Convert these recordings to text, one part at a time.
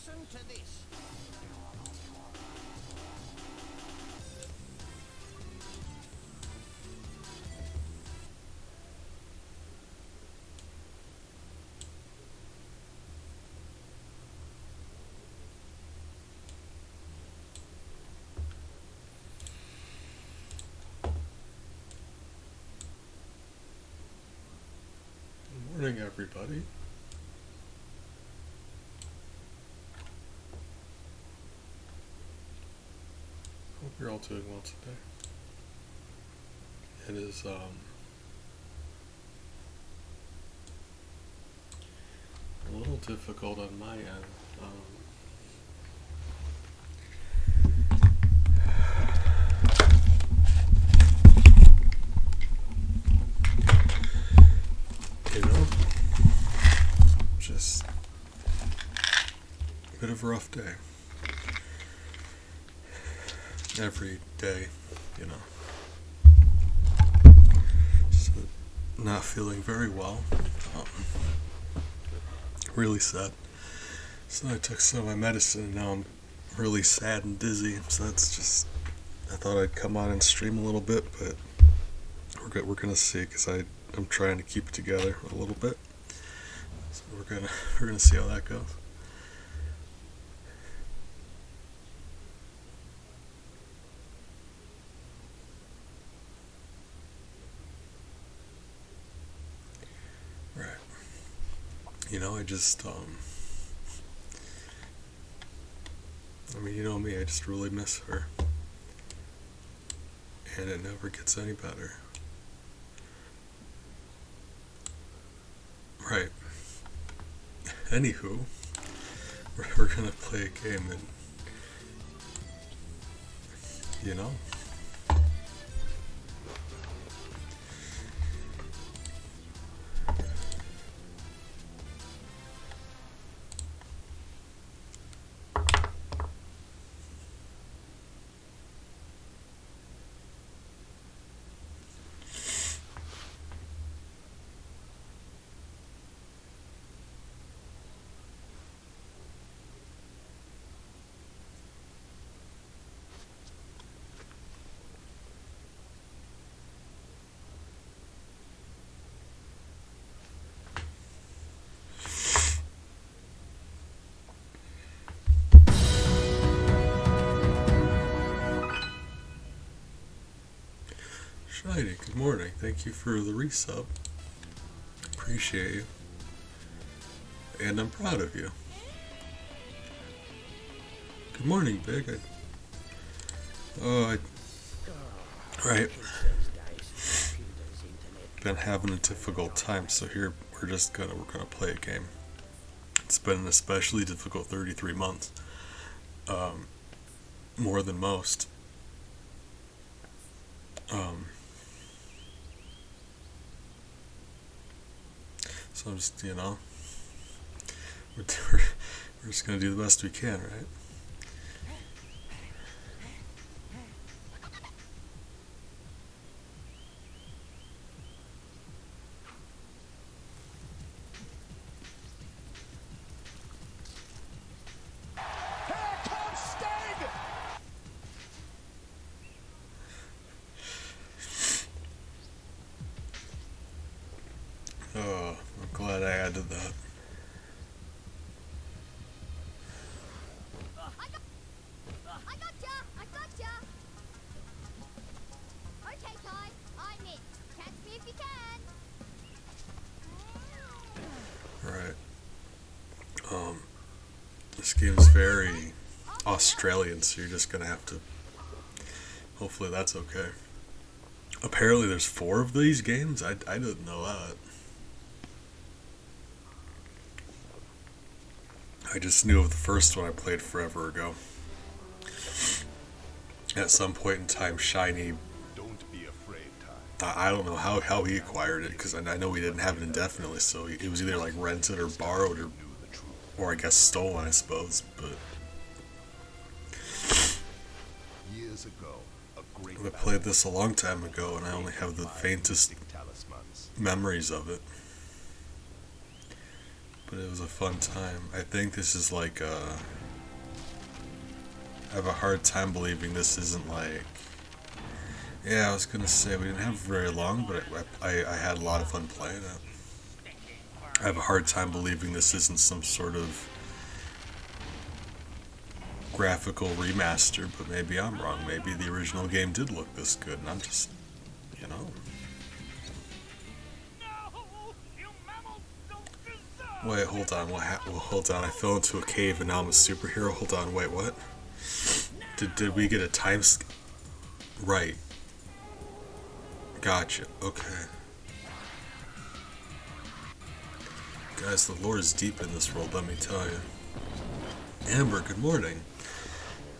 Listen to this. Good morning, everybody. Hope you're all doing well today. It is a little difficult on my end. You know, just a bit of a rough day. Every day, you know. So not feeling very well. Really sad. So I took some of my medicine and now I'm really sad and dizzy. So that's just, I thought I'd come on and stream a little bit, but we're gonna see, because I'm trying to keep it together a little bit. So we're gonna see how that goes. Right. You know, I just you know me, I just really miss her. And it never gets any better. Right. Anywho, we're gonna play a game and, you know, Shiny, good morning. Thank you for the resub. Appreciate you. And I'm proud of you. Good morning, Big. Right. Been having a difficult time, so here we're gonna play a game. It's been an especially difficult 33 months. More than most. So I'm just, you know, we're just gonna do the best we can, right? Oh, I'm glad I added that. I gotcha! Okay, Ty, I'm in. Catch me if you can. Right. This game's very Australian, so you're just gonna have to. Hopefully that's okay. Apparently there's 4 of these games? I didn't know that. I just knew of the first one I played forever ago. At some point in time, Shiny, Don't be afraid, Ty. I don't know how he acquired it, because I know he didn't have it indefinitely, so it was either like rented or borrowed or I guess stolen, I suppose, but Years ago, a great I played this a long time ago and I only have the faintest talismans. memories of it. but it was a fun time. I think this is like I have a hard time believing this isn't like. Yeah, I was gonna say we didn't have very long, but I had a lot of fun playing it. I have a hard time believing this isn't some sort of graphical remaster, but maybe I'm wrong. Maybe the original game did look this good, and I'm just, you know. Wait, hold on. Well, hold on. I fell into a cave, and now I'm a superhero. Hold on. Wait, what? Did we get a time skip? Right. Gotcha. Okay. Guys, the lore is deep in this world, let me tell you. Amber, good morning.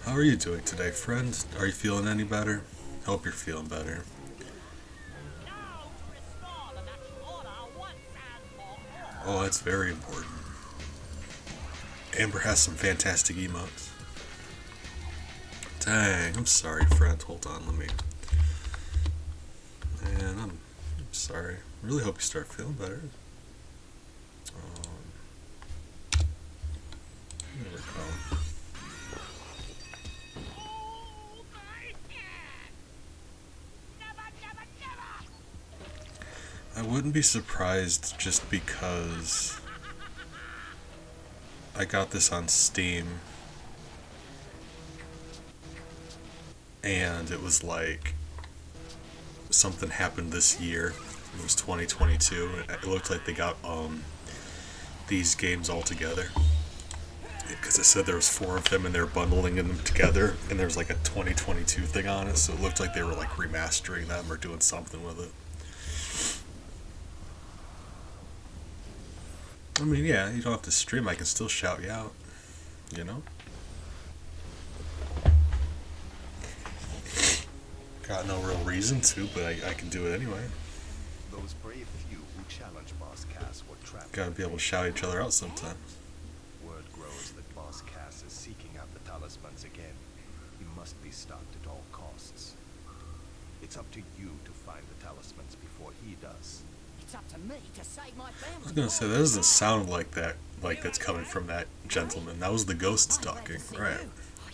How are you doing today, friend? Are you feeling any better? Hope you're feeling better. Oh, that's very important. Amber has some fantastic emotes. Dang, I'm sorry, friend. Hold on, let me... Man, I'm sorry. I really hope you start feeling better. There we go. I wouldn't be surprised just because I got this on Steam and it was like something happened this year. It was 2022. It looked like they got these games all together because it said there was 4 of them and they're bundling them together, and there's like a 2022 thing on it, so it looked like they were like remastering them or doing something with it. I mean, yeah, you don't have to stream. I can still shout you out, you know? Got no real reason to, but I can do it anyway. Those brave few who challenge Boss Cass were trapped. Gotta be able to shout each other out sometimes. Word grows that Boss Cass is seeking out the talismans again. He must be stopped at all costs. It's up to you to find the talismans before he does. It's up to me to save my family. I was gonna say, that doesn't sound like that, like that's coming from that gentleman. That was the ghosts talking, right? Oh,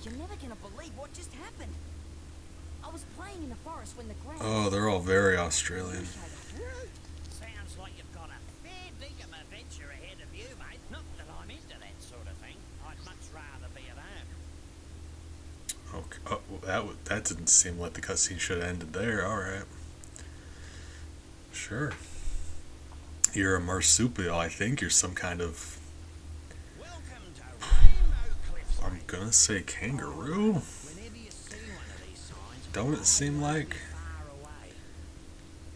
you're never gonna believe what just happened. I was playing in the forest when the ground... Oh, they're all very Australian. Sounds like you've got a fair dinkum adventure ahead of you, mate. Not that I'm into that sort of thing. I'd much rather be at home. Okay. Oh, well, that didn't seem like the cutscene should have ended there. All right. Sure. You're a marsupial. I think you're some kind of... Welcome to Rainbow Cliffs. I'm gonna say kangaroo. Whenever you see one of these signs, Don't it seem like? far away.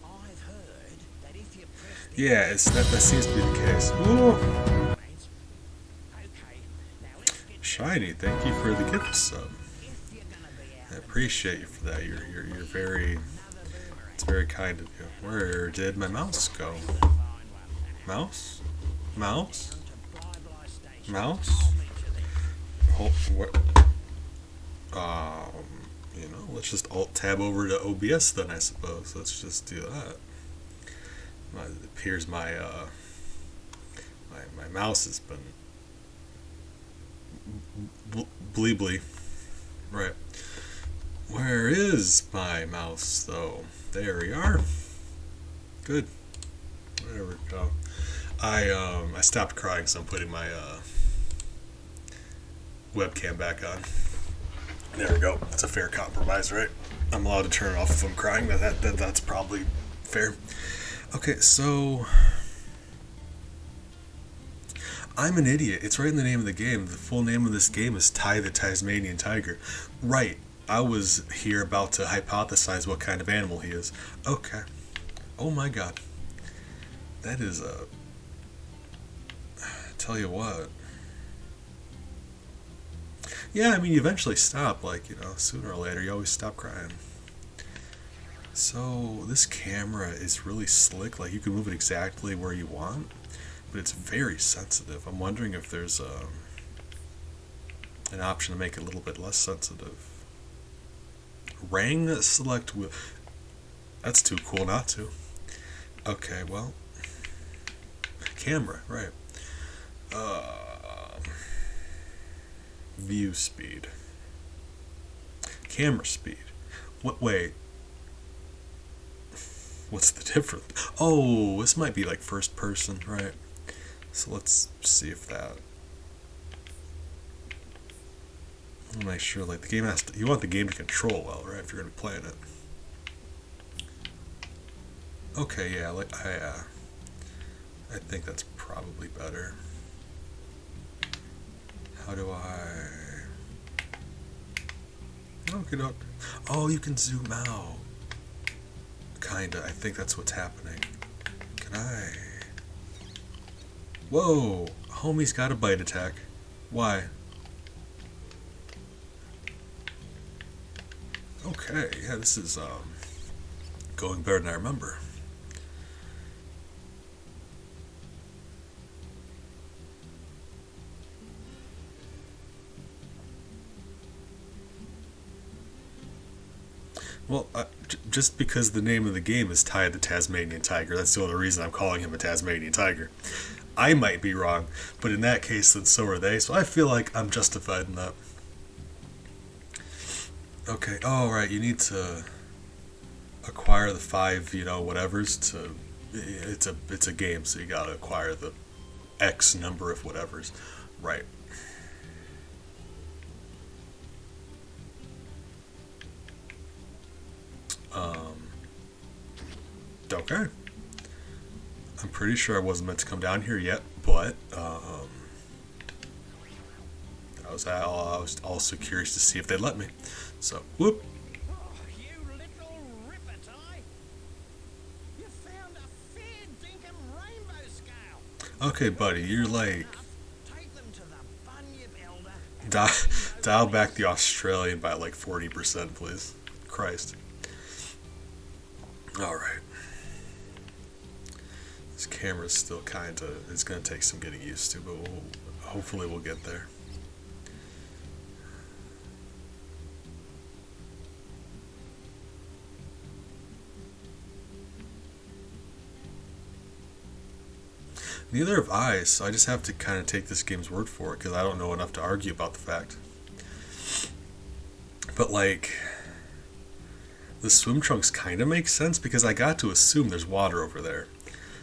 I've heard that if you press the Yeah, that seems to be the case. Ooh. mates. Okay, now let's get Shiny, thank you for the gift sub. if you're gonna be out I appreciate you for that. You're very... another boomerang. It's very kind of you. Where did my mouse go? Find one. Mouse? Mouse? Down to Bye Bye Station. Mouse? I'll meet you there. You know, let's just alt-tab over to OBS then, I suppose. Let's just do that. It appears my mouse has been bleebly. Right. Where is my mouse, though? There we are. Good. There we go. I stopped crying, so I'm putting my webcam back on. There we go. That's a fair compromise, right? I'm allowed to turn it off if I'm crying. That's probably fair. Okay, so I'm an idiot. It's right in the name of the game. The full name of this game is Ty the Tasmanian Tiger. Right. I was here about to hypothesize what kind of animal he is. Okay. Oh my god. That is a... Tell you what. Yeah, I mean, you eventually stop, like, you know, sooner or later, you always stop crying. So, this camera is really slick, like, you can move it exactly where you want, but it's very sensitive. I'm wondering if there's an option to make it a little bit less sensitive. Rang select wheel. That's too cool not to. Okay, well, camera, right. View speed. Camera speed. What? Wait. What's the difference? Oh, this might be like first person, right? So let's see if that. I'll make sure, like, the game has to. You want the game to control well, right? If you're gonna be playing it. Okay, yeah, like I think that's probably better. How do I? Okay, doc. Oh, you can zoom out. Kinda. I think that's what's happening. Can I? Whoa! Homie's got a bite attack. Why? Okay, yeah, this is going better than I remember. Well, just because the name of the game is tied to Tasmanian Tiger, that's the only reason I'm calling him a Tasmanian Tiger. I might be wrong, but in that case, then so are they, so I feel like I'm justified in that. Okay, oh, right, you need to acquire the 5, whatevers to... It's a game, so you gotta acquire the X number of whatevers. Right. Okay. I'm pretty sure I wasn't meant to come down here yet, but I was also curious to see if they'd let me. So, whoop. Oh, you little ripper-tie. You found a fair dinkum rainbow scale. Okay, buddy, you're like... Take them to the bunyip elder. Dial back the Australian by like 40%, please. Christ. Alright. This camera's still kinda... It's gonna take some getting used to, but hopefully we'll get there. Neither have I, so I just have to kind of take this game's word for it, because I don't know enough to argue about the fact. But, like, the swim trunks kind of make sense, because I got to assume there's water over there.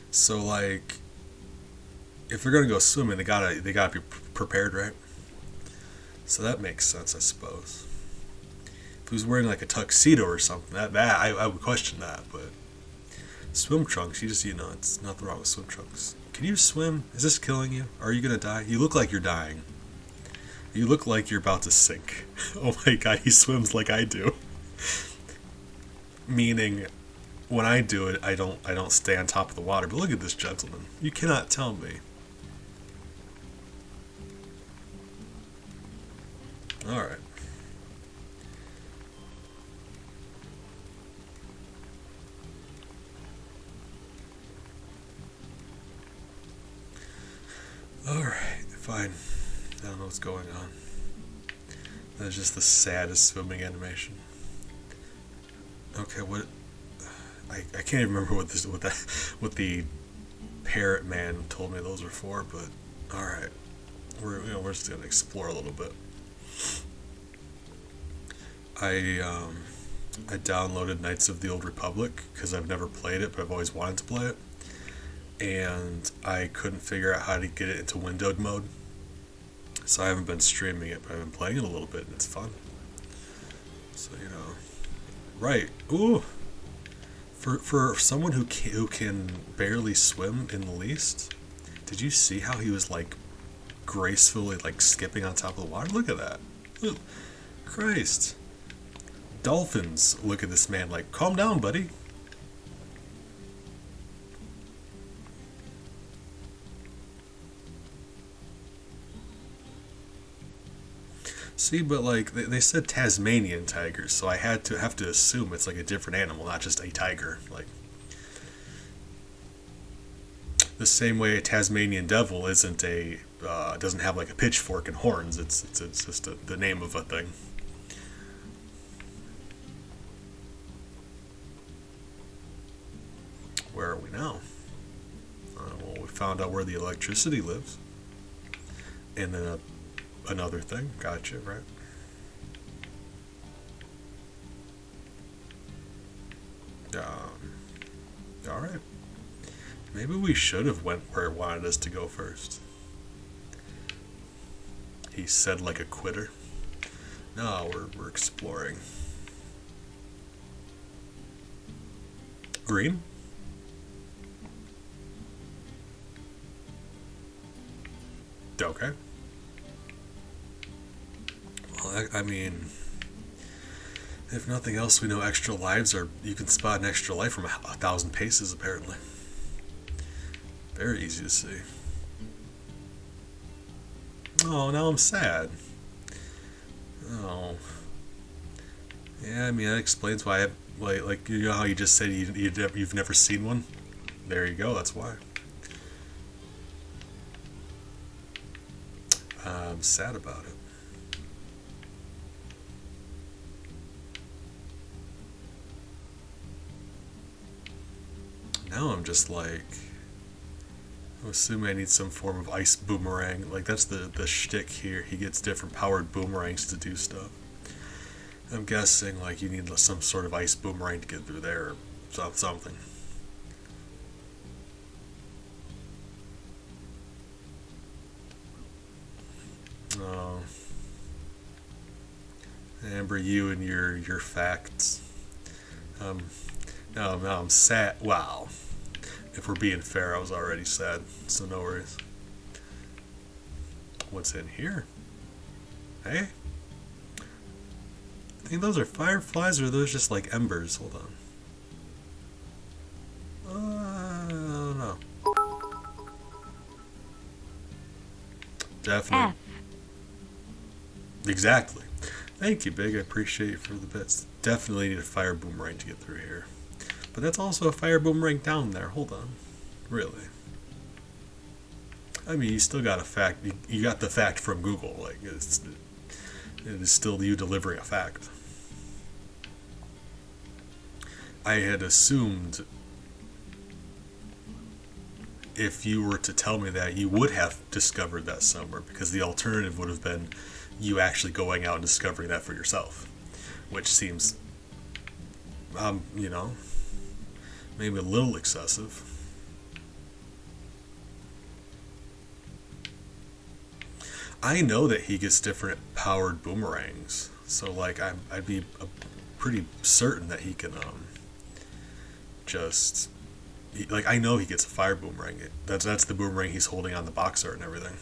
So, like, if they're going to go swimming, they gotta be prepared, right? So that makes sense, I suppose. If he was wearing, like, a tuxedo or something, I would question that, but swim trunks, it's nothing wrong with swim trunks. Can you swim? Is this killing you? Are you gonna die? You look like you're dying. You look like you're about to sink. Oh my god, he swims like I do. Meaning, when I do it, I don't stay on top of the water. But look at this gentleman. You cannot tell me. Alright. Alright, fine. I don't know what's going on. That's just the saddest swimming animation. Okay, what... I can't even remember what the parrot man told me those were for, but alright. We're just gonna explore a little bit. I downloaded Knights of the Old Republic because I've never played it, but I've always wanted to play it. And I couldn't figure out how to get it into windowed mode, so I haven't been streaming it, but I've been playing it a little bit and it's fun. So right? Ooh, for someone who can barely swim in the least, did you see how he was like gracefully like skipping on top of the water? Look at that! Ooh, Christ! Dolphins look at this man like, calm down, buddy. See, but like they said Tasmanian tigers, so I have to assume it's like a different animal, not just a tiger. Like the same way a Tasmanian devil doesn't have like a pitchfork and horns. It's just the name of a thing. Where are we now? Well, we found out where the electricity lives. And then another thing. Gotcha, right? Alright. Maybe we should have went where it wanted us to go first. He said like a quitter. No, we're exploring. Green? Okay. Well, I mean, if nothing else, we know extra lives are. You can spot an extra life from 1,000 paces, apparently. Very easy to see. Oh, now I'm sad. Oh. Yeah, I mean, that explains why I have, like you know how you just said you've never seen one? There you go, that's why. I'm sad about it. Now I'm just like, I'm assuming I need some form of ice boomerang. Like, that's the shtick here. He gets different powered boomerangs to do stuff. I'm guessing like you need some sort of ice boomerang to get through there or something. Oh. Amber, you and your facts. Now I'm sad. Wow. If we're being fair, I was already sad, so no worries. What's in here? Hey? I think those are fireflies, or are those just like embers? Hold on. I don't know. Definitely. F. Exactly. Thank you, Big. I appreciate you for the bits. Definitely need a fire boomerang to get through here. But that's also a fire boomerang down there. Hold on. Really? I mean, you still got a fact. You got the fact from Google. Like, it is still you delivering a fact. I had assumed if you were to tell me that, you would have discovered that somewhere, because the alternative would have been you actually going out and discovering that for yourself, which seems, you know, maybe a little excessive. I know that he gets different powered boomerangs, so like I'd be pretty certain that he can like I know he gets a fire boomerang. That's the boomerang he's holding on the box art and everything.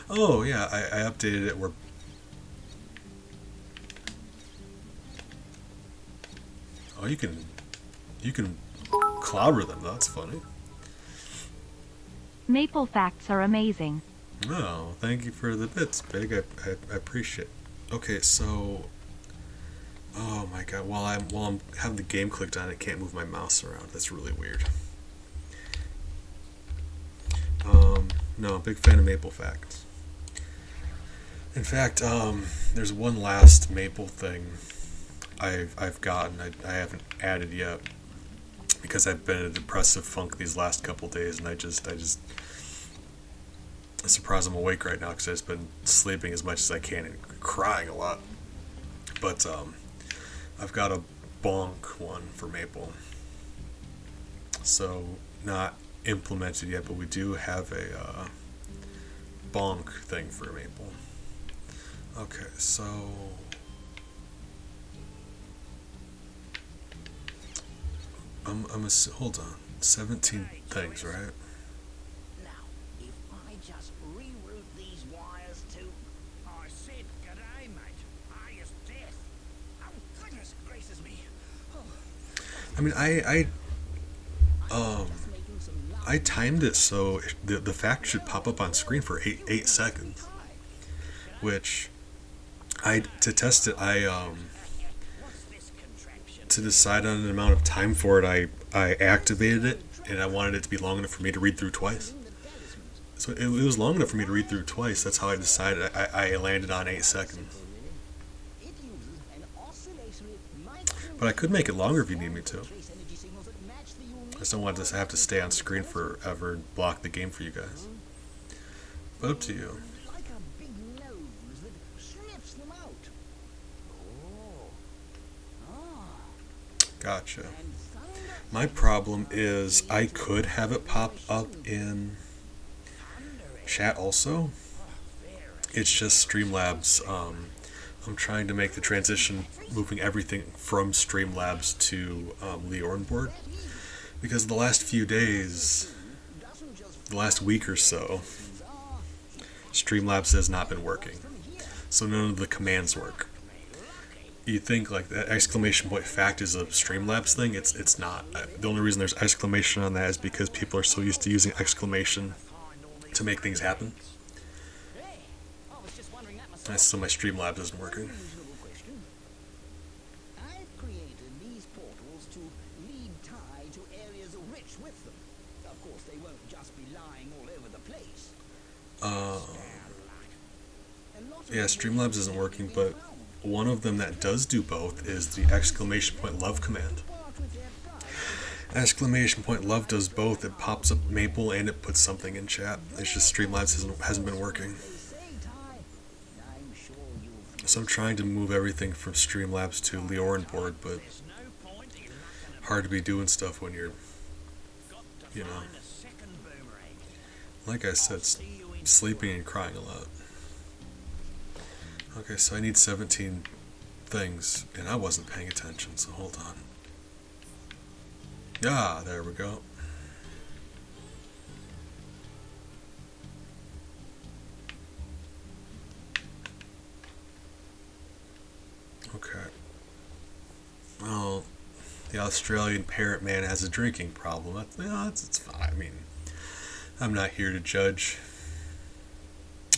Oh yeah, I updated it where. Oh, you can clobber them. That's funny. Maple facts are amazing. Oh, thank you for the bits, Big. I appreciate it. Okay, so, oh my god, while I'm having the game clicked on, I can't move my mouse around. That's really weird. No, big fan of maple facts. In fact, there's one last maple thing I've gotten. I haven't added yet because I've been in a depressive funk these last couple days, and I'm surprised I'm awake right now because I've just been sleeping as much as I can and crying a lot. But I've got a bonk one for maple. So not implemented yet, but we do have a bonk thing for maple. Okay, so hold on, 17 things, right? Now, if I just reroute these wires to... I said g'day, mate. I is death. Oh, goodness gracious me. I mean, I timed it so the fact should pop up on screen for 8 seconds, which to test it, to decide on an amount of time for it, I activated it, and I wanted it to be long enough for me to read through twice. So it was long enough for me to read through twice. That's how I decided. I landed on 8 seconds. But I could make it longer if you need me to. just don't want to have to stay on screen forever and block the game for you guys. But up to you. Like a big nose that sniffs them out. Gotcha. My problem is I could have it pop up in chat also. It's just Streamlabs. I'm trying to make the transition, moving everything from Streamlabs to Leorn board, because the last few days, the last week or so, Streamlabs has not been working, so none of the commands work. You think like that exclamation point fact is a Streamlabs thing? It's not. The only reason there's exclamation on that is because people are so used to using exclamation to make things happen. So my Streamlabs isn't working. I've created these portals to lead Ty to areas rich with them. Of course, they won't just be lying all over the place. Yeah, Streamlabs isn't working, but one of them that does do both is the exclamation point love command. Exclamation point love does both. It pops up Maple and it puts something in chat. It's just Streamlabs hasn't been working. So I'm trying to move everything from Streamlabs to Leorn board, but hard to be doing stuff when you're, you know, like I said, sleeping and crying a lot. Okay, so I need 17 things, and I wasn't paying attention, so hold on. Ah, there we go. Okay. Well, the Australian parrot man has a drinking problem. It's fine. I mean, I'm not here to judge.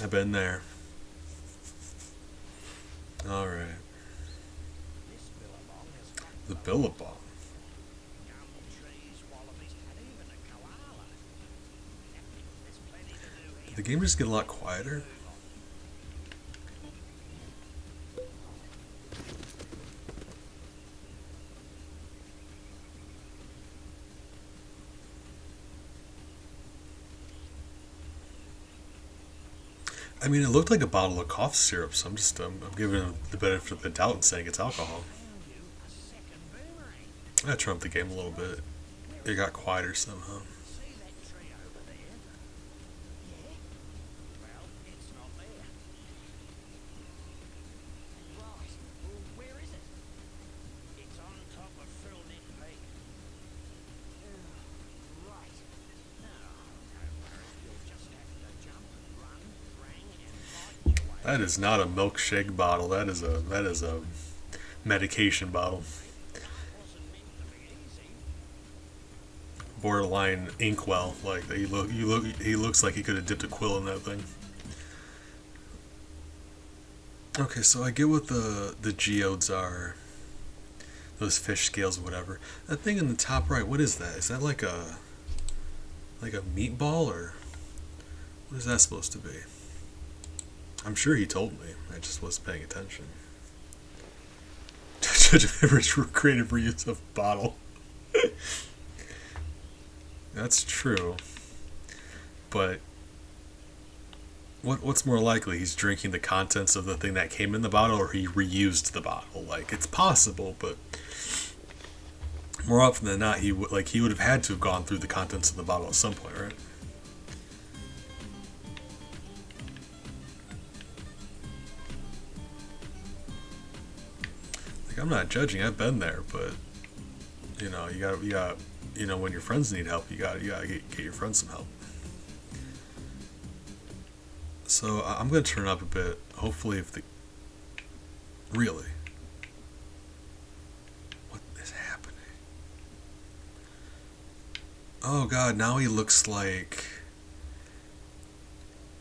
I've been there. Alright. The Billabong. Did the game just get a lot quieter? I mean, it looked like a bottle of cough syrup, so I'm giving it the benefit of the doubt and saying it's alcohol. I trumped the game a little bit. It got quieter somehow. That is not a milkshake bottle. That is a medication bottle. Borderline inkwell. Like he looks like he could have dipped a quill in that thing. Okay, so I get what the geodes are. Those fish scales or whatever. That thing in the top right, what is that? Is that like a meatball, or what is that supposed to be? I'm sure he told me. I just wasn't paying attention. Judge of average creative reuse of bottle. That's true. But what's more likely? He's drinking the contents of the thing that came in the bottle, or he reused the bottle? Like, it's possible, but more often than not, he would have had to have gone through the contents of the bottle at some point, right? I'm not judging. I've been there, but you know, you got, you know, when your friends need help, you got get your friends some help. So I'm gonna turn it up a bit. Hopefully, if the really, what is happening? Oh God! Now he looks like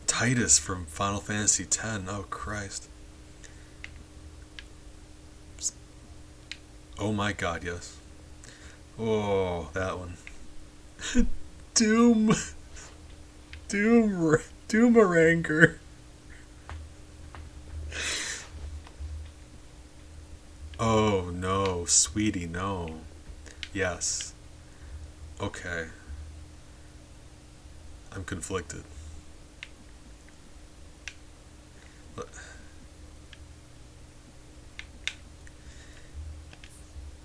Titus from Final Fantasy X. Oh Christ! Oh my God, yes. Oh, that one. Doomerangor. Oh no, sweetie, no. Yes. Okay. I'm conflicted. But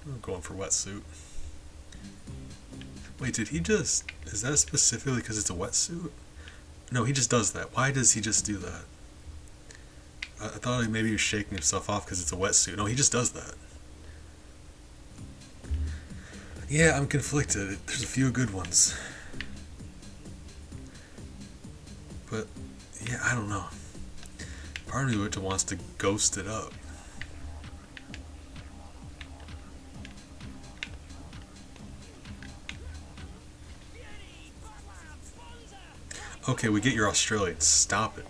I'm going for wetsuit. Wait, did he just... Is that specifically because it's a wetsuit? No, he just does that. Why does he just do that? I thought maybe he was shaking himself off because it's a wetsuit. No, he just does that. Yeah, I'm conflicted. There's a few good ones. But, yeah, I don't know. Part of me wants to ghost it up. Okay, we get your Australian. Stop it.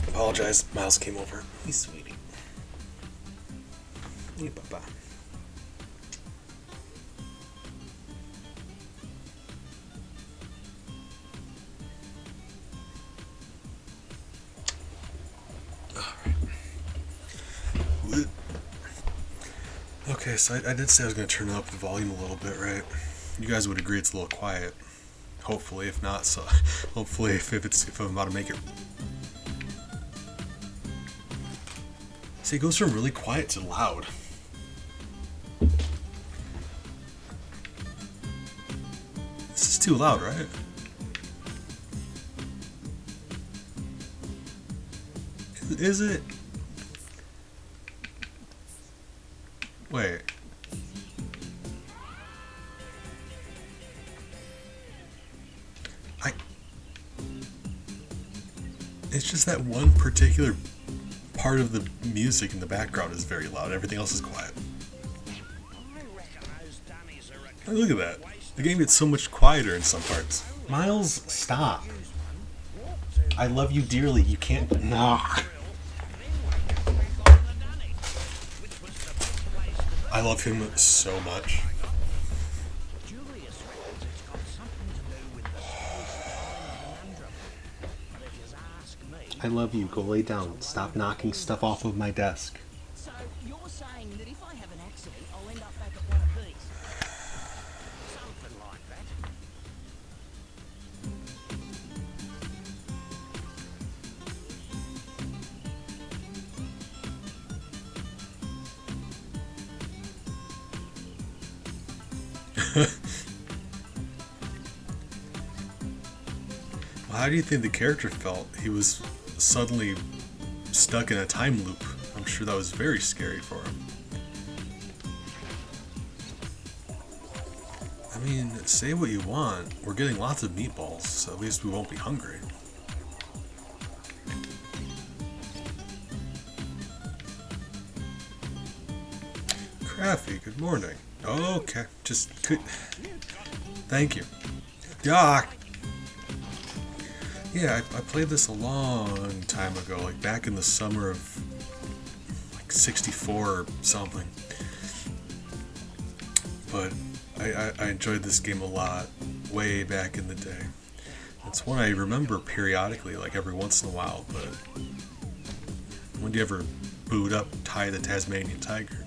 Apologize, Miles came over. He's sweetie. Hey, Papa. Alright. Okay, so I did say I was going to turn up the volume a little bit, right? You guys would agree it's a little quiet. Hopefully, if not, so hopefully if I'm about to make it. See, it goes from really quiet to loud. This is too loud, right? Is it? Wait. It's just that one particular part of the music in the background is very loud. Everything else is quiet. Oh, look at that. The game gets so much quieter in some parts. Miles, stop. I love you dearly. You can't... Nah. I love him so much. I love you. Go lay down. Stop knocking stuff off of my desk. So, you're saying that if I have an accident, I'll end up back at one of these? Something like Well, how do you think the character felt? He was suddenly stuck in a time loop. I'm sure that was very scary for him. I mean, say what you want. We're getting lots of meatballs, so at least we won't be hungry. Crafty, good morning. Okay, just could. Thank you. Yeah. Yeah, I played this a long time ago, like back in the summer of like 64 or something. But I enjoyed this game a lot, way back in the day. It's one I remember periodically, like every once in a while, but when do you ever boot up Ty the Tasmanian Tiger?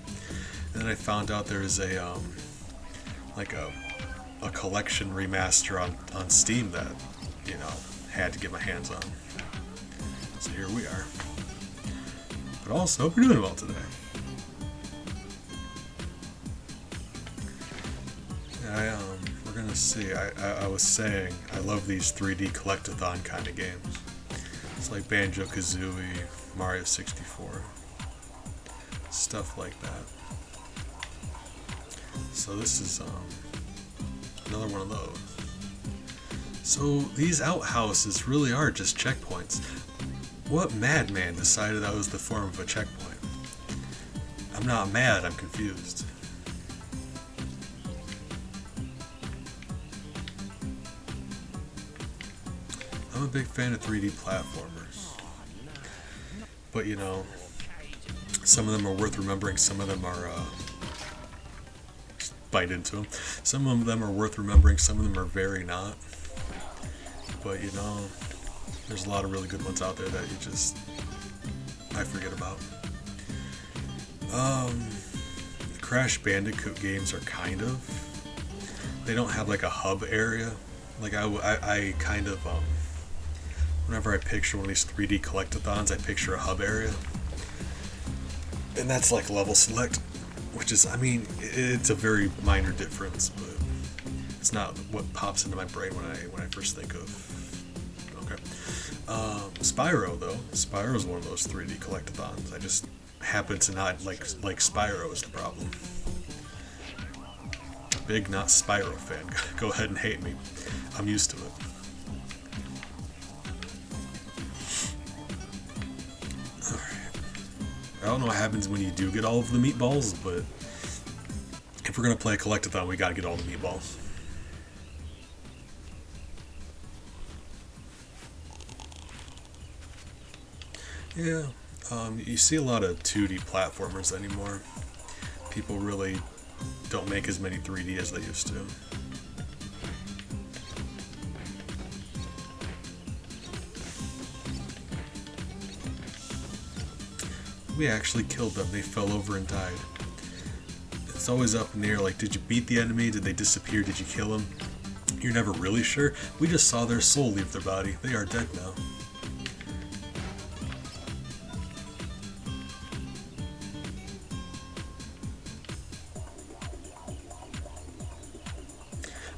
And then I found out there's a like a collection remaster on Steam that, you know, had to get my hands on. So here we are. But also, hope you're doing well today. We're gonna see. I was saying I love these 3D collectathon kind of games. It's like Banjo-Kazooie, Mario 64, stuff like that. So this is another one of those. So these outhouses really are just checkpoints. What madman decided that was the form of a checkpoint? I'm not mad, I'm confused. I'm a big fan of 3D platformers. But you know, some of them are worth remembering, some of them are, just bite into them. Some of them are worth remembering, some of them are very not. But you know, there's a lot of really good ones out there that you just, I forget about. The Crash Bandicoot games are kind of, they don't have like a hub area. Like I kind of, whenever I picture one of these 3D collectathons, I picture a hub area. And that's like level select, which is, I mean, it's a very minor difference, but it's not what pops into my brain when I first think of. Okay. Spyro though, Spyro is one of those 3D collectathons. I just happen to not like Spyro is the problem. Big not Spyro fan. Go ahead and hate me. I'm used to it. Alright. I don't know what happens when you do get all of the meatballs, but if we're gonna play a collectathon, we gotta get all the meatballs. Yeah, you see a lot of 2D platformers anymore. People really don't make as many 3D as they used to. We actually killed them. They fell over and died. It's always up in the air, like, did you beat the enemy? Did they disappear? Did you kill them? You're never really sure. We just saw their soul leave their body. They are dead now.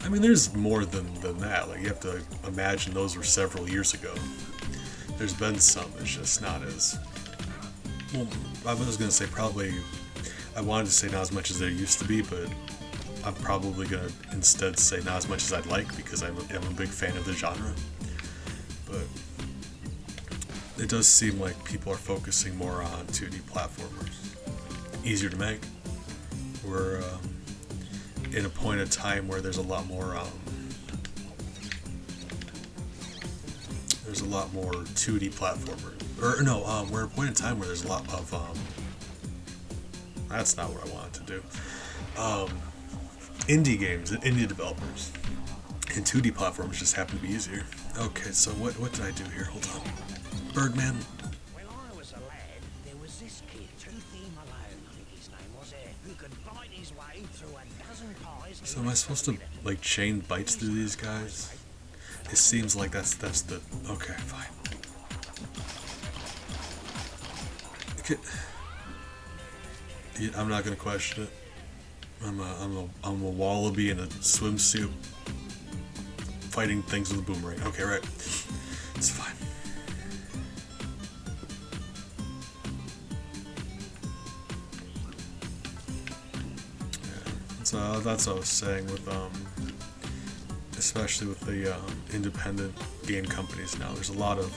I mean, there's more than that. Like, you have to imagine those were several years ago. There's been some, it's just not as... Well, I was going to say probably... I wanted to say not as much as there used to be, but I'm probably going to instead say not as much as I'd like, because I'm a big fan of the genre. But it does seem like people are focusing more on 2D platformers. Easier to make. We're... in a point of time where there's a lot more 2D platformer, or no, we're at a point in time where there's a lot of that's not what I wanted to do, indie games and indie developers, and 2D platforms just happen to be easier. Okay, so what did I do here? Hold on. Birdman. When I was a lad, there was this kid, Toothy Malone, I think his name was, who could bite his way through a dozen pies. So am I supposed to like chain bites through these guys? It seems like that's the okay, fine. Okay. Yeah, I'm not gonna question it. I'm a wallaby in a swimsuit fighting things with a boomerang. Okay, right. It's fine. So that's what I was saying with especially with the independent game companies now. There's a lot of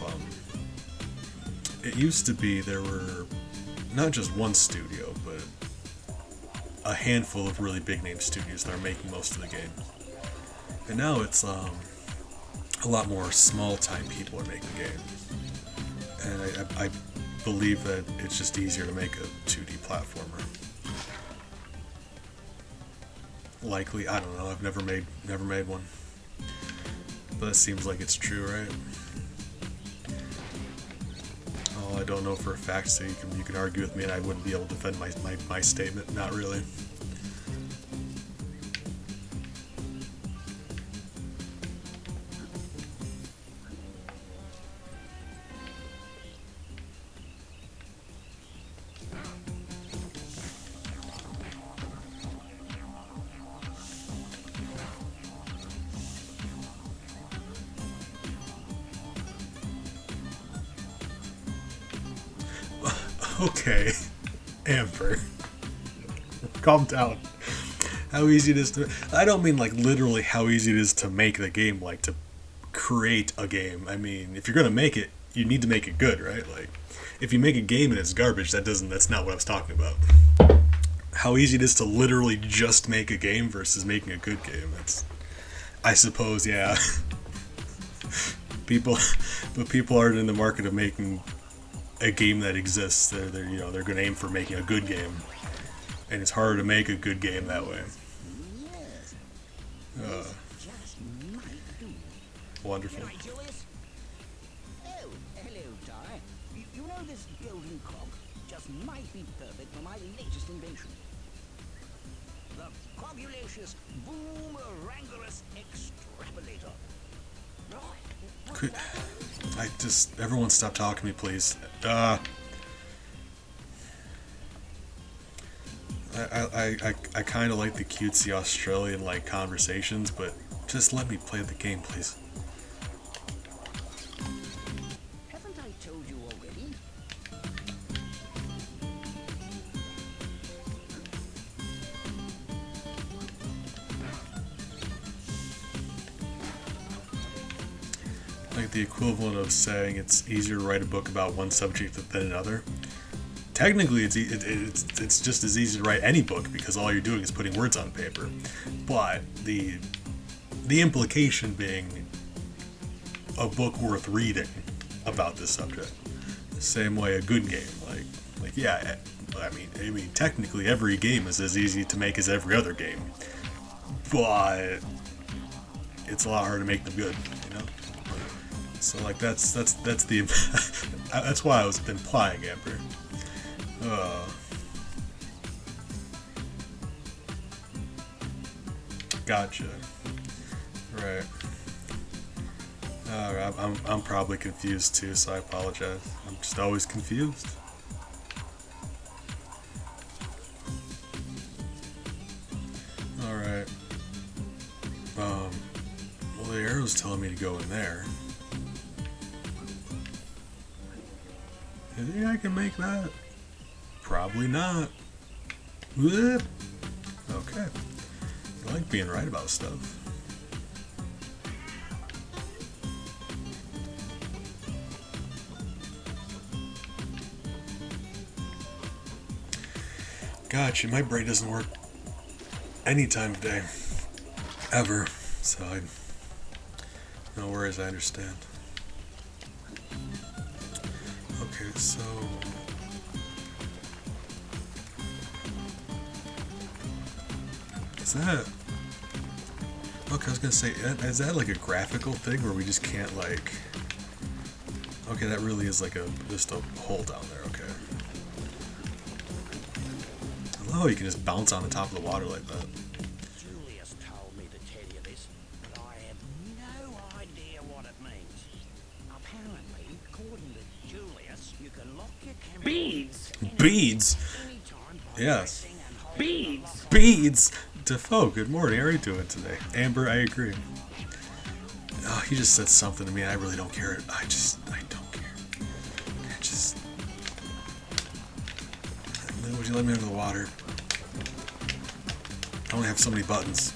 it used to be there were not just one studio, but a handful of really big name studios that are making most of the games. And now it's a lot more small time people are making games. And I believe that it's just easier to make a 2D platformer. Likely, I don't know. I've never made one, but it seems like it's true, right? Oh, I don't know for a fact, so you can argue with me, and I wouldn't be able to defend my statement. Not really. Okay, Amber, calm down. How easy it is to... I don't mean like literally how easy it is to make the game, like to create a game. I mean, if you're gonna make it, you need to make it good, right? Like, if you make a game and it's garbage, that's not what I was talking about. How easy it is to literally just make a game versus making a good game. That's, I suppose, yeah. people, but people aren't in the market of making a game that exists. They're you know, they're going to aim for making a good game, and it's harder to make a good game that way. Yes. Just might do. Wonderful. G'day, Julius. Oh, hello, Ty. You know this golden cog just might be perfect for my latest invention. The Cogulacious Boomerangulus Extrapolator. Right. Could, everyone stop talking to me, please. I kind of like the cutesy Australian like conversations, but just let me play the game, please. Haven't I told you already? Like the equivalent of saying it's easier to write a book about one subject than another. Technically, it's just as easy to write any book because all you're doing is putting words on paper. But the implication being a book worth reading about this subject. The same way a good game, like yeah, I mean technically every game is as easy to make as every other game, but it's a lot harder to make them good, you know. So like that's the that's why I was implying, Amber. Gotcha. Right. I'm probably confused too, so I apologize. I'm just always confused. All right. Well, the arrow's telling me to go in there. You think I can make that? Probably not. Whoop. Okay. I like being right about stuff. Gotcha. My brain doesn't work any time of day. Ever. So no worries, I understand. Okay, so is that okay? I was gonna say, is that like a graphical thing where we just can't like? Okay, that really is like just a hole down there. Okay. I love how you can just bounce on the top of the water like that. Julius told me to tell you this, but I have no idea what it means. Apparently, according to Julius, you can lock your camera Beads! Beads. anytime by Yes. pressing and holding Beads! Beads. Defoe, good morning. How are you doing today? Amber, I agree. Oh, he just said something to me. I really don't care. I don't care. Would you let me under the water? I only have so many buttons.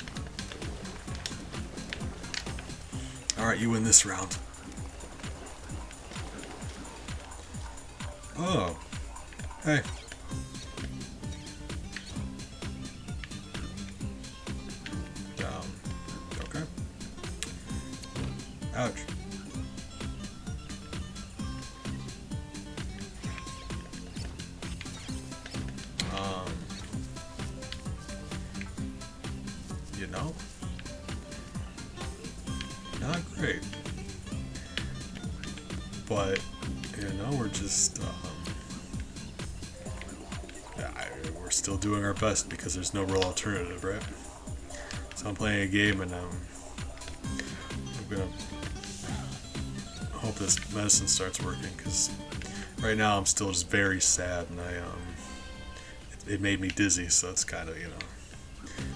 Alright, you win this round. Oh. Hey. Okay. Ouch. You know? Not great. But, you know, we're just, we're still doing our best because there's no real alternative, right? So I'm playing a game and I'm gonna hope this medicine starts working because right now I'm still just very sad and it made me dizzy, so it's kind of, you know,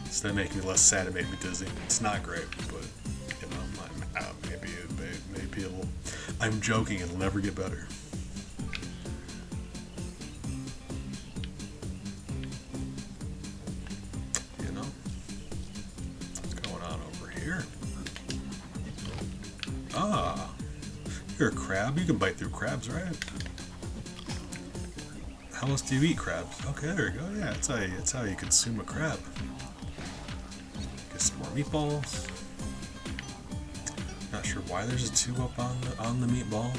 instead of making me less sad, it made me dizzy. It's not great, but you know, maybe it'll. I'm joking, it'll never get better. You know, what's going on over here? Ah, you're a crab. You can bite through crabs, right? How else do you eat crabs? Okay, there you go. Yeah, that's how you consume a crab. Get some more meatballs. Not sure why there's a 2 up on the meatball.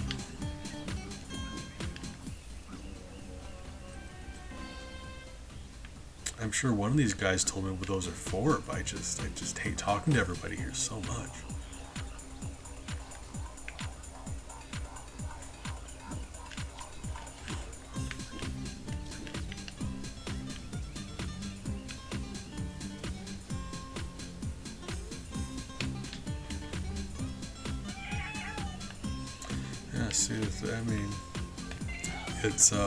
I'm sure one of these guys told me what those are for, but I just hate talking to everybody here so much. Yeah, see, I mean, it's you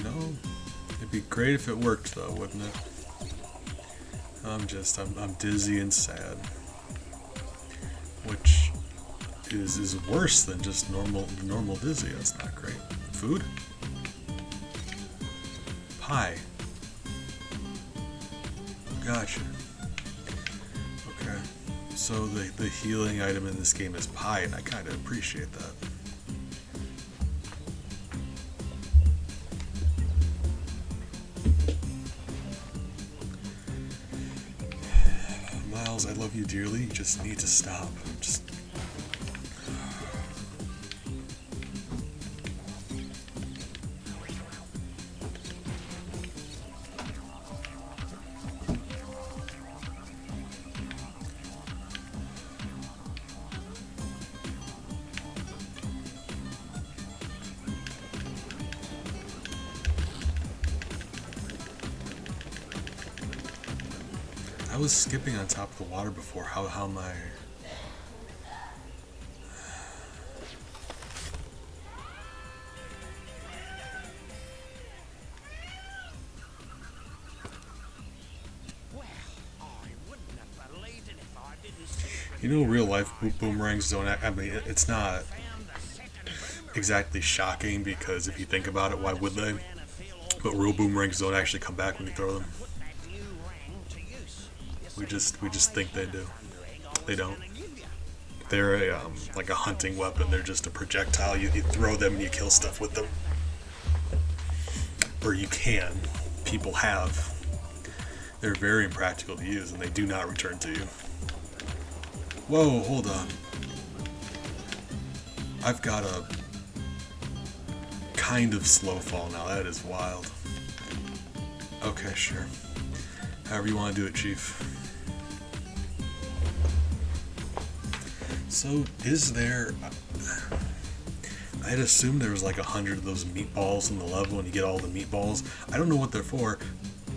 know, it'd be great if it worked though, wouldn't it? I'm dizzy and sad, which is worse than just normal dizzy. That's not great. Food? Pie. Gotcha. Okay. So the healing item in this game is pie, and I kind of appreciate that. Miles, I love you dearly. You just need to stop. Just. I was skipping on top of the water before. How my you know, real life boomerangs don't. I mean, it's not exactly shocking because if you think about it, why would they? But real boomerangs don't actually come back when you throw them. We just think they do. They don't. They're like a hunting weapon. They're just a projectile. You throw them and you kill stuff with them. Or you can. People have. They're very impractical to use and they do not return to you. Whoa, hold on. I've got a kind of slow fall now. That is wild. Okay, sure. However you want to do it, Chief. So, is there... I'd assume there was like 100 of those meatballs in the level and you get all the meatballs. I don't know what they're for.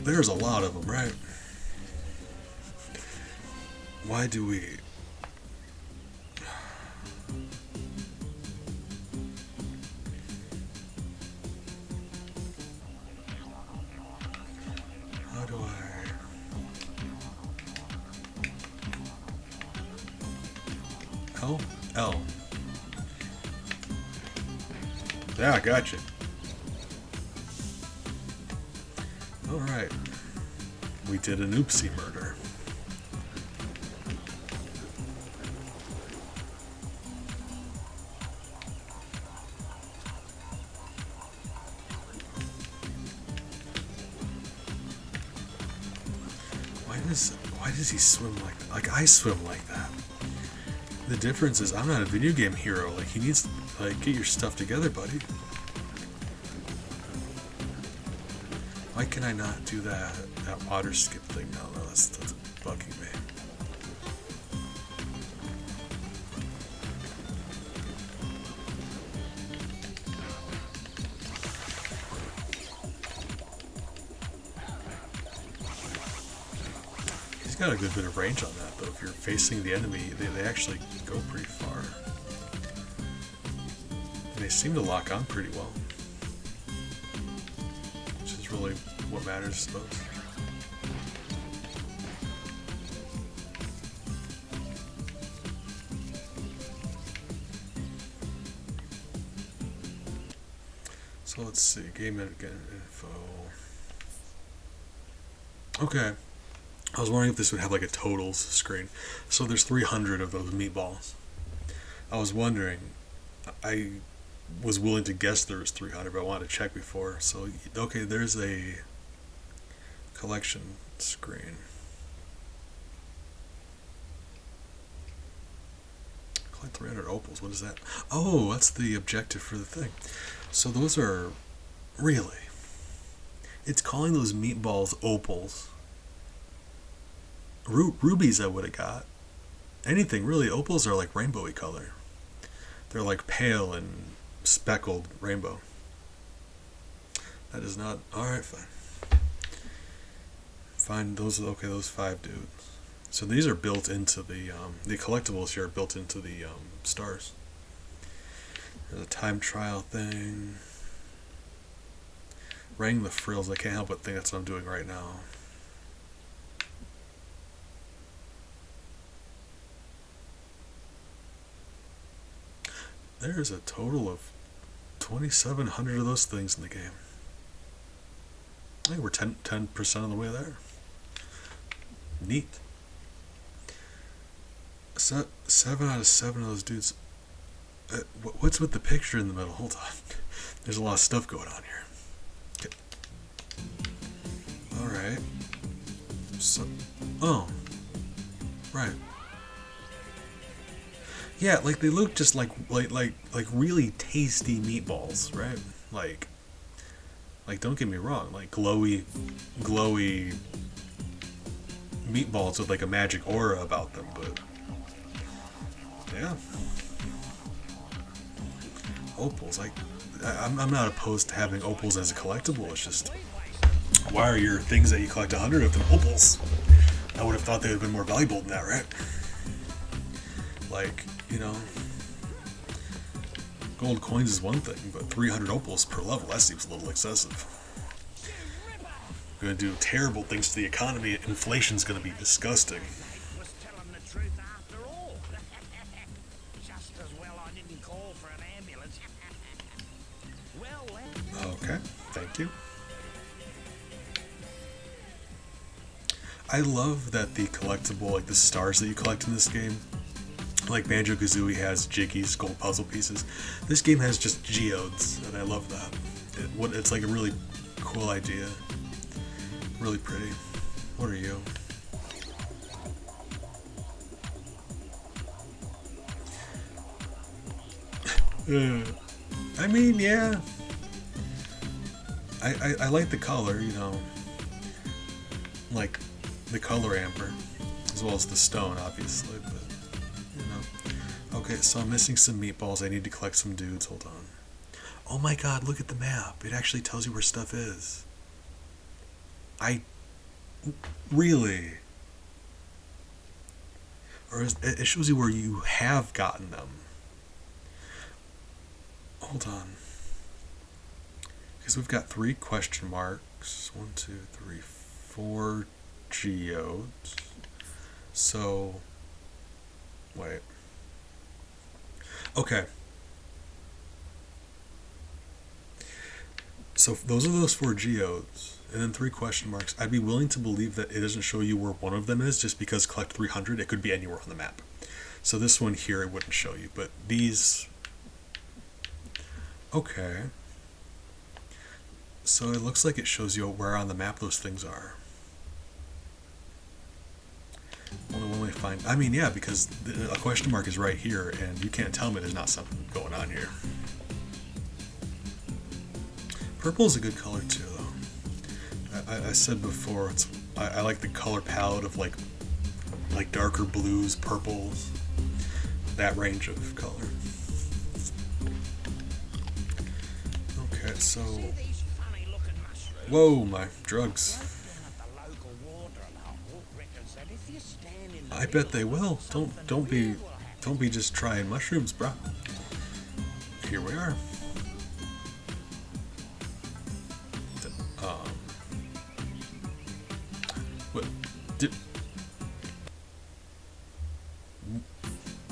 There's a lot of them, right? Why do we... How do I... L? L. Yeah, I gotcha. Alright. We did an oopsie murder. Why does he swim like that? Like I swim like that. The difference is I'm not a video game hero. Like he needs to like get your stuff together, buddy. Why can I not do that water skip thing now? No, that's bugging me. He's got a good bit of range on that, though. If you're facing the enemy, they actually go pretty far. And they seem to lock on pretty well. Which is really what matters, I suppose. So let's see, game info. Okay. I was wondering if this would have like a totals screen. So there's 300 of those meatballs. I was wondering, I was willing to guess there was 300, but I wanted to check before. So, okay, there's a collection screen. Collect 300 opals. What is that? Oh, that's the objective for the thing. So those are really. It's calling those meatballs opals. Rubies I would have got. Anything really. Opals are like rainbowy color. They're like pale and speckled rainbow. That is not. Alright, fine. Fine, those are okay, those 5 dudes. So these are built into the collectibles here are built into the stars. There's a time trial thing. Ring the frills, I can't help but think that's what I'm doing right now. There's a total of 2,700 of those things in the game. I think we're 10% of the way there. Neat. 7 out of 7 of those dudes. What's with the picture in the middle? Hold on. There's a lot of stuff going on here. Okay. Alright. So, oh. Right. Yeah, like they look just like really tasty meatballs, right? Like don't get me wrong, like glowy meatballs with like a magic aura about them, but yeah. Opals, I'm not opposed to having opals as a collectible. It's just, why are your things that you collect 100 of them opals? I would have thought they would have been more valuable than that, right? Like, you know, gold coins is one thing, but 300 opals per level, that seems a little excessive. We're going to do terrible things to the economy. Inflation's going to be disgusting. Was telling the truth after all. Just as well I didn't call for an ambulance. Well, Okay, thank you. I love that the collectible, like the stars that you collect in this game, like Banjo-Kazooie has Jiggy's gold puzzle pieces. This game has just geodes, and I love that. It's like a really cool idea. Really pretty. What are you? I mean, yeah. I like the color, you know. Like the color amber, as well as the stone, obviously, but you know. Okay, so I'm missing some meatballs. I need to collect some dudes. Hold on. Oh my god, look at the map. It actually tells you where stuff is. Really? Or it shows you where you have gotten them. Hold on. Because we've got 3 question marks. 1, 2, 3, 4 geodes. So, wait. Okay. So those are those 4 geodes, and then 3 question marks. I'd be willing to believe that it doesn't show you where one of them is, just because collect 300, it could be anywhere on the map. So this one here, it wouldn't show you, but these... Okay. So it looks like it shows you where on the map those things are. Only when we find... I mean, yeah, because a question mark is right here, and you can't tell me there's not something going on here. Purple is a good color too, though. I said before, I like the color palette of like darker blues, purples, that range of color. Okay, so... Whoa, my drugs. I bet they will. Don't be just trying mushrooms, bruh. Here we are.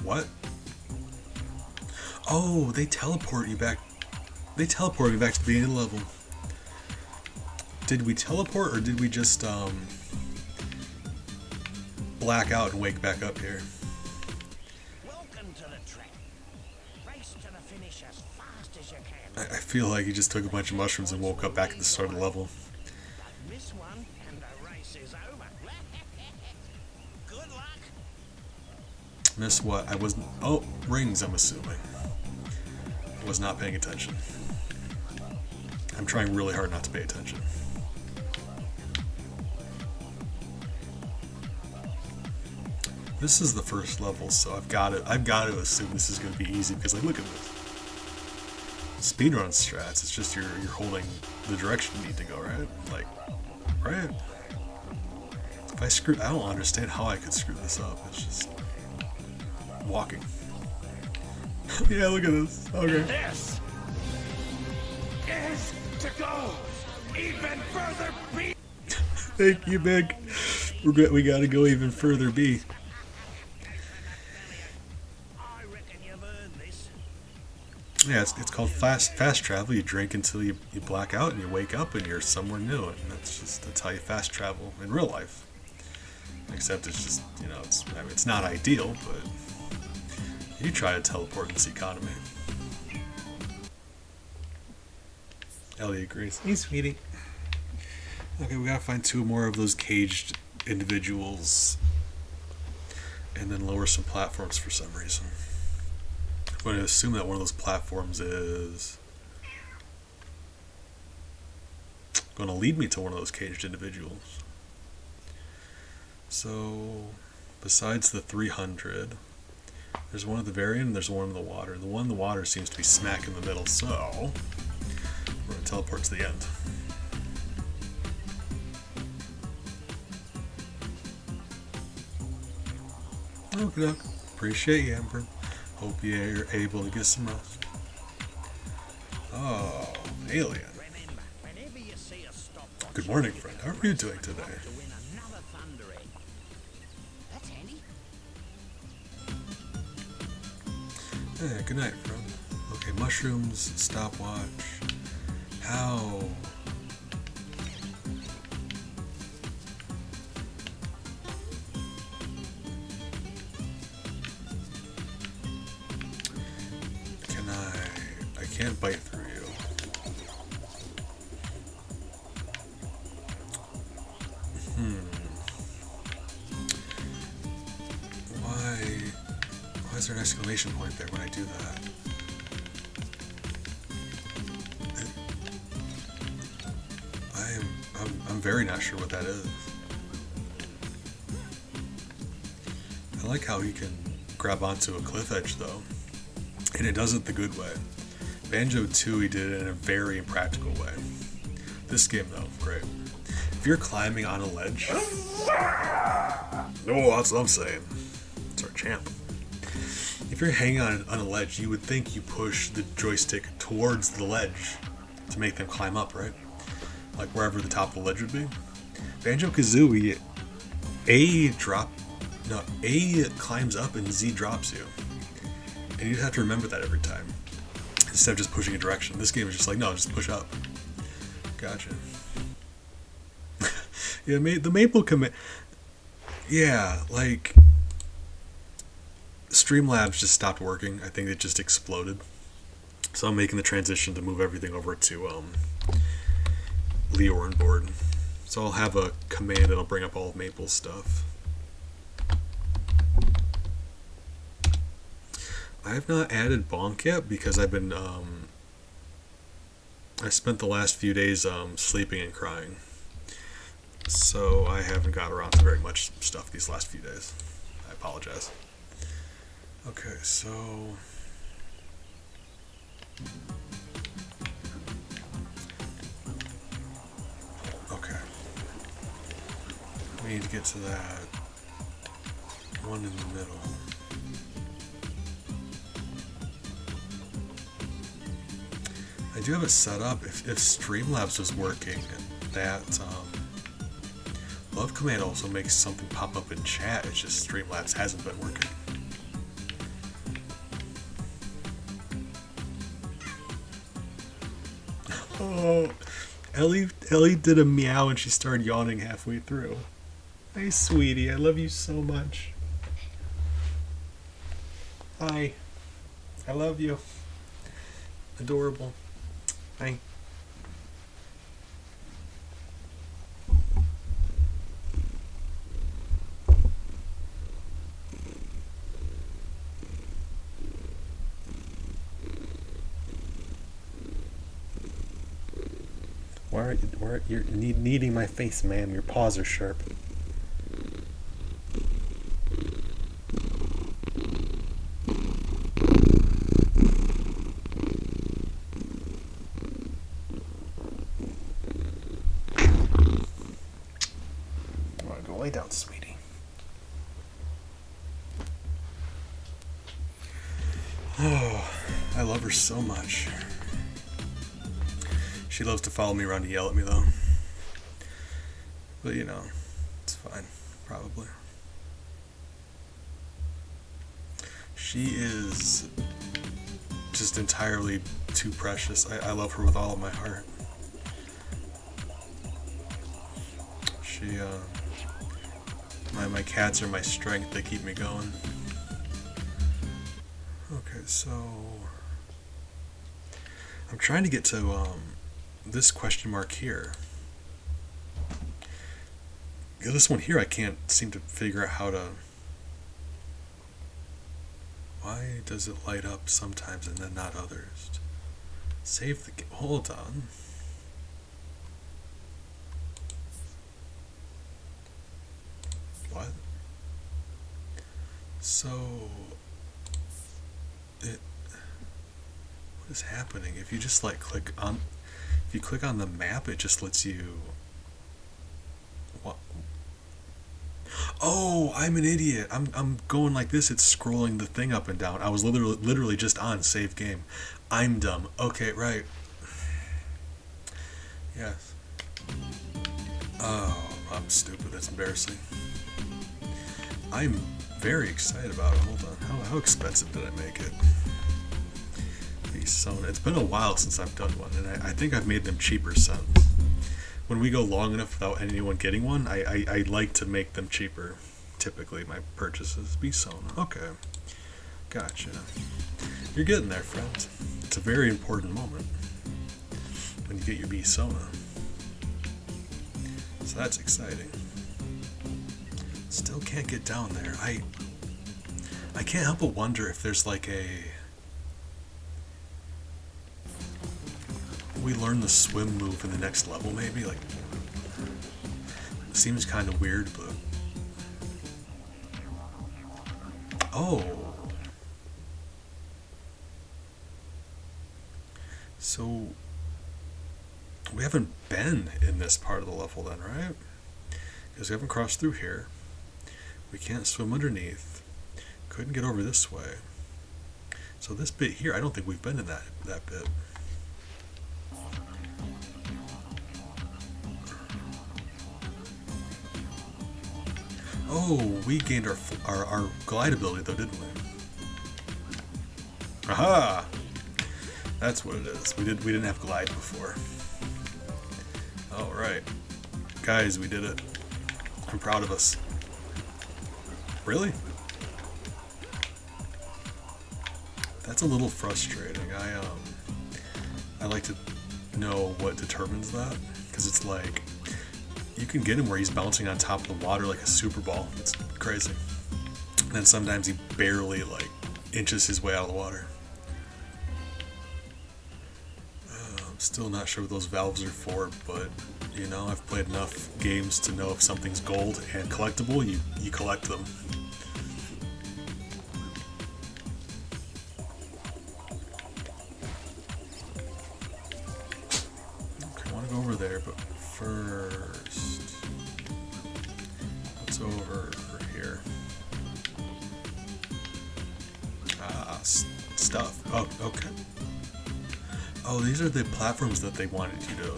What? Oh, they teleport you back. They teleport you back to the beginning of the level. Did we teleport, or did we just black out and wake back up here? welcome to the track. Race to the finish as fast as you I feel like he just took a bunch of mushrooms and woke up back at the start of the level. Don't miss one, and the race is over. Good luck. Miss what? I wasn't. Oh, rings, I'm assuming. I was not paying attention. I'm trying really hard not to pay attention. This is the first level, so I've got to assume this is going to be easy because, like, look at this. Speedrun strats, it's just you're holding the direction you need to go, right? Like, right? If I don't understand how I could screw this up. It's just walking. Yeah, look at this. Okay. This is to go even further. Thank you, Big. We gotta go even further, B. I reckon you've earned this. Yeah, it's called fast travel. You drink until you black out and you wake up and you're somewhere new, and that's how you fast travel in real life. Except it's just, you know, it's not ideal, but you try to teleport in this economy. Ellie agrees. Hey, sweetie. Okay, we gotta find 2 more of those caged individuals and then lower some platforms for some reason. I'm going to assume that one of those platforms is going to lead me to one of those caged individuals. So, besides the 300, there's one at the very end and there's one in the water. The one in the water seems to be smack in the middle, so we're going to teleport to the end. Okay, appreciate you, Amber. Hope you're able to get some rest. Oh, alien. Remember, whenever you see a stopwatch, Good morning, friend. How are you doing today? to win another Thunder Egg. That's handy. Hey, good night, friend. Okay, mushrooms, stopwatch. How? Can I can't bite through you. Why is there an exclamation point there when I do that? I'm very not sure what that is. I like how he can grab onto a cliff edge though, and it does it the good way. Banjo 2, he did it in a very impractical way. This game though, great. If you're climbing on a ledge, oh, that's what I'm saying. It's our champ. If you're hanging on a ledge, you would think you push the joystick towards the ledge to make them climb up, right? Like wherever the top of the ledge would be. Banjo-Kazooie, A climbs up and Z drops you. And you have to remember that every time. Instead of just pushing a direction. This game is just like, no, just push up. Gotcha. Yeah, the Maple command. Yeah, like Streamlabs just stopped working. I think it just exploded. So I'm making the transition to move everything over to Leorin board. So I'll have a command that'll bring up all of Maple's stuff. I have not added Bonk yet because I've been I spent the last few days sleeping and crying. So I haven't got around to very much stuff these last few days. I apologize. Okay, so okay. We need to get to that one in the middle. I do have it set up. If Streamlabs was working, that love command also makes something pop up in chat. It's just Streamlabs hasn't been working. Oh, Ellie did a meow and she started yawning halfway through. Hey, sweetie, I love you so much. Hi, I love you. Adorable. Hi. Why are you needing my face, ma'am? Your paws are sharp. I want to go lay down, sweetie. Oh, I love her so much. She loves to follow me around and yell at me, though. But, you know, it's fine, probably. She is just entirely too precious. I love her with all of my heart. She, my cats are my strength. They keep me going. Okay, so I'm trying to get to this question mark here. This one here, I can't seem to figure out how to. Why does it light up sometimes and then not others? Save the game. Hold on. What? So it. What is happening? If you just like click on, if you click on the map, it just lets you. What? Oh, I'm an idiot. I'm going like this. It's scrolling the thing up and down. I was literally just on save game. I'm dumb. Okay, right. Yes. Oh, I'm stupid. That's embarrassing. I'm very excited about it. Hold on. How expensive did I make it? These Sona. It's been a while since I've done one, and I think I've made them cheaper since. When we go long enough without anyone getting one, I like to make them cheaper. Typically, my purchases be Sona. Okay. Gotcha. You're getting there, friends. It's a very important moment when you get your B Sona. So that's exciting. Still can't get down there. I can't help but wonder if there's like a. We learn the swim move in the next level, maybe? Like, it seems kind of weird, but. Oh. So. We haven't been in this part of the level then, right? Because we haven't crossed through here. We can't swim underneath. Couldn't get over this way. So this bit here, I don't think we've been in that bit. Oh, we gained our glide ability though, didn't we? Aha! That's what it is. We didn't have glide before. All right, guys, we did it. I'm proud of us. Really? That's a little frustrating. I like to know what determines that, because it's like you can get him where he's bouncing on top of the water like a super ball. It's crazy. And then sometimes he barely like inches his way out of the water. I'm still not sure what those valves are for, but you know, I've played enough games to know if something's gold and collectible, you collect them. Okay, I want to go over there, but first, what's over here? Stuff. Oh, okay. Oh, these are the platforms that they wanted you to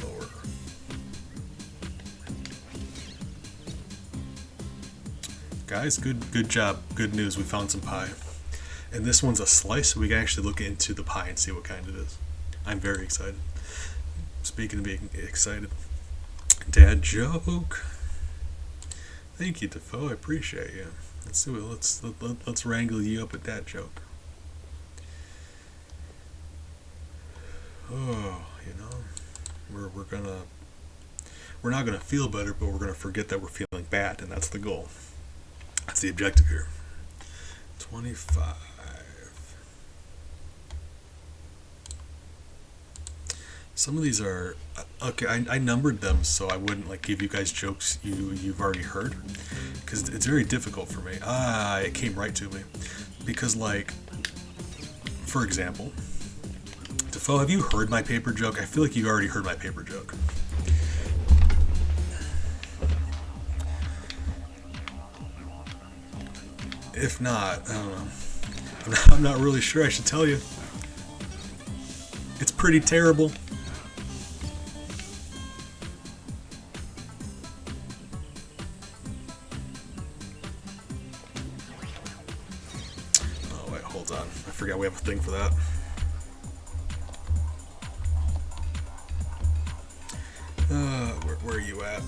lower. Guys, good job. Good news, we found some pie. And this one's a slice, so we can actually look into the pie and see what kind it is. I'm very excited. Speaking of being excited, dad joke. Thank you, Defoe. I appreciate you. Let's do it. Let's wrangle you up with that joke. oh, we're not gonna feel better, but we're gonna forget that we're feeling bad, and that's the goal. That's the objective here. 25. Some of these are okay. I numbered them so I wouldn't like give you guys jokes you've already heard, because it's very difficult for me. It came right to me, because like, for example, Defoe, have you heard my paper joke? I feel like you already heard my paper joke. If not, I don't know. I'm not really sure I should tell you. It's pretty terrible. Oh wait, hold on. I forgot we have a thing for that. Where are you at?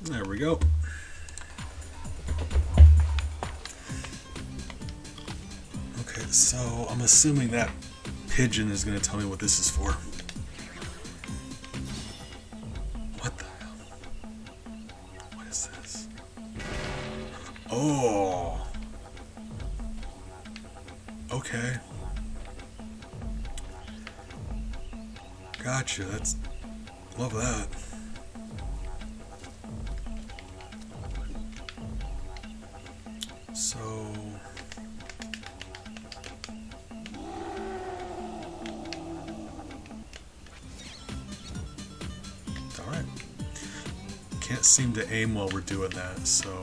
There we go. Okay, so I'm assuming that pigeon is going to tell me what this is for. What the hell? What is this? Oh. Okay. Gotcha. That's... love that. So... alright. Can't seem to aim while we're doing that, so...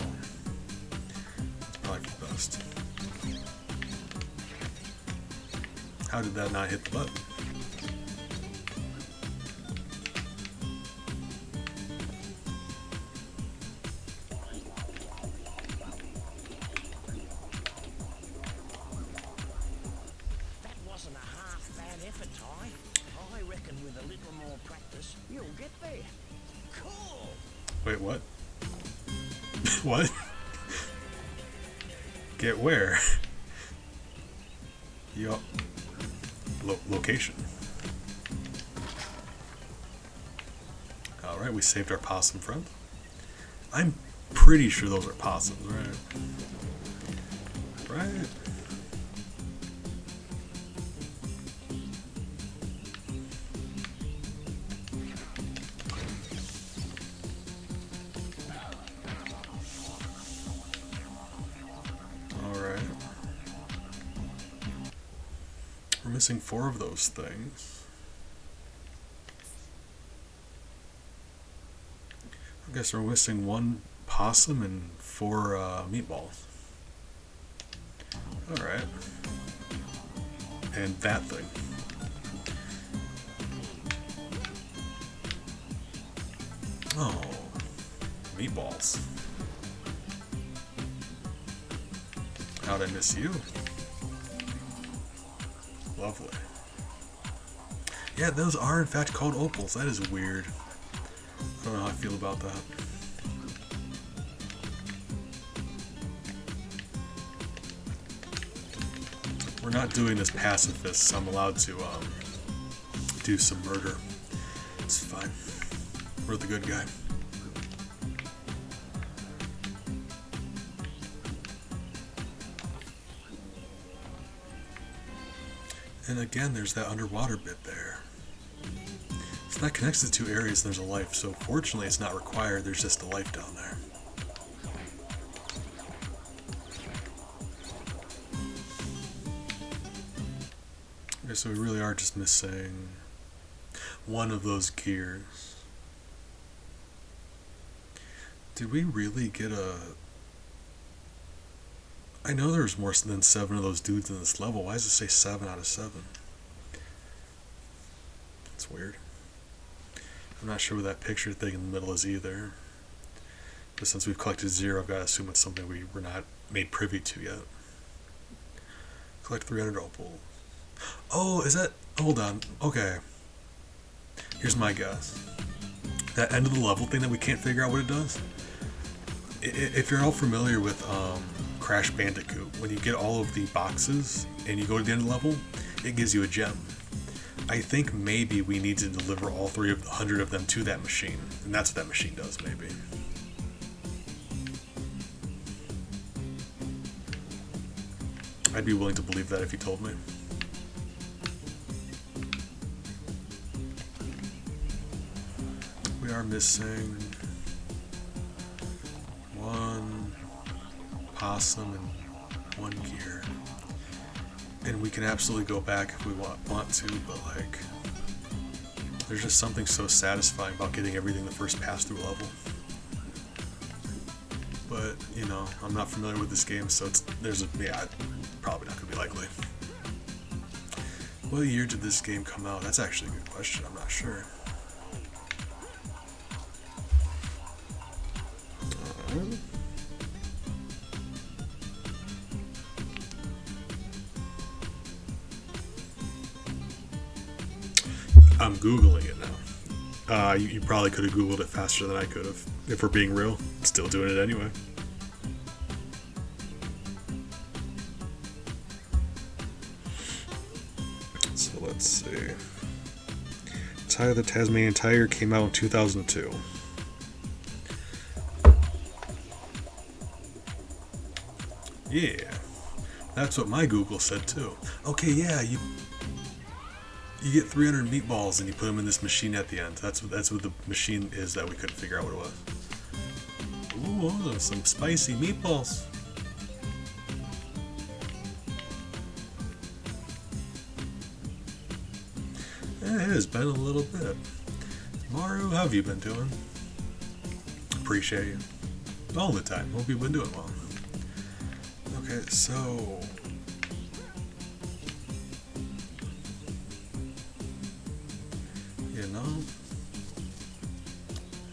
it's probably for the best. How did that not hit the button? Wait, what? What? Get where? Yup. Location. Alright, we saved our possum friend. I'm pretty sure those are possums, right? Right? Missing 4 of those things. I guess we're missing 1 possum and 4 meatballs. Alright. And that thing. Oh, meatballs. How'd I miss you? Lovely. Yeah, those are in fact called opals. That is weird. I don't know how I feel about that. We're not doing this pacifist, so I'm allowed to do some murder. It's fine. We're the good guy. And again, there's that underwater bit there. So that connects the 2 areas and there's a life. So fortunately it's not required, there's just a life down there. Okay, so we really are just missing 1 of those gears. Did we really get a... I know there's more than 7 of those dudes in this level. Why does it say 7 out of 7? That's weird. I'm not sure what that picture thing in the middle is either. But since we've collected 0, I've got to assume it's something we were not made privy to yet. Collect 300 opals. Oh, is that... hold on. Okay. Here's my guess. That end of the level thing that we can't figure out what it does? If you're all familiar with Crash Bandicoot, when you get all of the boxes and you go to the end of the level, it gives you a gem. I think maybe we need to deliver all 300 of them to that machine, and that's what that machine does, maybe. I'd be willing to believe that if you told me. We are missing one possum and one gear. And we can absolutely go back if we want to, but like, there's just something so satisfying about getting everything the first pass through level. But, you know, I'm not familiar with this game, so probably not gonna be likely. What year did this game come out? That's actually a good question, I'm not sure. I'm Googling it now. You probably could have Googled it faster than I could have. If we're being real, still doing it anyway. So let's see. The Tasmanian Tiger came out in 2002. Yeah, that's what my Google said too. Okay, yeah, you get 300 meatballs and you put them in this machine at the end. That's what the machine is that we couldn't figure out what it was. Ooh, some spicy meatballs. Yeah, it has been a little bit. Maru, how have you been doing? Appreciate you. All the time. Hope you've been doing well. Okay, so you know,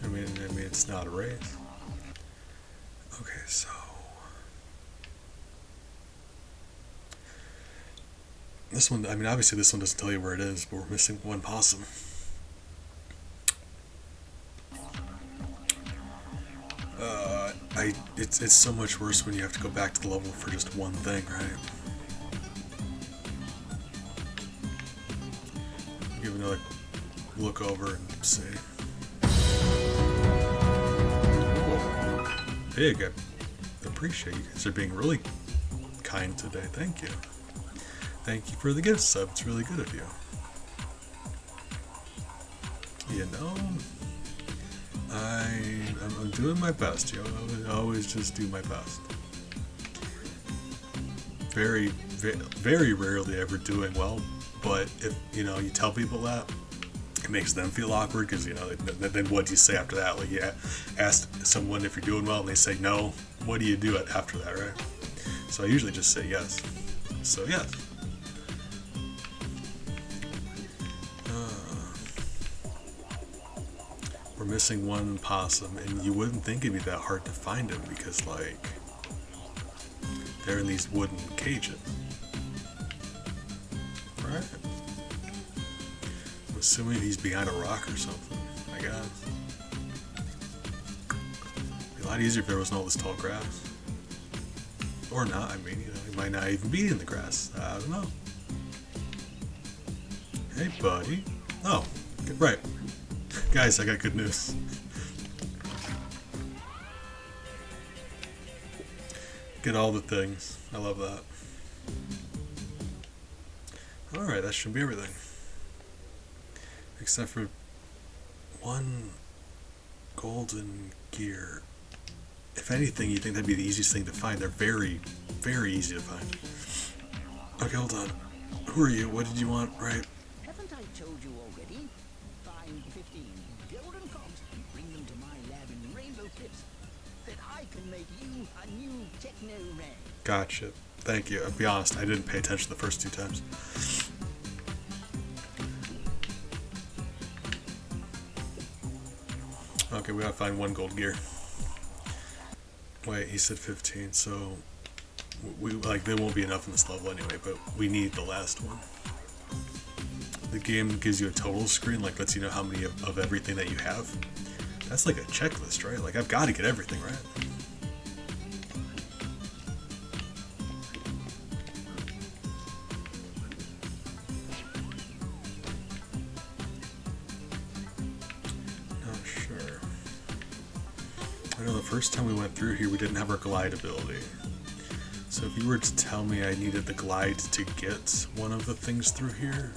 I mean, it's not a race. Okay, so this one, I mean, obviously this one doesn't tell you where it is, but we're missing one possum. It's so much worse when you have to go back to the level for just one thing, right? Give another look over and see. Whoa. Big. I appreciate you guys are being really kind today. Thank you. Thank you for the gift sub. It's really good of you. You know, I'm doing my best. You know, I always just do my best. Very, very rarely ever doing well. But if you know, you tell people that, it makes them feel awkward because you know. Then what do you say after that? Like, yeah, ask someone if you're doing well, and they say no. What do you do after that, right? So I usually just say yes. So yes. We're missing one possum, and you wouldn't think it'd be that hard to find him because, like, they're in these wooden cages. Right? I'm assuming he's behind a rock or something, I guess. It'd be a lot easier if there wasn't all this tall grass. Or not, I mean, you know, he might not even be in the grass. I don't know. Hey, buddy. Oh, right. Guys, I got good news. Get all the things. I love that. Alright, that should be everything. Except for one golden gear. If anything, you think that'd be the easiest thing to find. They're very, very easy to find. Okay, hold on. Who are you? What did you want? Right. Haven't I told you already? Find 15 golden cogs and bring them to my lab in Rainbow Cliffs. Then I can make you a new techno ray. Gotcha. Thank you. I'll be honest, I didn't pay attention the first two times. Okay, we gotta find one gold gear. Wait, he said 15, so we like there won't be enough in this level anyway, but we need the last one. The game gives you a total screen, like lets you know how many of everything that you have. That's like a checklist, right? Like I've got to get everything, right? know the first time we went through here, we didn't have our glide ability. So if you were to tell me I needed the glide to get one of the things through here,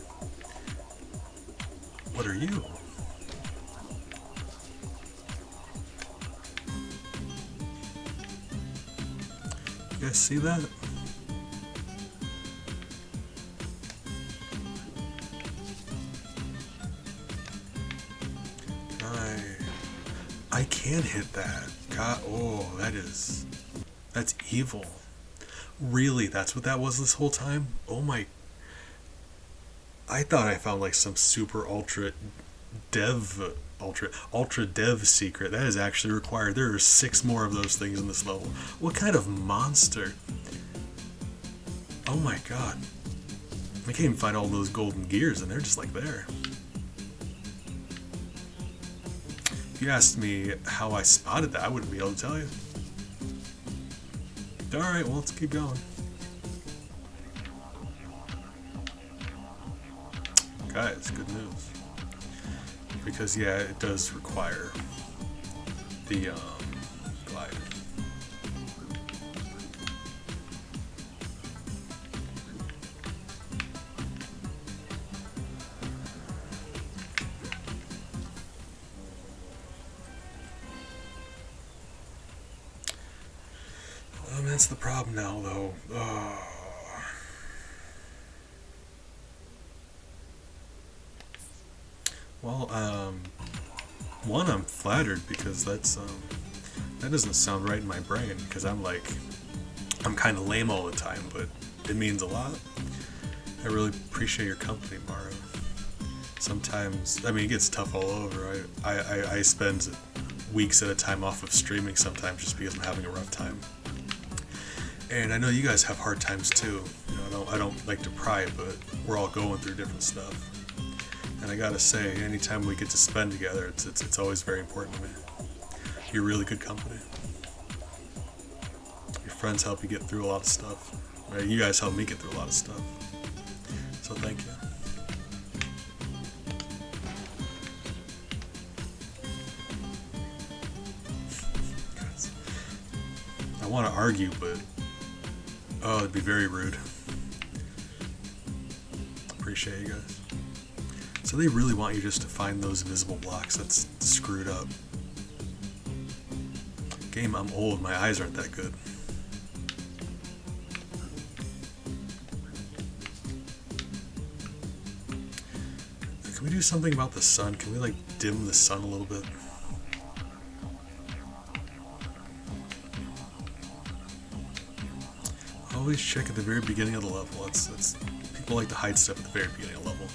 what are you? You guys see that? I can hit that. God, oh, that's evil. Really, that's what that was this whole time? Oh my. I thought I found like some super ultra dev secret. That is actually required. There are 6 more of those things in this level. What kind of monster? Oh my god. I can't even find all those golden gears and they're just like there. If you asked me how I spotted that, I wouldn't be able to tell you. Alright, well, let's keep going. Guys, good news. Because, yeah, it does require the glide. That's the problem now, though. Well, one, I'm flattered because that doesn't sound right in my brain because I'm kind of lame all the time, but it means a lot. I really appreciate your company, Mario. Sometimes, I mean, it gets tough all over. I spend weeks at a time off of streaming sometimes just because I'm having a rough time. And I know you guys have hard times too. You know, I don't like to pry, but we're all going through different stuff. And I gotta say, anytime we get to spend together, it's always very important to me. You're really good company. Your friends help you get through a lot of stuff. Right? You guys help me get through a lot of stuff. So thank you. I want to argue, but oh, it'd be very rude. Appreciate you guys. So they really want you just to find those invisible blocks. That's screwed up. Game, I'm old. My eyes aren't that good. Can we do something about the sun? Can we like dim the sun a little bit? Always check at the very beginning of the level. That's people like to hide stuff at the very beginning of the level.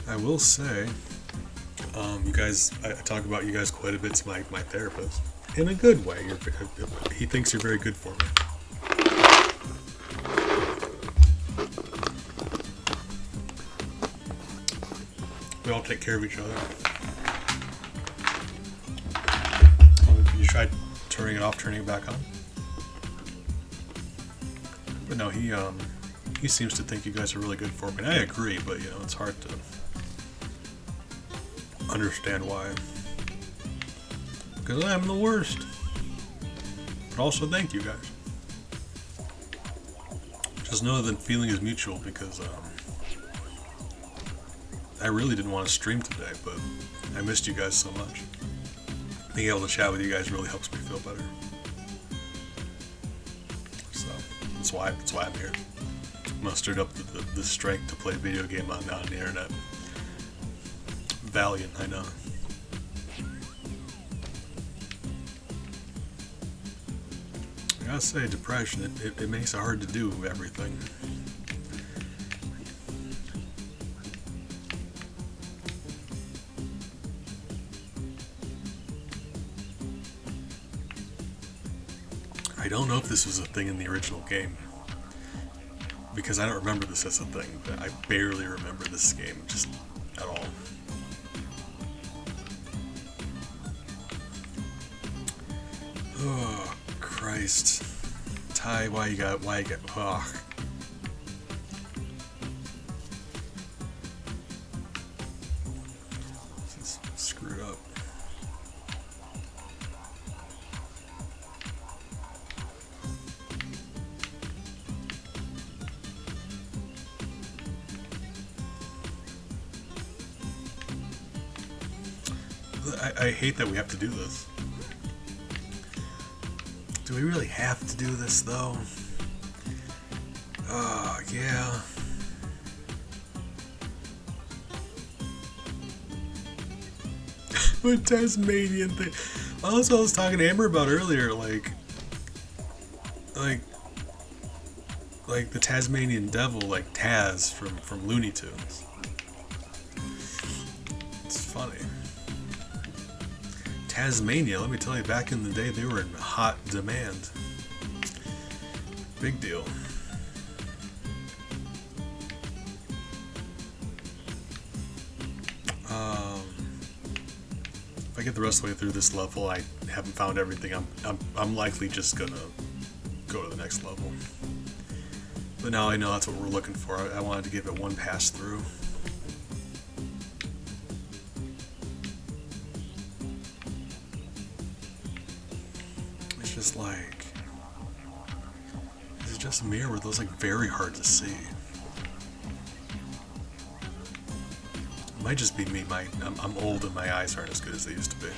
I will say, you guys, I talk about you guys quite a bit to my therapist. In a good way. He thinks you're very good for me. We all take care of each other. You tried turning it off, turning it back on? But no, he seems to think you guys are really good for me. And I agree, but you know, it's hard to understand why. Because I'm the worst. But also thank you guys. Just know that the feeling is mutual because I really didn't want to stream today, but I missed you guys so much. Being able to chat with you guys really helps me feel better. So that's why I'm here. Mustered up the strength to play a video game on the internet. Valiant, I know. I gotta say, depression, it makes it hard to do everything. I don't know if this was a thing in the original game, because I don't remember this as a thing, but I barely remember this game just at all. Oh, Christ. Ty, why you got, oh. I hate that we have to do this. Do we really have to do this, though? Yeah. What Tasmanian thing? Well, that's what I was talking to Amber about earlier, like the Tasmanian devil, like Taz from Looney Tunes. It's funny. Tasmania, let me tell you, back in the day, they were in hot demand. Big deal. If I get the rest of the way through this level, I haven't found everything. I'm likely just gonna go to the next level. But now I know that's what we're looking for. I wanted to give it one pass through. It's just like, is it just me, or were those like very hard to see? It might just be me. I'm old and my eyes aren't as good as they used to be.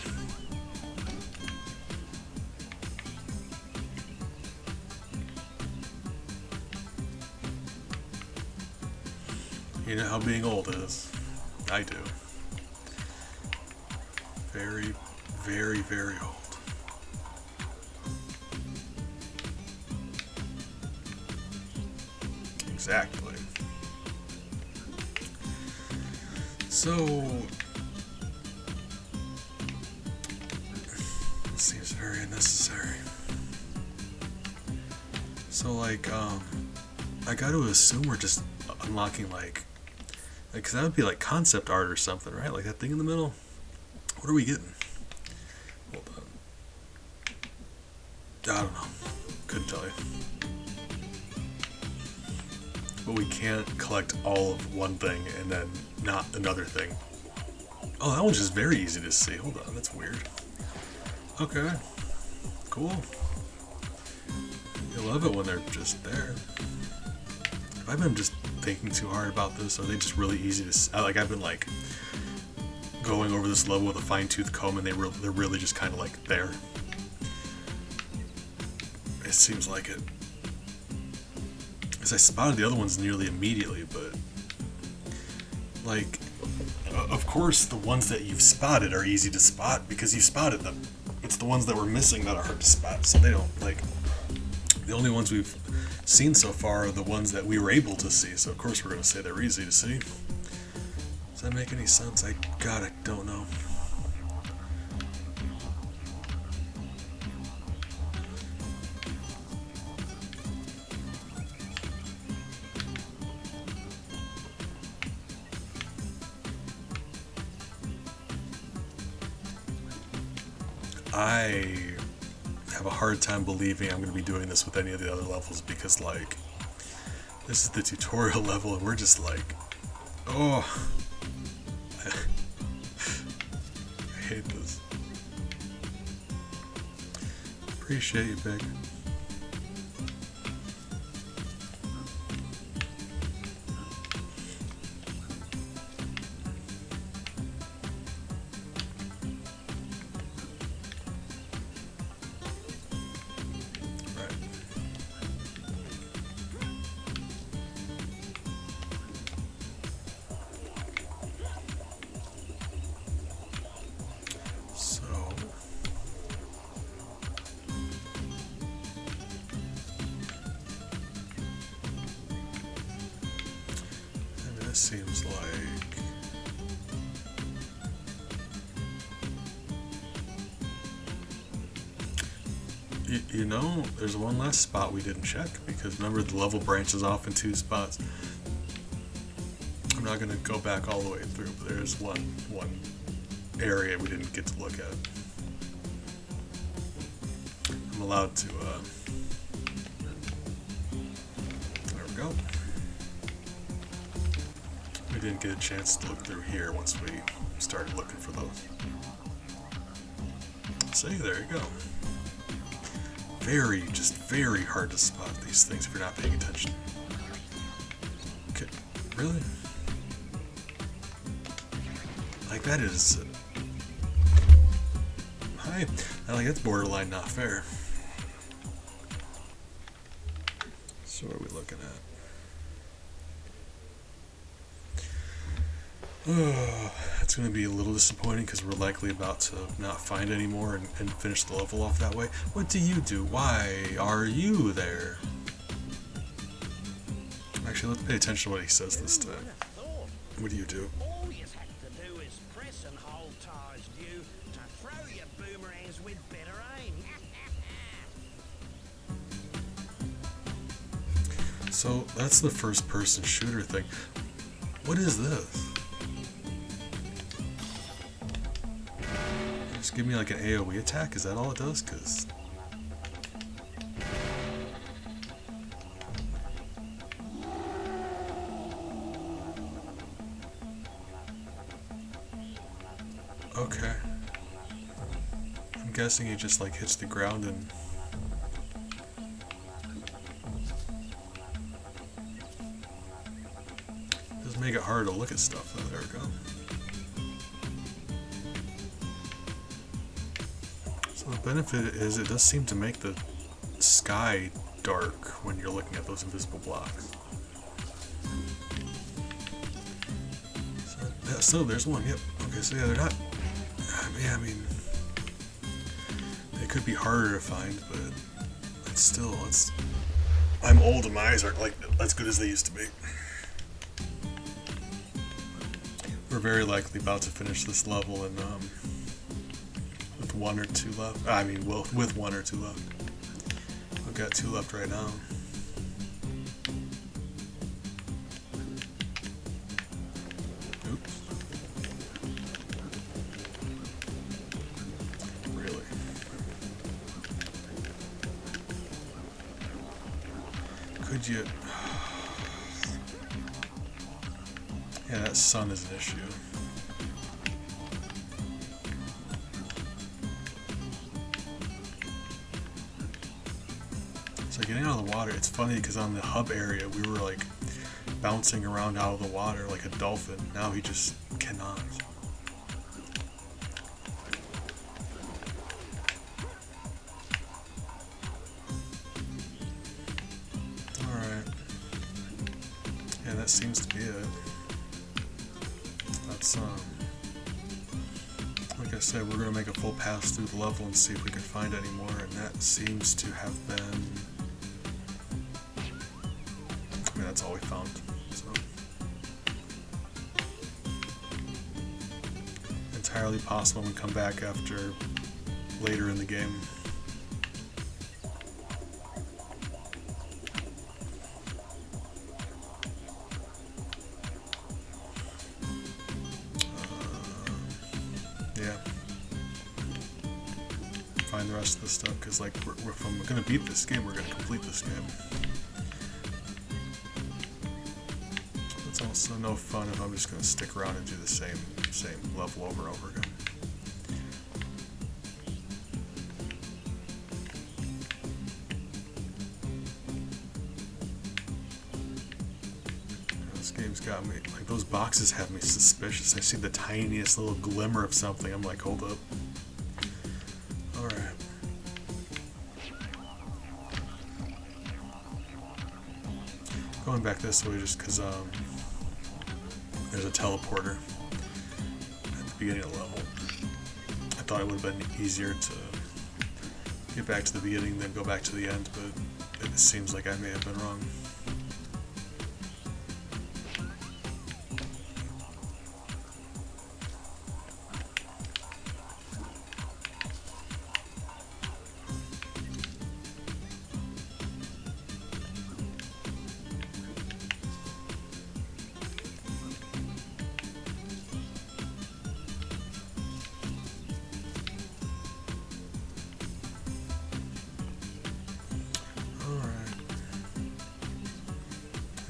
You know how being old is. I do. Very, very, very old. Exactly. So, it seems very unnecessary. So, like, I got to assume we're just unlocking, like, because that would be like concept art or something, right? Like that thing in the middle. What are we getting? Hold on. I don't know. Couldn't tell you. But we can't collect all of one thing and then not another thing. Oh, that one's just very easy to see. Hold on, that's weird. Okay. Cool. You love it when they're just there. Have I been just thinking too hard about this? Are they just really easy to see? Like, I've been like going over this level with a fine-tooth comb, and they're really just kind of like there. It seems like it. Because I spotted the other ones nearly immediately, but like, of course the ones that you've spotted are easy to spot because you spotted them. It's the ones that were missing that are hard to spot, so they don't, like, the only ones we've seen so far are the ones that we were able to see, so of course we're going to say they're easy to see. Does that make any sense? I don't know. I have a hard time believing I'm going to be doing this with any of the other levels because, like, this is the tutorial level and we're just like, oh, I hate this. Appreciate you, Big. This seems like you know, there's one last spot we didn't check because remember the level branches off in 2 spots. I'm not gonna go back all the way through, but there's one area we didn't get to look at. I'm allowed to there we go. We didn't get a chance to look through here once we started looking for those. See, there you go. Just very hard to spot these things if you're not paying attention. Okay, really? Like, that is Hey, that's borderline not fair. So what are we looking at? That's going to be a little disappointing because we're likely about to not find any more and finish the level off that way. What do you do? Why are you there? Actually, let's pay attention to what he says this time. What do you do? All you have to do is press and hold Ty's due to throw your boomerangs with better aim. So that's the first person shooter thing. What is this? Just give me like an AoE attack? Is that all it does? Cause okay. I'm guessing it just like hits the ground and does make it hard to look at stuff. Oh, there we go. So the benefit is it does seem to make the sky dark when you're looking at those invisible blocks. So there's one. Yep. Okay. So yeah, they're not. Yeah, I mean, they could be harder to find, but it's still. I'm old and my eyes aren't like as good as they used to be. We're very likely about to finish this level and with one or two left. I mean, well, with one or two left. I've got two left right now. Oops. Really? Could you? Yeah, that sun is an issue. So getting out of the water, it's funny because on the hub area we were like bouncing around out of the water like a dolphin. Now he just cannot. Alright. Yeah, that seems to be it. That's like I said, we're gonna make a full pass through the level and see if we can find any more, and that seems to have been, I mean, that's all we found. So entirely possible we come back after later in the game. Yeah. Find the rest of the stuff, because like if I'm gonna beat this game, we're gonna complete this game. It's also no fun if I'm just gonna stick around and do the same level over and over again. This game's got me, like, those boxes have me suspicious. I see the tiniest little glimmer of something, I'm like, hold up. Alright. Going back this way just because there's a teleporter at the beginning of the level. I thought it would have been easier to get back to the beginning than go back to the end, but it seems like I may have been wrong.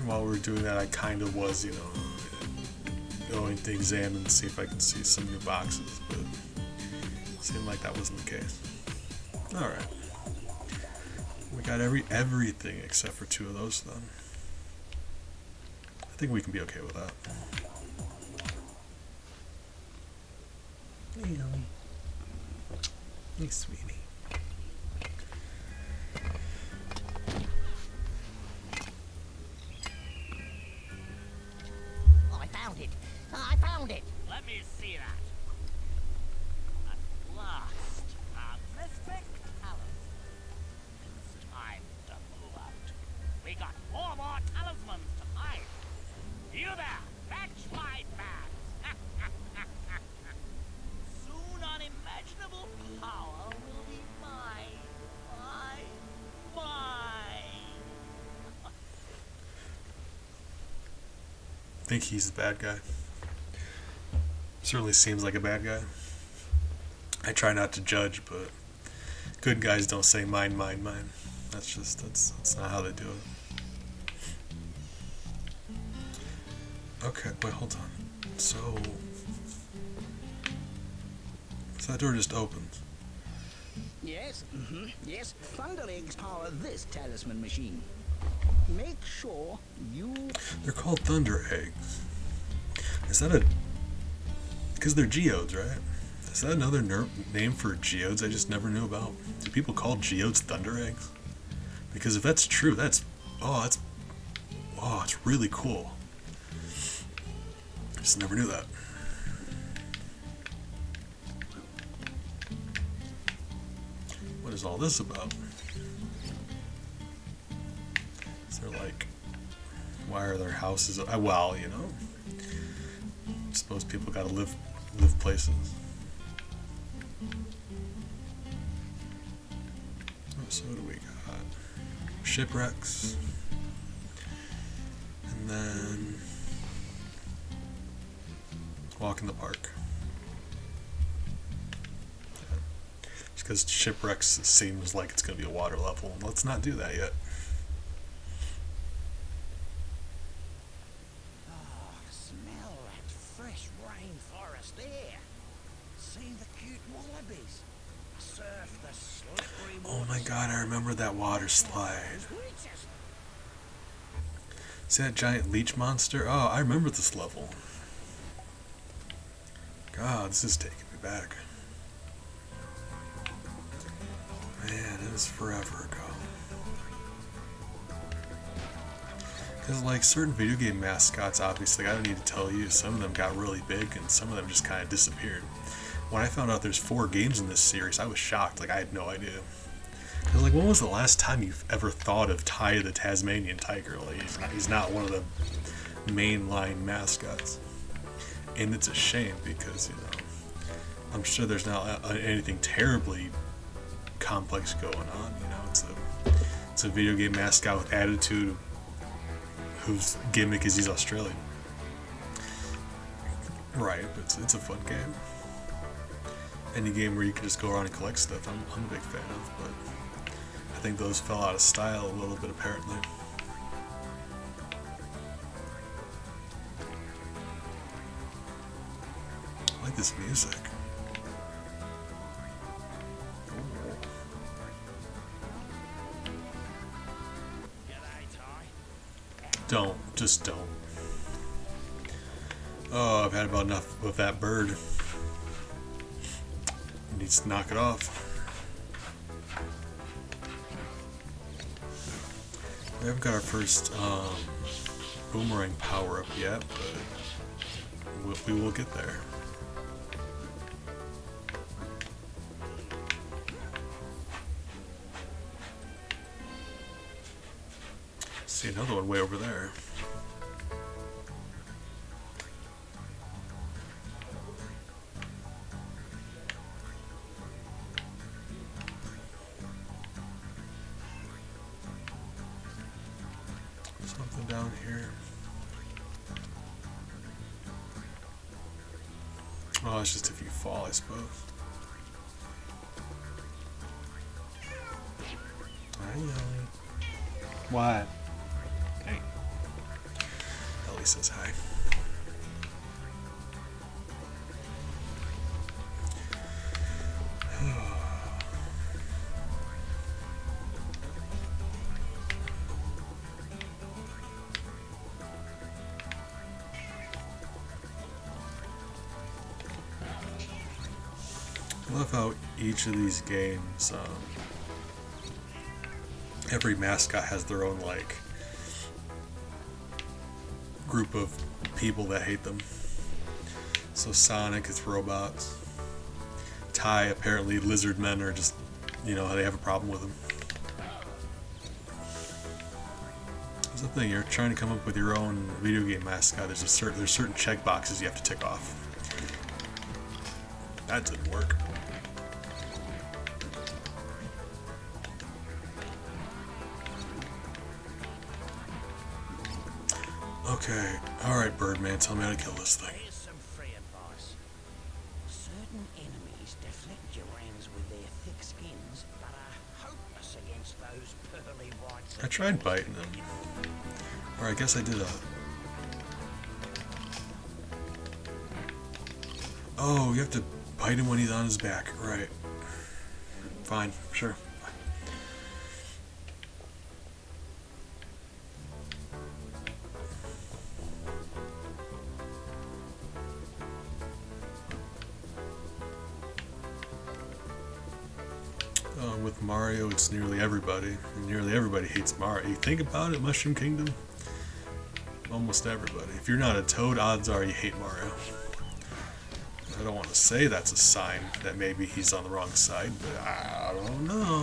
While we were doing that, I kind of was, going to examine and see if I could see some new boxes, but it seemed like that wasn't the case. Alright. We got everything except for two of those then. I think we can be okay with that. Hey, sweetie. I found it. I found it. Let me see that. At last, a mystic talisman. It's time to move out. We got 4 more talismans to find. You there, fetch my bags. Soon unimaginable power will be mine. Mine. I think he's the bad guy. Certainly seems like a bad guy. I try not to judge, but good guys don't say mine, mine, mine. That's not how they do it. Okay, wait, hold on. So that door just opens. Yes, yes. Thunder eggs power this talisman machine. Make sure you... They're called thunder eggs. Is that a... Because they're geodes, right? Is that another name for geodes I just never knew about? Do people call geodes thunder eggs? Because if that's true, it's really cool. I just never knew that. What is all this about? Is there like, why are their houses? Well, you know, I suppose people gotta live places. Oh, so what do we got? Shipwrecks, and then walk in the park. Just because shipwrecks seems like it's going to be a water level. Let's not do that yet. Oh, smell that fresh rainforest air. See the cute wallabies. Surf the slippery Oh my god, I remember that water slide. waters. See that giant leech monster? Oh, I remember this level. God, this is taking me back. Man, it was forever ago. Because, like, certain video game mascots, obviously, I don't need to tell you, some of them got really big and some of them just kind of disappeared. When I found out there's 4 games in this series, I was shocked. Like, I had no idea. Because, like, when was the last time you've ever thought of Ty the Tasmanian Tiger? Like, he's not one of the mainline mascots. And it's a shame because, you know, I'm sure there's not anything terribly complex going on. You know, it's a video game mascot with attitude whose gimmick is he's Australian. Right, but it's a fun game. Any game where you can just go around and collect stuff, I'm a big fan of, but I think those fell out of style a little bit apparently. I like this music. Just don't. Oh, I've had about enough of that bird. Needs to knock it off. We haven't got our first boomerang power up yet, but we will get there. See another one way over there. Something down here. Oh, it's just if you fall, I suppose. Hi, Ellie. What? Hey. Ellie says hi. love how each of these games, every mascot has their own, like, group of people that hate them. So Sonic, it's robots. Ty, apparently lizard men are just, you know, they have a problem with him. That's the thing, you're trying to come up with your own video game mascot. There's certain check boxes you have to tick off. That didn't work. Okay, alright Birdman, tell me how to kill this thing. Here's some free advice. Certain enemies deflect your hands with their thick skins, but are hopeless against those pearly whites. I tried biting him. Or I guess I did a... Oh, you have to bite him when he's on his back. Right. Fine, sure. With Mario, it's nearly everybody. And nearly everybody hates Mario. You think about it, Mushroom Kingdom? Almost everybody. If you're not a Toad, odds are you hate Mario. I don't want to say that's a sign that maybe he's on the wrong side, but I don't know.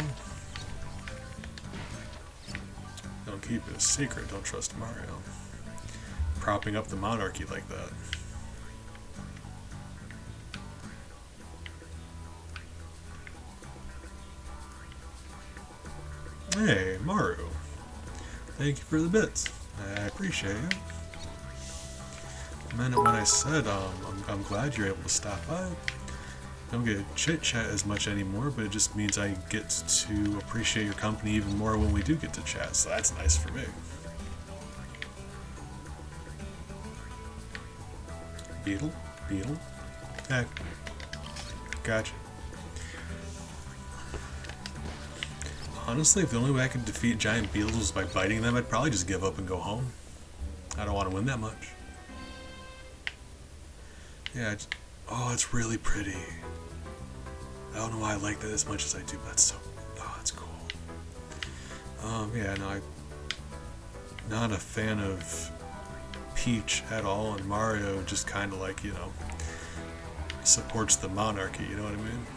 Don't keep it a secret. Don't trust Mario. Propping up the monarchy like that. Hey, Maru. Thank you for the bits. I appreciate it. I meant it when I said, I'm glad you're able to stop by. Don't get to chit-chat as much anymore, but it just means I get to appreciate your company even more when we do get to chat, so that's nice for me. Beetle? Beetle? Hey. Gotcha. Honestly, if the only way I could defeat giant beetles was by biting them, I'd probably just give up and go home. I don't want to win that much. Yeah, oh, it's really pretty. I don't know why I like that as much as I do, but it's so, oh, it's cool. Yeah, no, I'm not a fan of Peach at all, and Mario just kind of like, you know, supports the monarchy, you know what I mean?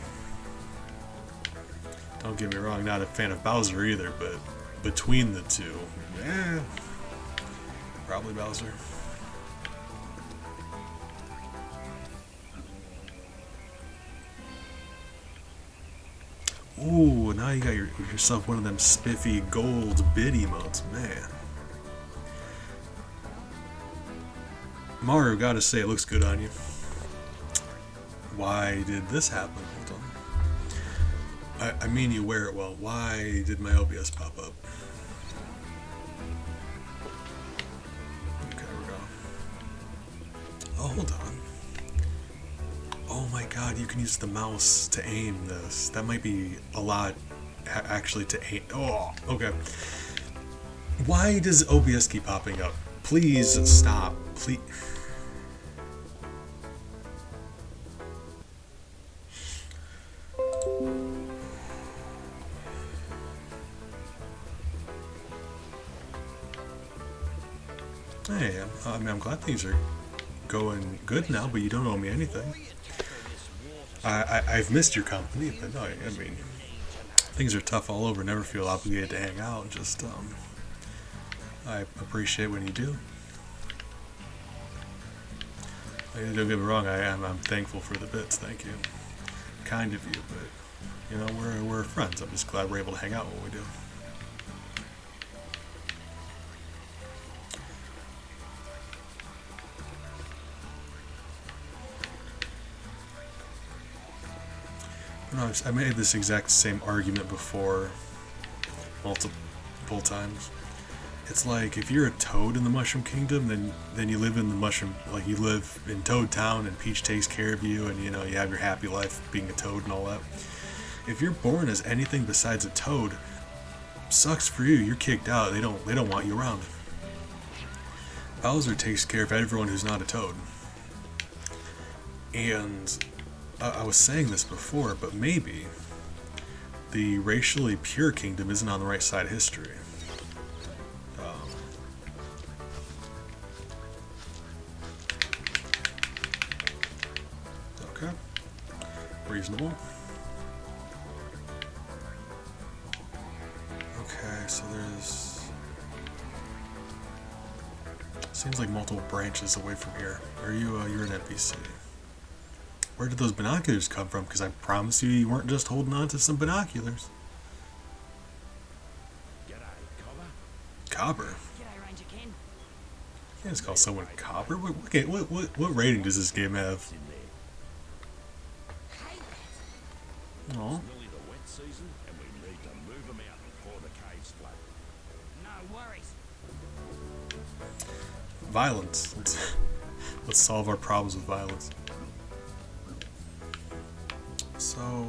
Don't get me wrong, not a fan of Bowser either, but between the two, probably Bowser. Ooh, now you got yourself one of them spiffy gold bid emotes, man. Mario, gotta say, it looks good on you. Why did this happen? Hold on. I mean you wear it well. Why did my OBS pop up? Okay, we're going. Oh, hold on. Oh my god, you can use the mouse to aim this. That might be a lot, actually, to aim. Oh, okay. Why does OBS keep popping up? Please stop. Please. Hey, I mean, I'm glad things are going good now, but you don't owe me anything. I've missed your company, but no, I mean, things are tough all over. Never feel obligated to hang out. Just, I appreciate when you do. Don't get me wrong, I'm thankful for the bits. Thank you. Kind of you, but you know, we're friends. I'm just glad we're able to hang out when we do. No, I made this exact same argument before multiple times. It's like if you're a Toad in the Mushroom Kingdom, then you live in the Mushroom, like you live in Toad Town, and Peach takes care of you, and you know you have your happy life being a Toad and all that. If you're born as anything besides a Toad, sucks for you. You're kicked out. They don't want you around. Bowser takes care of everyone who's not a Toad, and I was saying this before, but maybe the racially pure kingdom isn't on the right side of history. Okay. Reasonable. Okay, so there's... seems like multiple branches away from here. Are you, you're an NPC. Where did those binoculars come from? Because I promise you weren't just holding on to some binoculars. Copper? G'day, Ranger Ken. You can't just call someone copper? What rating does this game have? Hey, Aw. Nearly the wet season, and we need to move them out before the caves flood. no worries. Violence. Let's solve our problems with violence. So,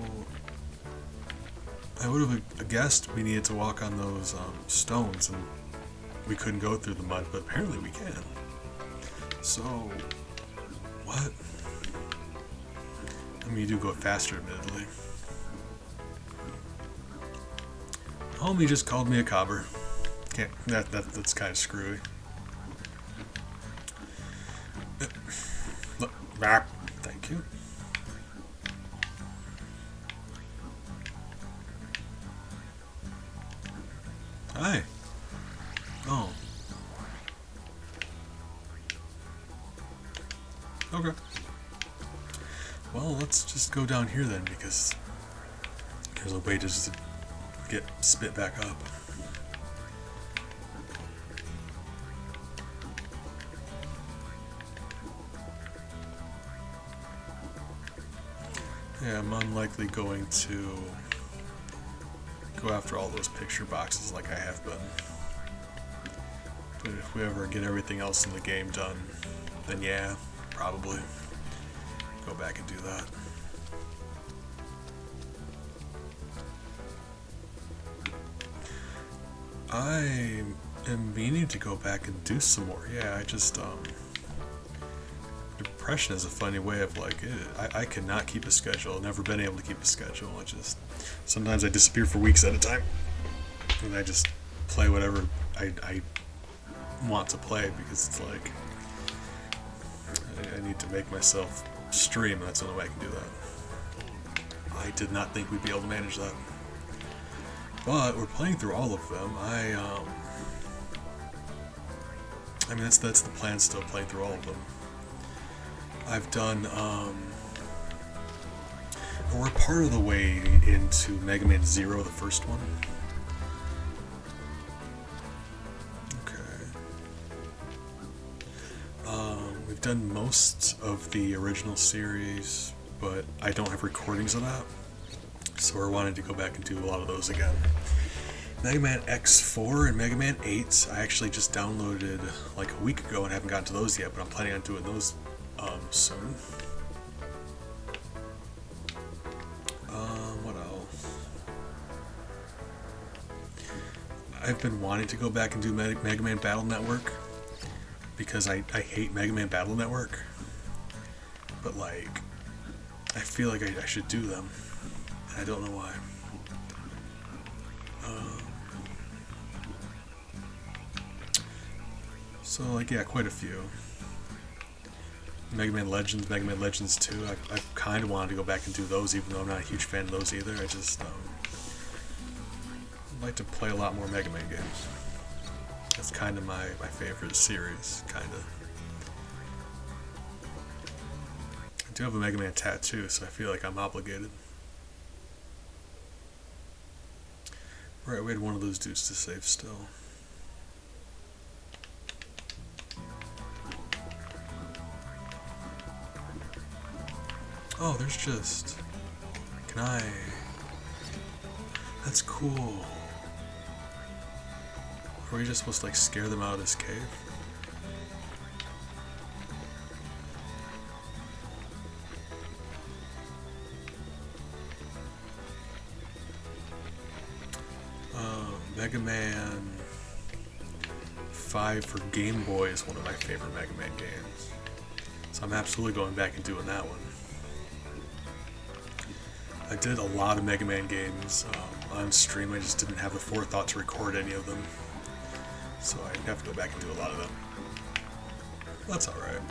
I would have guessed we needed to walk on those stones, and we couldn't go through the mud, but apparently we can. So, what? I mean, you do go faster, admittedly. Homie just called me a cobber. Can't. That's kind of screwy. Look, thank you. Hi. Oh. Okay. Well, let's just go down here then, because there's a way just to get spit back up. Yeah, I'm unlikely going to go after all those picture boxes like I have been. But if we ever get everything else in the game done, then yeah, probably go back and do that. I am meaning to go back and do some more. Yeah, I just, depression is a funny way of like, I cannot keep a schedule. I've never been able to keep a schedule. I just, sometimes I disappear for weeks at a time. And I just play whatever I want to play, because it's like, I need to make myself stream, and that's the only way I can do that. I did not think we'd be able to manage that. But we're playing through all of them. I mean, that's the plan still, playing through all of them. I've done, we're part of the way into Mega Man Zero, the first one. We've done most of the original series, but I don't have recordings of that, so we're wanting to go back and do a lot of those again. Mega Man X4 and Mega Man 8, I actually just downloaded like a week ago and haven't gotten to those yet, but I'm planning on doing those soon. What else? I've been wanting to go back and do Mega Man Battle Network, because I hate Mega Man Battle Network, but like, I feel like I should do them, and I don't know why. So like, yeah, quite a few. Mega Man Legends, Mega Man Legends 2, I kind of wanted to go back and do those, even though I'm not a huge fan of those either. I just I'd like to play a lot more Mega Man games. That's kind of my favorite series, kind of. I do have a Mega Man tattoo, so I feel like I'm obligated. Right, we had one of those dudes to save still. Oh, there's just... Can I... That's cool. Are we just supposed to like scare them out of this cave? Mega Man 5 for Game Boy is one of my favorite Mega Man games. So I'm absolutely going back and doing that one. I did a lot of Mega Man games on stream. I just didn't have the forethought to record any of them, so I'd have to go back and do a lot of them. That's alright.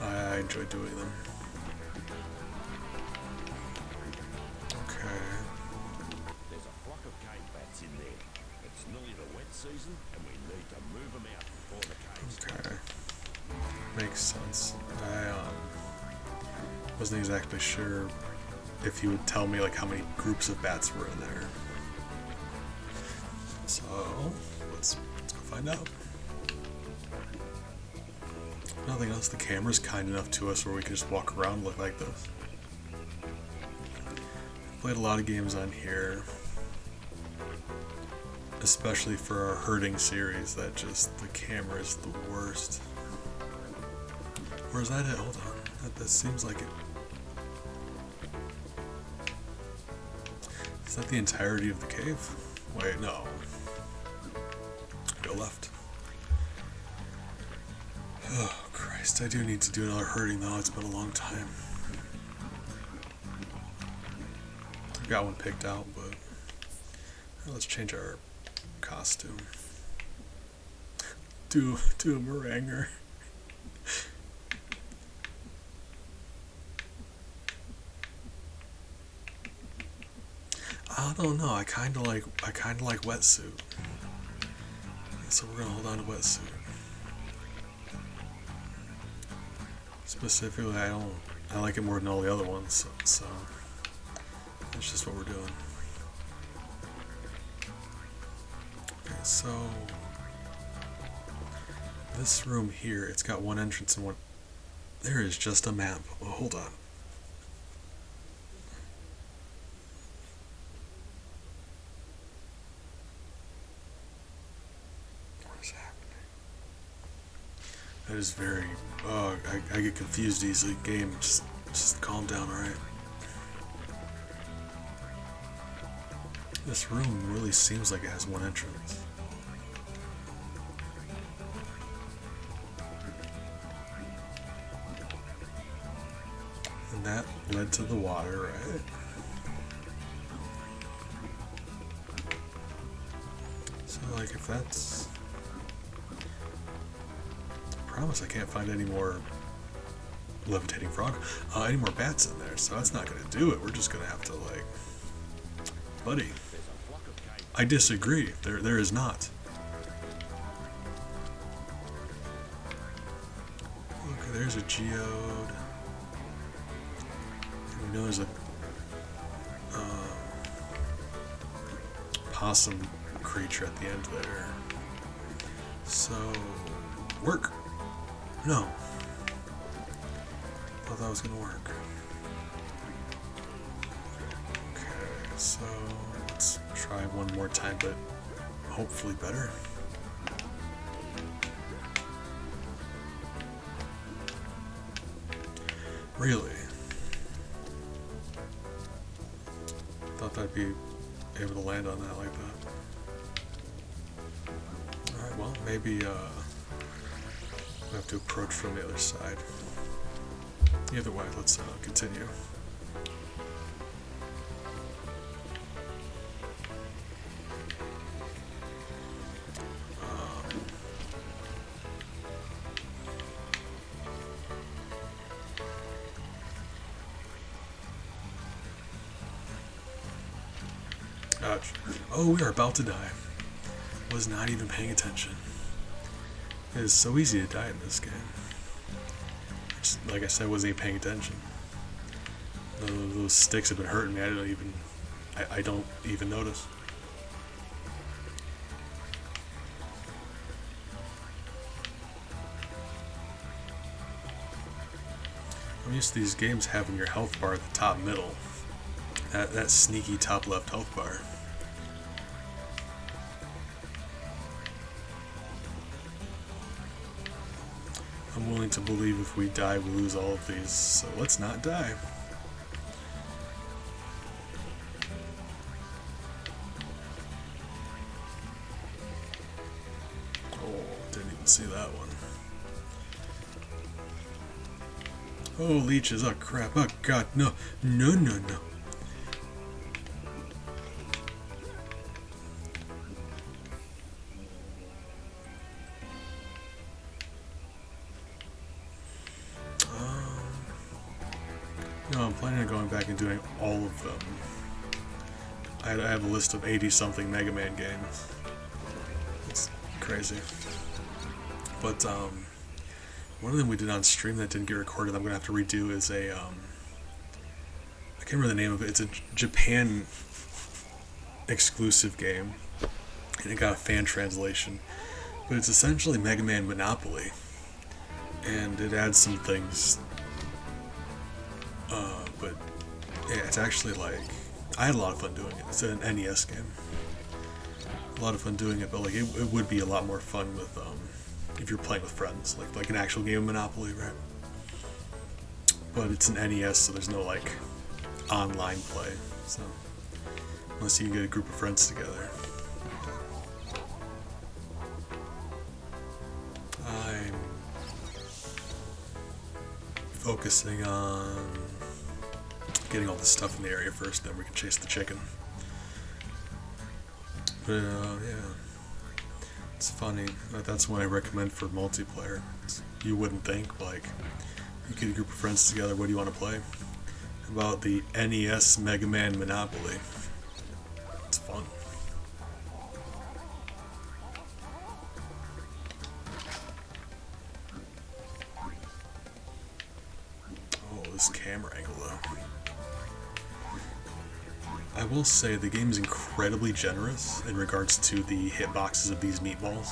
I enjoy doing them. Okay. There's a flock of cave bats in there. It's nearly the wet season, and we need to move them out before the caves. Okay. Makes sense. I wasn't exactly sure if you would tell me like how many groups of bats were in there. So let's go find out. Nothing else. The camera's kind enough to us where we can just walk around and look like this. Played a lot of games on here, especially for our herding series. That just the camera is the worst. Or is that it? Hold on. That seems like it. Is that the entirety of the cave? Wait, no. Go left. Oh, Christ. I do need to do another herding, though. It's been a long time. I got one picked out, but let's change our costume. Do a meringuer. I don't know. I kind of like wetsuit. So we're gonna hold on to wetsuit. Specifically, I like it more than all the other ones. So that's just what we're doing. Okay, so this room here, it's got one entrance and one. There is just a map. Oh, hold on. That is very. Oh, I get confused easily. Game, just calm down, alright? This room really seems like it has one entrance. And that led to the water, right? So, like, if that's. I promise I can't find any more levitating frog, any more bats in there, so that's not gonna do it. We're just gonna have to, like, buddy. I disagree. There is not. Okay, there's a geode. And we know there's a possum creature at the end there. So work. No. Thought that was gonna work. Okay, so let's try one more time, but hopefully better. Really? Thought I'd be able to land on that like that. Alright, well, maybe we have to approach from the other side. Either way, let's continue. Ouch. Oh, we are about to die. Was not even paying attention. It is so easy to die in this game. Just, like I said, I wasn't even paying attention. Those sticks have been hurting me. I don't even notice. I'm used to these games having your health bar at the top middle. That sneaky top left health bar. I'm willing to believe if we die, we lose all of these, so let's not die. Oh, didn't even see that one. Oh, leeches. Oh, crap. Oh, God. No. No, no, no. No, I'm planning on going back and doing all of them. I have a list of 80-something Mega Man games. It's crazy. But, one of them we did on stream that didn't get recorded, I'm going to have to redo, is a, I can't remember the name of it. It's a Japan exclusive game, and it got a fan translation. But it's essentially Mega Man Monopoly, and it adds some things. But yeah, it's actually like, I had a lot of fun doing it. It's an NES game. A lot of fun doing it, but like it would be a lot more fun with if you're playing with friends, like an actual game of Monopoly, right? But it's an NES, so there's no like online play. So unless you can get a group of friends together. I'm focusing on getting all this stuff in the area first, then we can chase the chicken. But yeah, it's funny. That's what I recommend for multiplayer. You wouldn't think, like, you get a group of friends together, what do you want to play? How about the NES Mega Man Monopoly? It's fun. Oh, this camera angle though. I will say the game is incredibly generous in regards to the hitboxes of these meatballs.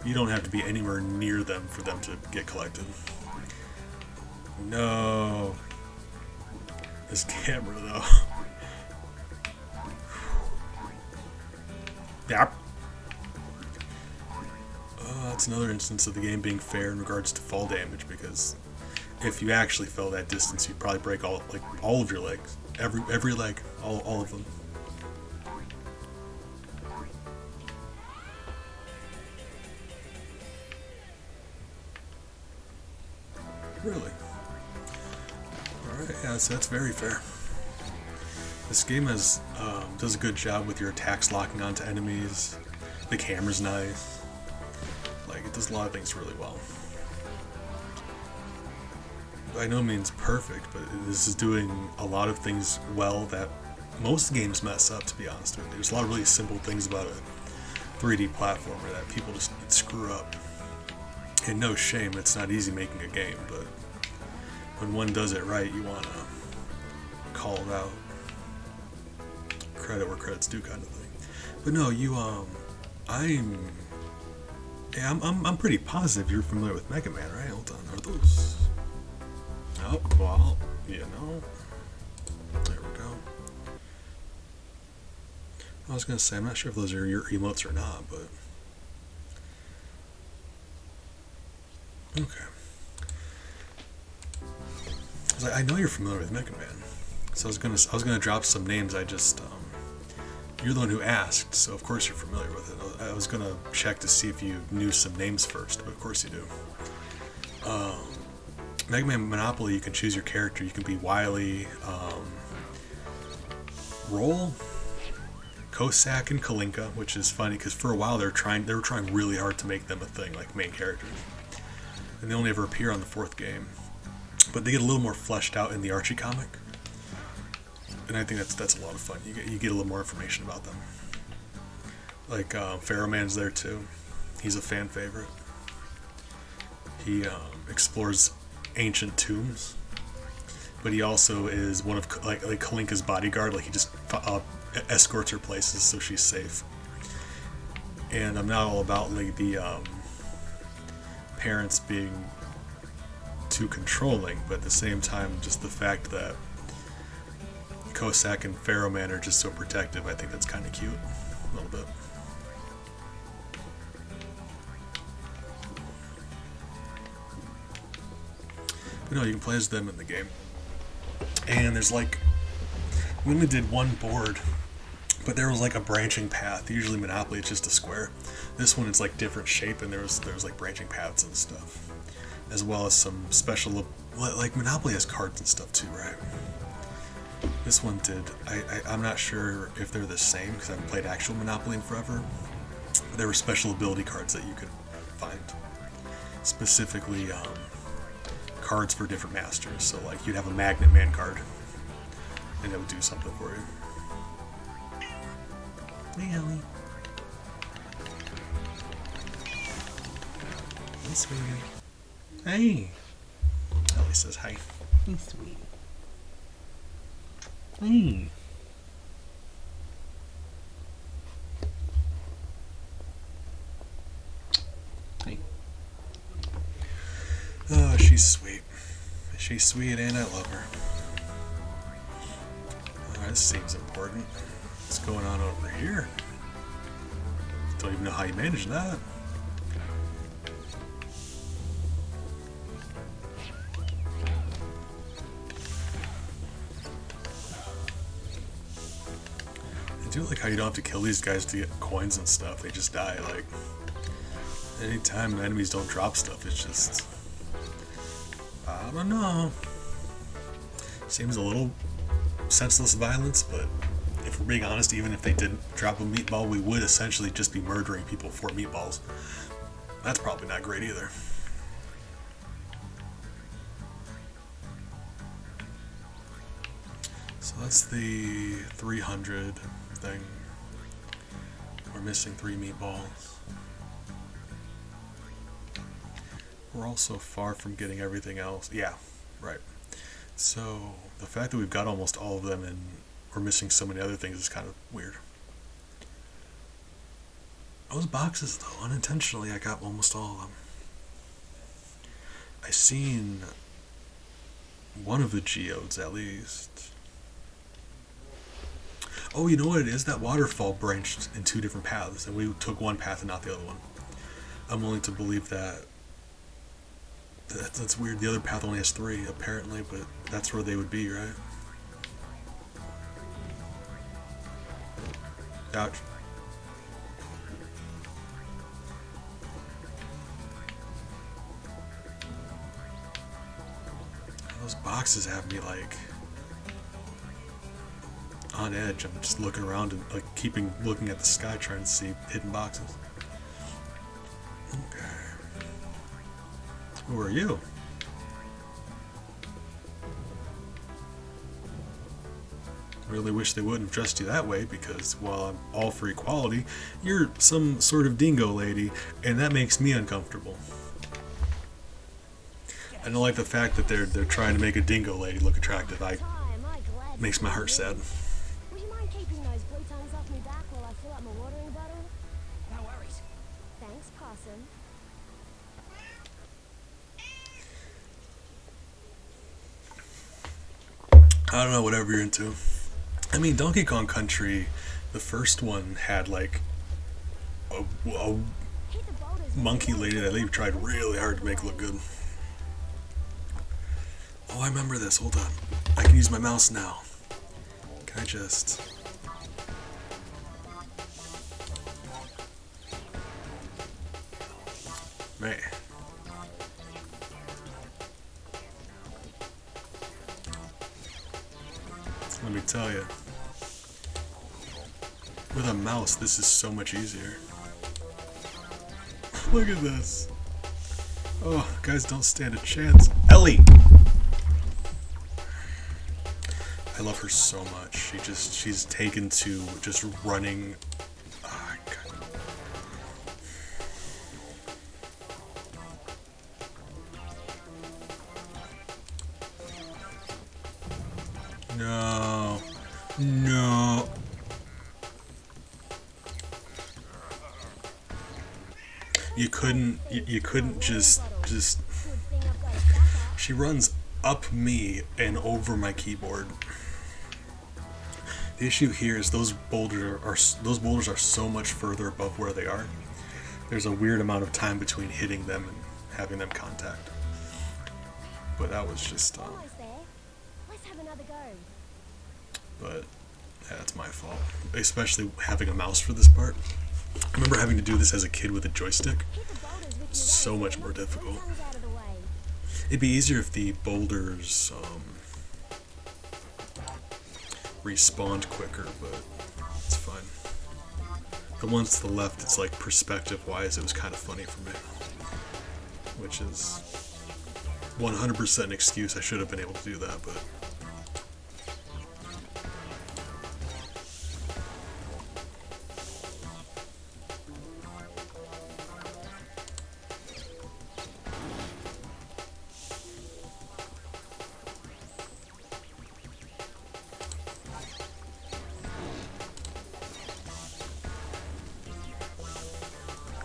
You don't have to be anywhere near them for them to get collected. No. This camera though. Yep. That's another instance of the game being fair in regards to fall damage, because if you actually fell that distance, you'd probably break all of your legs. Every leg, all of them. Really? Alright, yeah, so that's very fair. This game does a good job with your attacks locking onto enemies. The camera's nice. Like, it does a lot of things really well. By no means perfect, but this is doing a lot of things well that most games mess up, to be honest with you. There's a lot of really simple things about a 3D platformer that people just screw up. And no shame, it's not easy making a game, but when one does it right, you want to call it out. Credit where credit's due kind of thing. But no, I'm pretty positive you're familiar with Mega Man, right? Hold on, are those... Oh, well, you know, there we go. I was going to say, I'm not sure if those are your emotes or not, but... Okay. I know you're familiar with Mega Man, so I was gonna drop some names. I just you're the one who asked, so of course you're familiar with it. I was gonna check to see if you knew some names first, but of course you do. Mega Man Monopoly, you can choose your character. You can be Wily, Roll, Cossack, and Kalinka, which is funny because for a while they were trying really hard to make them a thing, like main characters, and they only ever appear on the 4th game. But they get a little more fleshed out in the Archie comic, and I think that's a lot of fun. You get a little more information about them. Like Pharaoh Man's there too. He's a fan favorite. He explores ancient tombs, but he also is one of like Kalinka's bodyguard. Like he just escorts her places so she's safe. And I'm not all about like the parents being too controlling, but at the same time, just the fact that Cossack and Pharaoh Man are just so protective, I think that's kind of cute, a little bit. But no, you can play as them in the game. And there's like, we only did one board, but there was like a branching path. Usually Monopoly, it's just a square. This one, it's like different shape, and there was like branching paths and stuff, as well as some special like Monopoly has cards and stuff too, right? This one did. I'm not sure if they're the same because I haven't played actual Monopoly in forever. But there were special ability cards that you could find. Specifically, cards for different masters. So like you'd have a Magnet Man card, and it would do something for you. Hey, Ellie. Hey, sweetie. Hey. Ellie says hi. Hey, sweetie. Hey. Hey. Oh, she's sweet. She's sweet and I love her. Oh, this seems important. What's going on over here? Don't even know how you manage that. I do like how you don't have to kill these guys to get coins and stuff. They just die. Like, anytime enemies don't drop stuff, it's just... I don't know. Seems a little senseless violence, but if we're being honest, even if they did drop a meatball, we would essentially just be murdering people for meatballs. That's probably not great either. So that's the 300 thing. We're missing 3 meatballs. We're also far from getting everything else. Yeah, right. So the fact that we've got almost all of them and we're missing so many other things is kind of weird. Those boxes, though, unintentionally, I got almost all of them. I seen one of the geodes at least. Oh, you know what it is? That waterfall branched in 2 different paths, and we took one path and not the other one. I'm willing to believe that. That's weird. The other path only has 3, apparently, but that's where they would be, right? Ouch. Those boxes have me, like, on edge. I'm just looking around and, like, looking at the sky trying to see hidden boxes. Okay. Who are you? Really wish they wouldn't have dressed you that way because while I'm all for equality, you're some sort of dingo lady, and that makes me uncomfortable. I don't like the fact that they're trying to make a dingo lady look attractive. Makes my heart sad. Would you mind keeping those blue tongues off me back while I fill up my watering bottle? No worries. Thanks, Possum. I don't know, whatever you're into. I mean, Donkey Kong Country, the first one had like a monkey lady that they tried really hard to make look good. Oh, I remember this. Hold on. I can use my mouse now. Can I just... Man. Let me tell you. With a mouse, this is so much easier. Look at this. Oh, guys don't stand a chance. Ellie! I love her so much. She's taken to just running. Oh, God. No. No. You couldn't just she runs up me and over my keyboard. The issue here is those boulders are so much further above where they are. There's a weird amount of time between hitting them and having them contact. But that was just Almost there. Let's have another go. but yeah, that's my fault. Especially having a mouse for this part. I remember having to do this as a kid with a joystick. Hit the boulders with your So right much hand, more blue difficult. tongues out of the way. It'd be easier if the boulders respawned quicker, but it's fine. The ones to the left, it's like perspective-wise, it was kind of funny for me. Which is 100% an excuse. I should have been able to do that, but...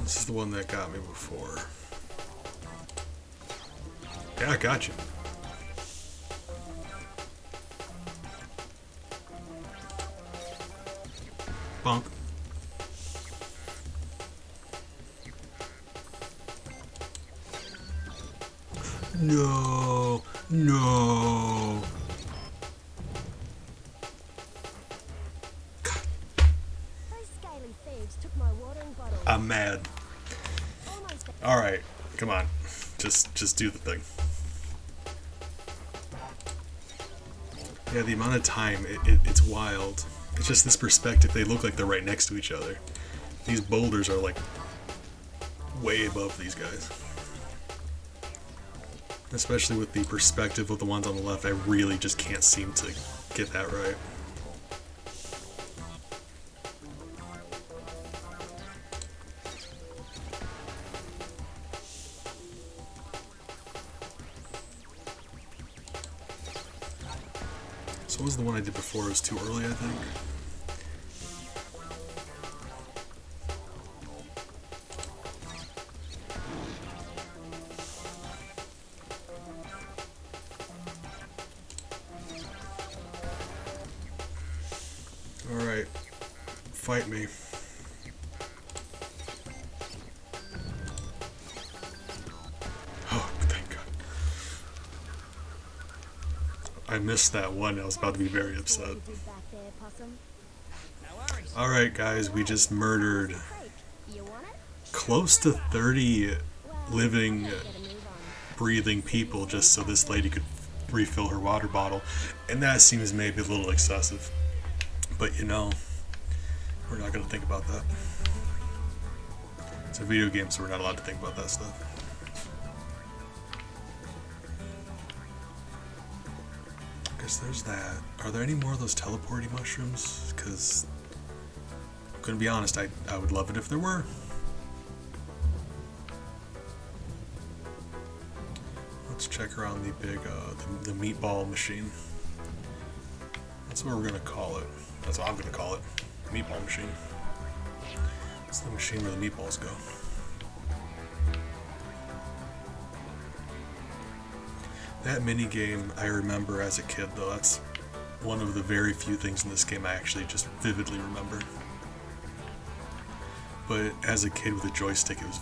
This is the one that got me before. Yeah, I got you. Bonk. No, no. God. Those scaly thieves took my watering bottle. I'm mad. Almost. All right, come on. Just do the thing. Yeah, the amount of time, it's wild. It's just this perspective, they look like they're right next to each other. These boulders are like way above these guys. Especially with the perspective of the ones on the left, I really just can't seem to get that right. So what was the one I did before? It was too early, I think. Alright. Fight me. Oh, thank God. I missed that one. I was about to be very upset. Alright guys, we just murdered close to 30 living, breathing people just so this lady could refill her water bottle. And that seems maybe a little excessive. But you know, we're not going to think about that. It's a video game, so we're not allowed to think about that stuff. Guess there's that. Are there any more of those teleporting mushrooms? Because, I'm going to be honest, I would love it if there were. Let's check around the big, the meatball machine. That's what we're going to call it. That's what I'm going to call it. Meatball machine. It's the machine where the meatballs go. That mini game I remember as a kid, though. That's one of the very few things in this game I actually just vividly remember. But as a kid with a joystick, it was...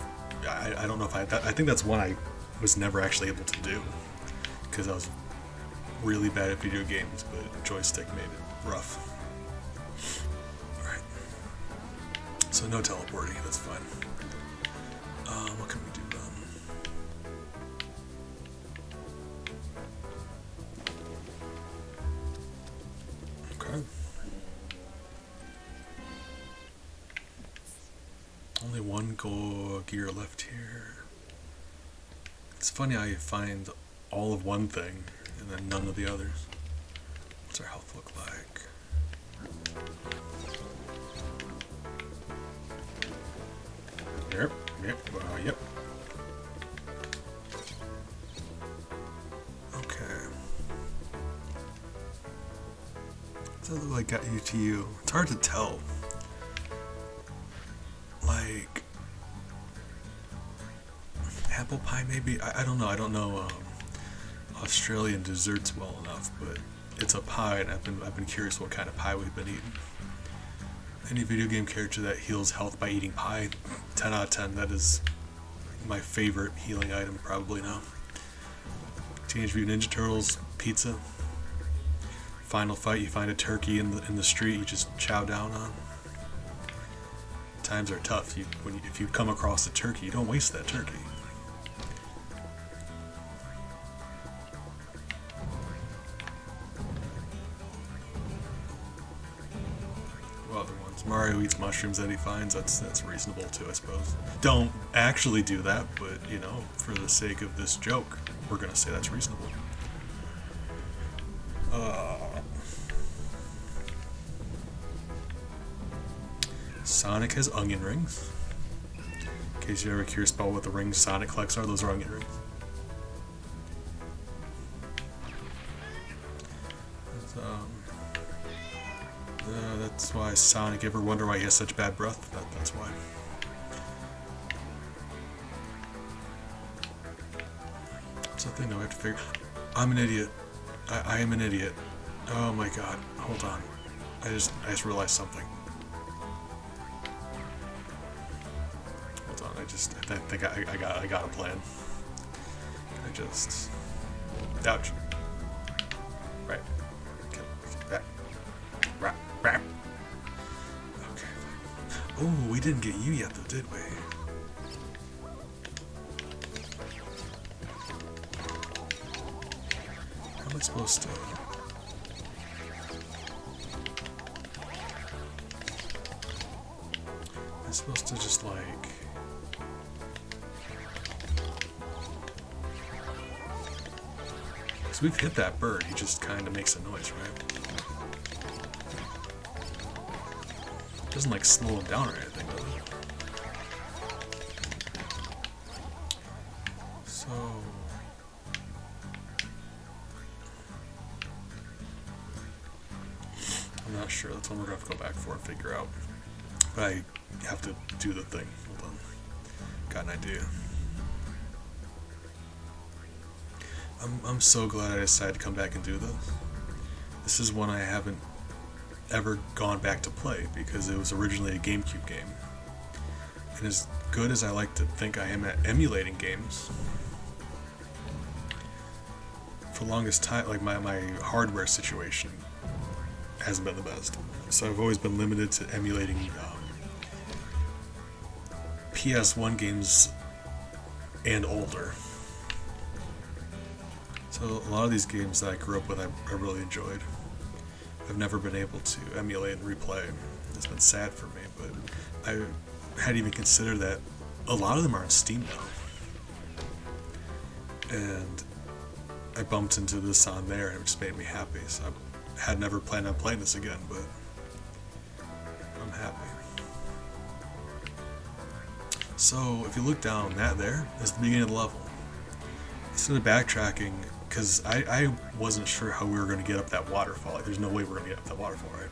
I don't know if I think that's one I was never actually able to do. Because I was really bad at video games, but joystick made it rough. Alright. So no teleporting, that's fine. What can we do? Okay. Only one gear left here. It's funny how you find all of one thing and then none of the others. What's our health look like? Yep. Okay. Does that look like got you to you? It's hard to tell. Like apple pie, maybe. I don't know. I don't know Australian desserts well enough, but it's a pie, and I've been curious what kind of pie we've been eating. Any video game character that heals health by eating pie, 10 out of 10. That is my favorite healing item probably now. Teenage Mutant Ninja Turtles, pizza. Final fight, you find a turkey in the street, you just chow down on. Times are tough. If you come across a turkey, you don't waste that turkey. Mario eats mushrooms that he finds, that's reasonable too, I suppose. Don't actually do that, but you know, for the sake of this joke, we're gonna say that's reasonable. Sonic has onion rings. In case you're ever curious about what the rings Sonic collects are, those are onion rings. That's why Sonic, ever wonder why he has such bad breath? That's why. Something I have to figure. I'm an idiot. I am an idiot. Oh my god. Hold on. I just realized something. Hold on. I think I got a plan. Ouch. Right. Okay. Back. Okay. Oh, we didn't get you yet, though, did we? How am I supposed to? I'm supposed to just like. Because we've hit that bird, he just kind of makes a noise, right? Doesn't like slow him down or anything, does it? So I'm not sure. That's one we're gonna have to go back for and figure out. But I have to do the thing. Hold on. Got an idea. I'm so glad I decided to come back and do this. This is one I haven't ever gone back to play because it was originally a GameCube game. And as good as I like to think I am at emulating games, for the longest time, like my hardware situation hasn't been the best. So I've always been limited to emulating PS1 games and older. So a lot of these games that I grew up with, I really enjoyed. I've never been able to emulate and replay. It's been sad for me, but I hadn't even considered that a lot of them are on Steam now. And I bumped into this on there and it just made me happy. So I had never planned on playing this again, but I'm happy. So if you look down, that there is the beginning of the level. Instead of backtracking, because I wasn't sure how we were going to get up that waterfall. Like, there's no way we're going to get up that waterfall, right?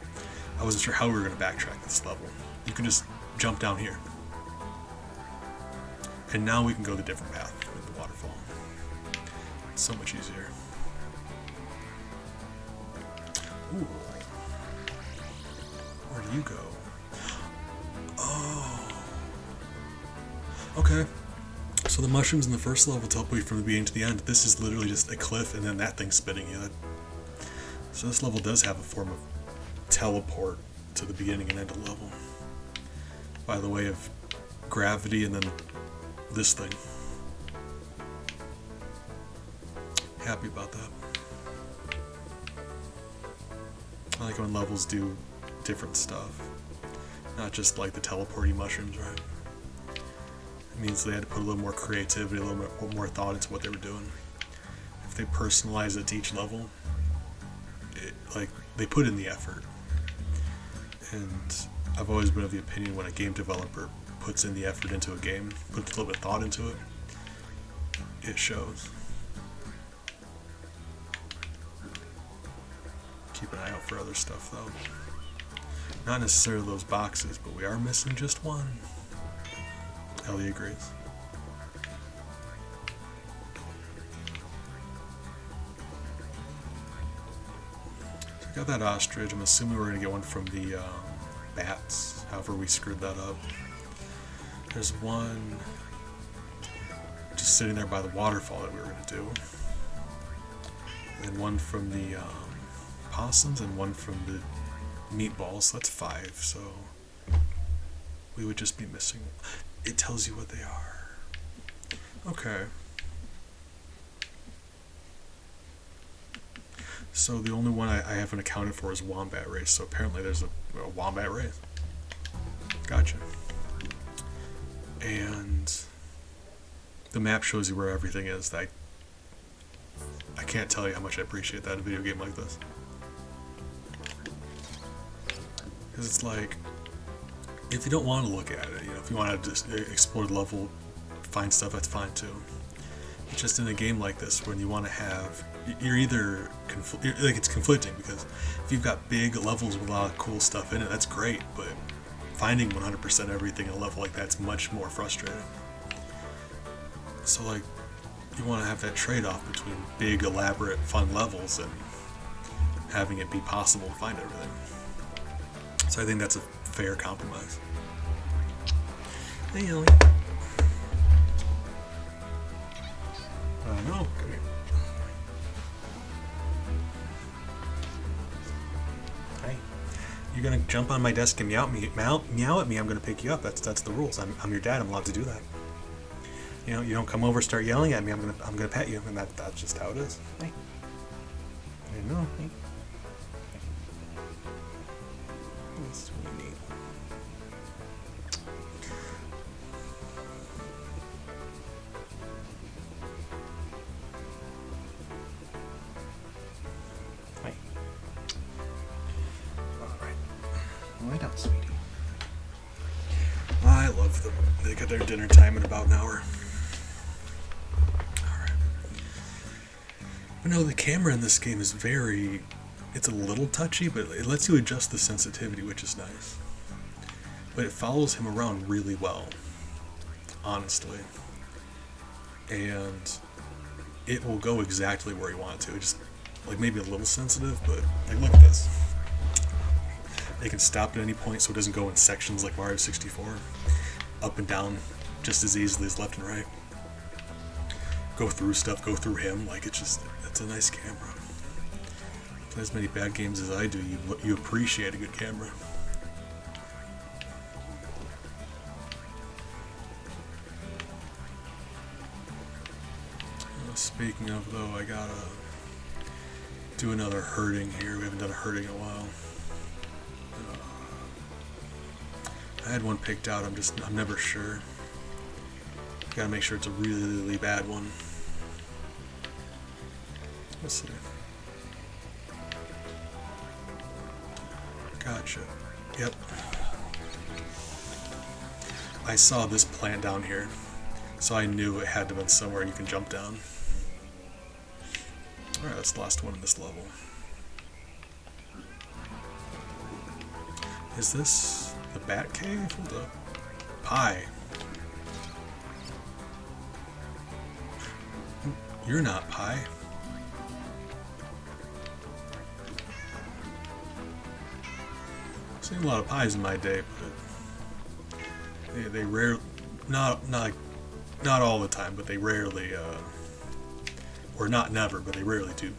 I wasn't sure how we were going to backtrack this level. You can just jump down here. And now we can go the different path with the waterfall. It's so much easier. Ooh. Where do you go? Oh. Okay. So the mushrooms in the first level teleport you from the beginning to the end. This is literally just a cliff and then that thing spitting you. So this level does have a form of teleport to the beginning and end of the level. By the way of gravity and then this thing. Happy about that. I like when levels do different stuff. Not just like the teleporty mushrooms, right? It means they had to put a little more creativity, a little bit more thought into what they were doing. If they personalize it to each level, like they put in the effort. And I've always been of the opinion when a game developer puts in the effort into a game, puts a little bit of thought into it, it shows. Keep an eye out for other stuff though. Not necessarily those boxes, but we are missing just one. Ellie agrees. So I got that ostrich. I'm assuming we're going to get one from the bats, however we screwed that up. There's one just sitting there by the waterfall that we were going to do. And then one from the possums and one from the meatballs. So that's 5, so we would just be missing. It tells you what they are. Okay. So the only one I haven't accounted for is wombat race. So apparently there's a wombat race. Gotcha. And the map shows you where everything is. I can't tell you how much I appreciate that in a video game like this. Because it's like, if you don't want to look at it, you know, if you want to just explore the level, find stuff, that's fine too. It's just in a game like this, when you want to have, you're either, like, it's conflicting, because if you've got big levels with a lot of cool stuff in it, that's great, but finding 100% everything in a level like that's much more frustrating. So, like, you want to have that trade-off between big, elaborate, fun levels and having it be possible to find everything. So I think that's a fair compromise. Hey, Ellie. No, come here. Hey, you're gonna jump on my desk and meow at me. I'm gonna pick you up. That's the rules. I'm your dad. I'm allowed to do that. You know, you don't come over, start yelling at me. I'm gonna pet you, and that's just how it is. Hey, I know. Hey. That's really neat. Hi. All right. Lie down, sweetie. I love them. They get their dinner time in about an hour. Alright. But no, the camera in this game is it's a little touchy, but it lets you adjust the sensitivity, which is nice. But it follows him around really well, honestly. And it will go exactly where you want it to. Just, like, maybe a little sensitive, but, like, look at this. They can stop at any point so it doesn't go in sections like Mario 64. Up and down just as easily as left and right. Go through stuff, go through him. Like, it's a nice camera. Play as many bad games as I do, you appreciate a good camera. Speaking of, though, I gotta do another herding here. We haven't done a herding in a while. I had one picked out, I'm never sure. Gotta make sure it's a really, really bad one. Let's see. Gotcha. Yep. I saw this plant down here, so I knew it had to have been somewhere you can jump down. Alright, that's the last one in this level. Is this the Bat Cave? Hold up. Pie. You're not Pie. I've seen a lot of pies in my day, but they rarely, not all the time, but they rarely, or not never, but they rarely do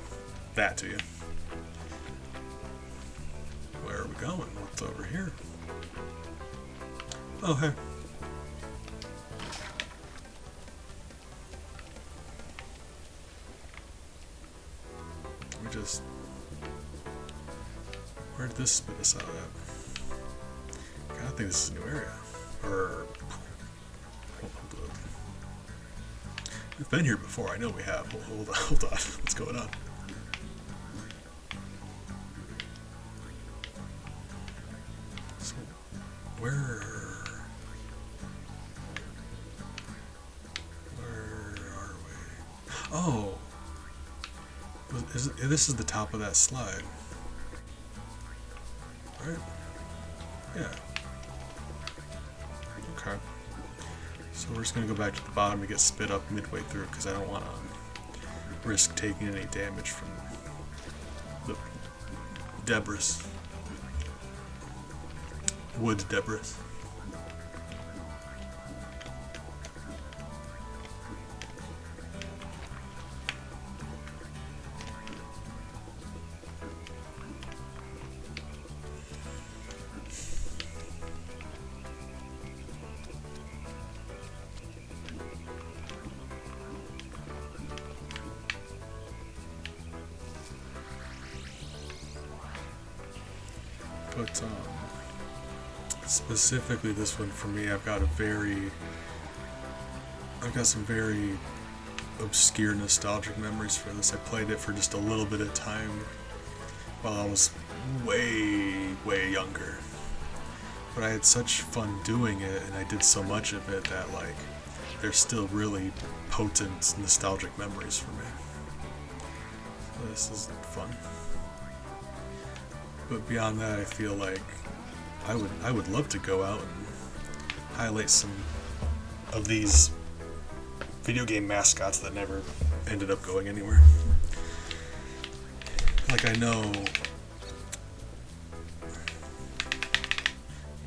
that to you. Where are we going? What's over here? Oh, hey. Where did this spit us out at? God, I think this is a new area. Or, hold up. We've been here before, I know we have. Hold on. What's going on? So, where are we? Oh! This is the top of that slide. Right? Yeah. Okay. So we're just going to go back to the bottom to get spit up midway through because I don't want to risk taking any damage from the debris. Wood debris. But, Specifically this one for me, I've got some very obscure nostalgic memories for this. I played it for just a little bit of time while I was way younger. But I had such fun doing it, and I did so much of it that, like, there's still really potent nostalgic memories for me. So this is fun. But beyond that, I feel like I would love to go out and highlight some of these video game mascots that never ended up going anywhere. Like, I know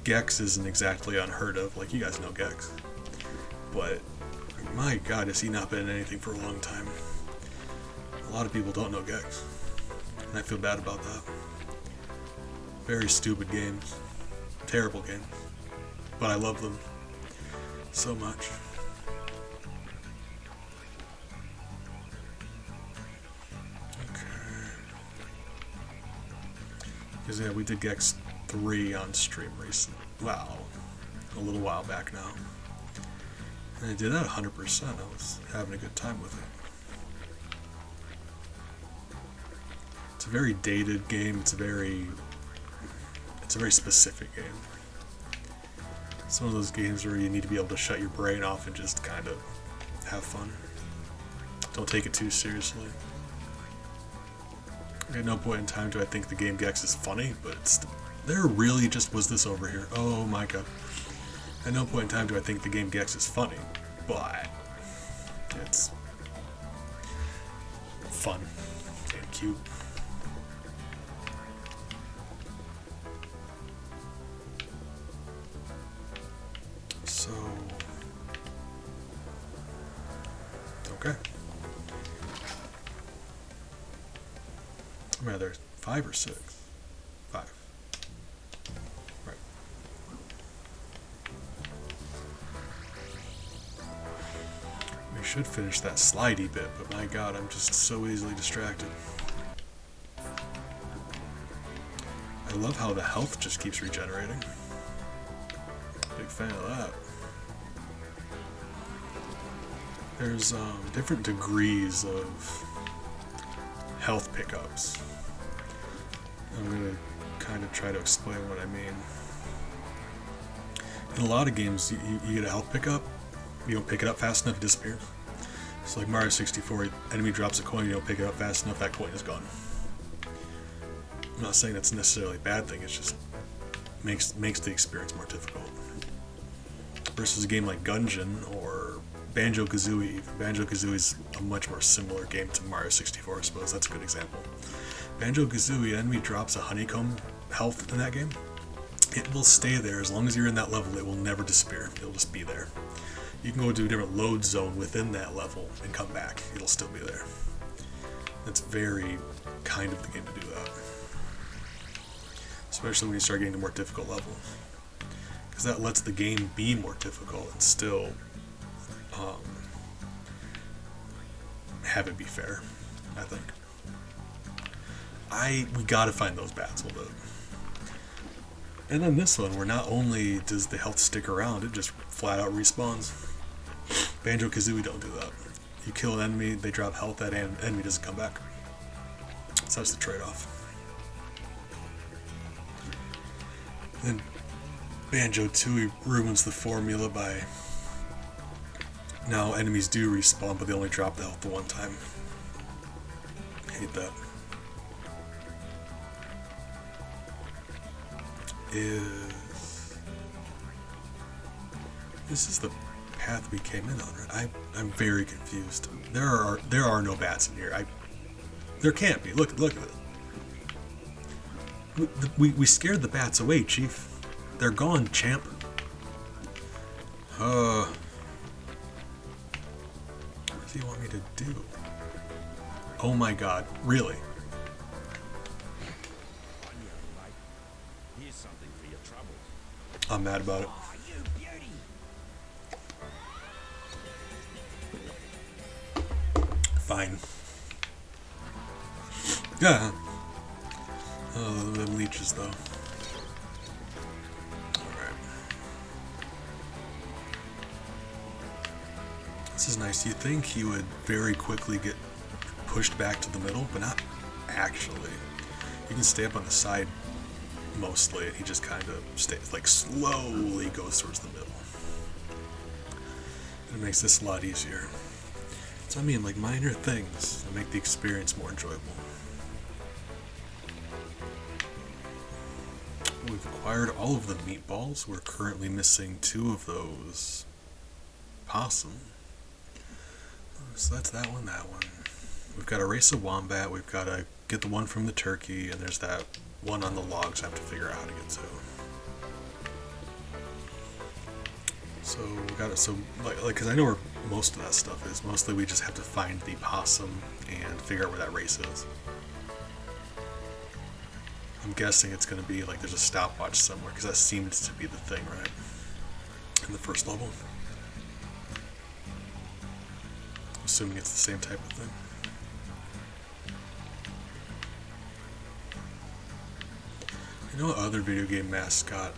Gex isn't exactly unheard of. Like, you guys know Gex. But, my god, has he not been in anything for a long time. A lot of people don't know Gex. And I feel bad about that. Very stupid games. Terrible games. But I love them so much. Because, yeah, we did Gex 3 on stream recently. Wow. A little while back now. And I did that 100%. I was having a good time with it. It's a very dated game. It's a very specific game. It's one of those games where you need to be able to shut your brain off and just kind of have fun. Don't take it too seriously. At no point in time do I think the game Gex is funny, but there really just was this over here. Oh my god. At no point in time do I think the game Gex is funny, but it's fun and cute. So, okay. Rather, 5 or 6? 5. Right. We should finish that slidey bit, but my god, I'm just so easily distracted. I love how the health just keeps regenerating. Big fan of that. There's different degrees of health pickups. I'm going to kind of try to explain what I mean. In a lot of games, you get a health pickup, you don't pick it up fast enough, it disappears. So like Mario 64, enemy drops a coin, you don't pick it up fast enough, that coin is gone. I'm not saying that's necessarily a bad thing, it just makes the experience more difficult. Versus a game like Gungeon or Banjo-Kazooie. Banjo-Kazooie is a much more similar game to Mario 64, I suppose. That's a good example. Banjo-Kazooie, enemy drops a honeycomb health in that game. It will stay there as long as you're in that level. It will never disappear. It'll just be there. You can go to a different load zone within that level and come back. It'll still be there. That's very kind of the game to do that. Especially when you start getting to more difficult levels. Because that lets the game be more difficult and still have it be fair, I think. We gotta find those bats a little bit. And then this one, where not only does the health stick around, it just flat out respawns. Banjo-Kazooie don't do that. You kill an enemy, they drop health, that enemy doesn't come back. So that's the trade-off. Then Banjo-Tooie ruins the formula by now enemies do respawn, but they only drop the health the one time. Hate that. This is the path we came in on, right? I'm very confused. There are no bats in here. There can't be. Look at it. We scared the bats away, Chief. They're gone, champ. What does he want me to do? Oh my god, really? Here's something for your troubles. I'm mad about it. Oh, you beauty! Fine. Yeah. Oh, them leeches though. Alright. This is nice. You think he would very quickly get pushed back to the middle, but not actually. You can stay up on the side mostly, and he just kind of stays, like, slowly goes towards the middle. And it makes this a lot easier. So I mean, like, minor things that make the experience more enjoyable. We've acquired all of the meatballs. We're currently missing 2 of those possum. So that's that one, that one. We've got to race a wombat. We've got to get the one from the turkey, and there's that one on the logs I have to figure out how to get to. So we got it. So like, because I know where most of that stuff is. Mostly we just have to find the possum and figure out where that race is. I'm guessing it's going to be like there's a stopwatch somewhere, because that seems to be the thing, right? In the first level. Assuming it's the same type of thing. You know what other video game mascot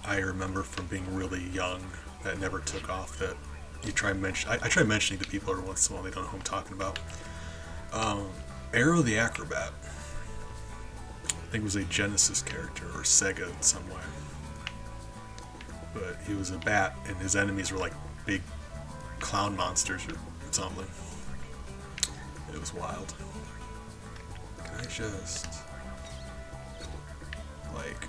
I remember from being really young that never took off, that you try mention? I try mentioning to people every once in a while, they don't know who I'm talking about. Arrow the Acrobat. I think it was a Genesis character, or Sega in some way. But he was a bat, and his enemies were like big clown monsters or something. It was wild. Can I just, like,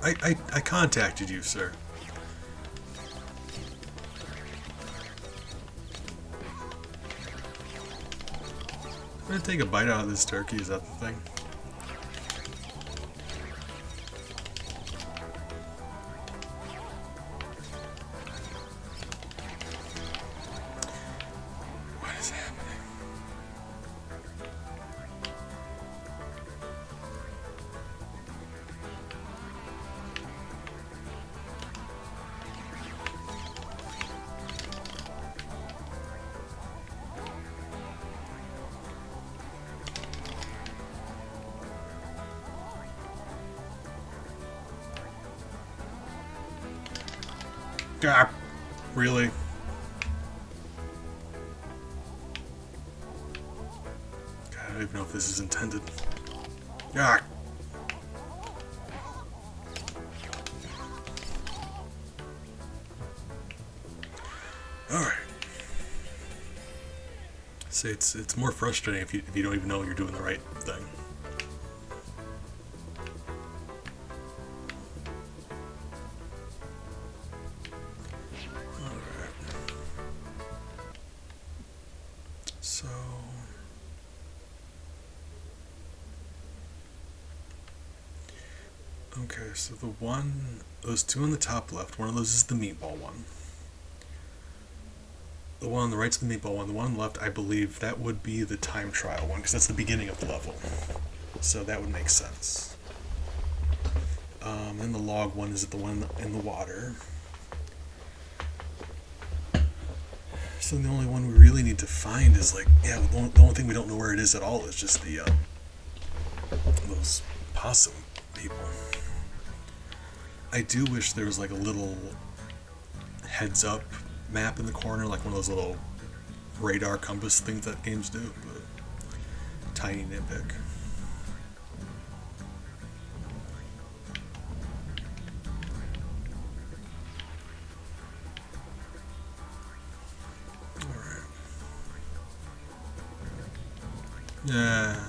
I contacted you, sir. I'm gonna take a bite out of this turkey, is that the thing? What is happening? Ah, really? God, I don't even know if this is intended. Ah. Alright. See, it's more frustrating if you don't even know you're doing the right thing. Okay, so those 2 on the top left, one of those is the meatball one. The one on the right's the meatball one. The one on the left, I believe, that would be the time trial one, because that's the beginning of the level. So that would make sense. Then the log one is the one in the water. So the only one we really need to find is, like, yeah, the only thing we don't know where it is at all is just the those possum people. I do wish there was like a little heads up map in the corner, like one of those little radar compass things that games do, but tiny nitpick. Alright. Yeah.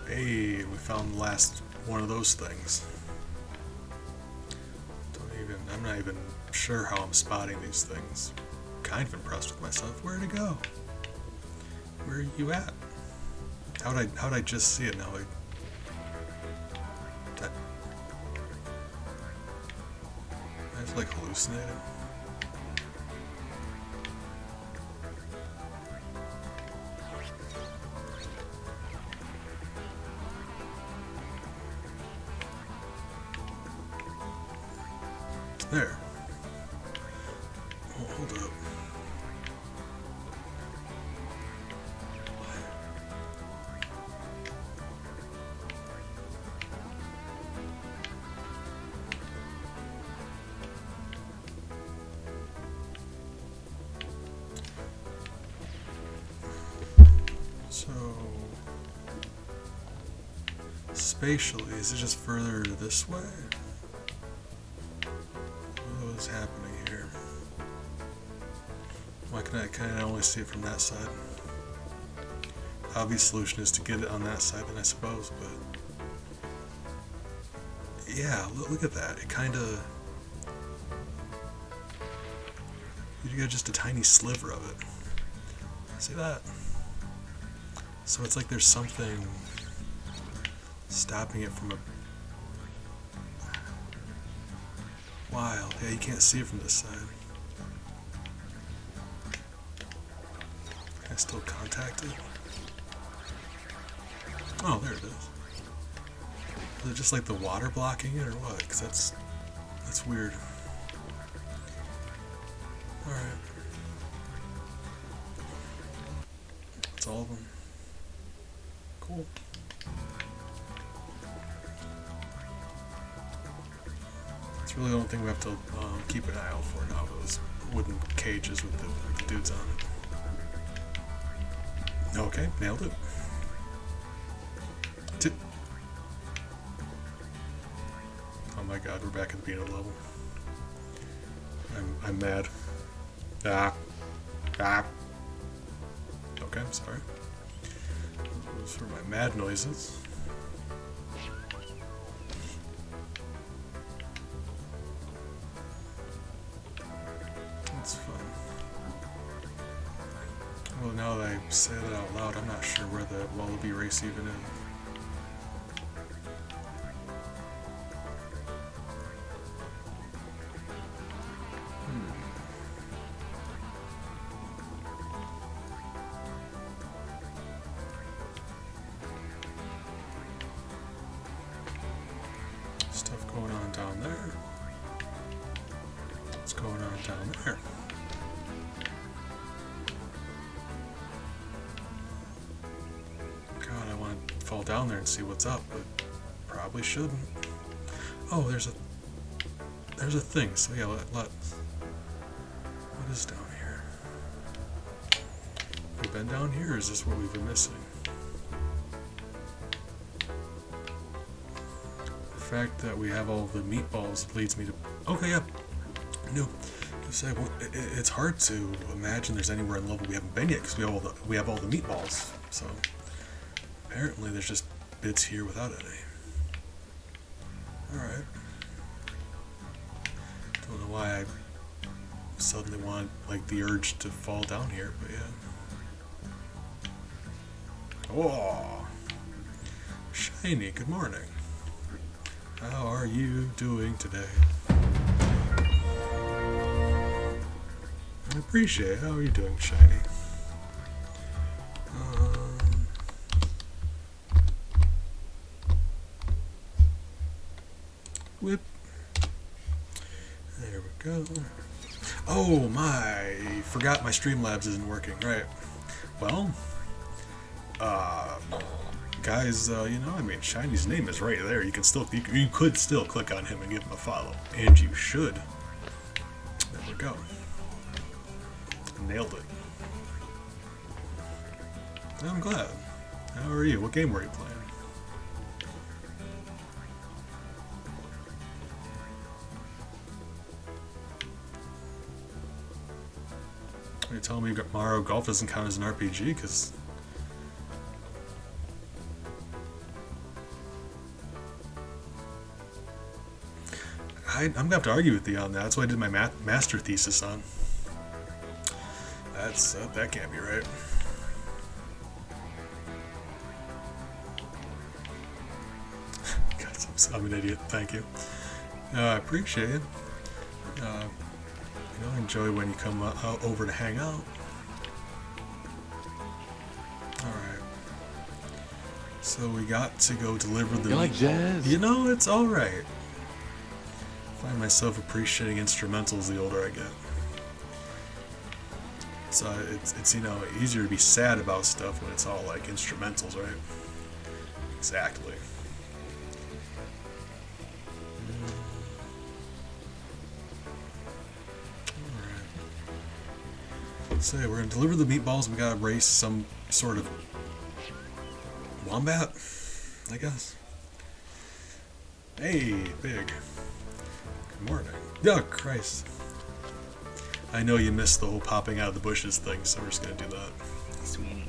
Hey, we found the last one of those things. I'm not even sure how I'm spotting these things. Kind of impressed with myself. Where'd it go? Where are you at? How'd I just see it now? just like hallucinating. There. Oh, hold up. So, spatially, is it just further this way? What is happening here? Why can I only see it from that side? Obvious solution is to get it on that side, then I suppose, but yeah, look at that. It kind of, you got just a tiny sliver of it. See that? So it's like there's something stopping it from a wild. Yeah, you can't see it from this side. Can I still contact it? Oh, there it is. Is it just like the water blocking it or what? Because that's weird. Alright. That's all of them. Cool. It's really the only thing we have to keep an eye out for now, those wooden cages with the dudes on it. Okay, nailed it. Oh my god, we're back at the beginning of the level. I'm mad. Okay, I'm sorry. Those were my mad noises. That's fun. Well, now that I say that out loud, I'm not sure where the wallaby race even is. Stuff going on down there. What's going on down there? God, I want to fall down there and see what's up, but probably shouldn't. Oh, there's a thing. So yeah, what is down here? We've been down here, or is this what we've been missing? The fact that we have all the meatballs leads me to... Okay, yeah. No. Say, well, it's hard to imagine there's anywhere in the level we haven't been yet, because we have all the meatballs. So, apparently there's just bits here without any. Alright. Don't know why I suddenly want, like, the urge to fall down here, but yeah. Oh! Shiny, good morning. How are you doing today? I appreciate it. How are you doing, Shiny? Whip. There we go. Oh my! Forgot my Streamlabs isn't working. Right. Well, guys, you know, I mean, Shiny's name is right there. You could still click on him and give him a follow, and you should. There we go. Nailed it. I'm glad. How are you? What game were you playing? Are you telling me Mario Golf doesn't count as an RPG? Because I'm gonna have to argue with you on that. That's what I did my master thesis on. That can't be right. God, I'm an idiot. Thank you. I appreciate it. Enjoy when you come out over to hang out. Alright. So we got to go deliver the... You like jazz? It's alright. Find myself appreciating instrumentals the older I get. So it's easier to be sad about stuff when it's all like instrumentals, right? Exactly. Alright. So we're gonna deliver the meatballs. We gotta race some sort of wombat, I guess. Hey, big. Good morning. Oh, Christ. I know you missed the whole popping out of the bushes thing, so we're just gonna do that. Sweetie.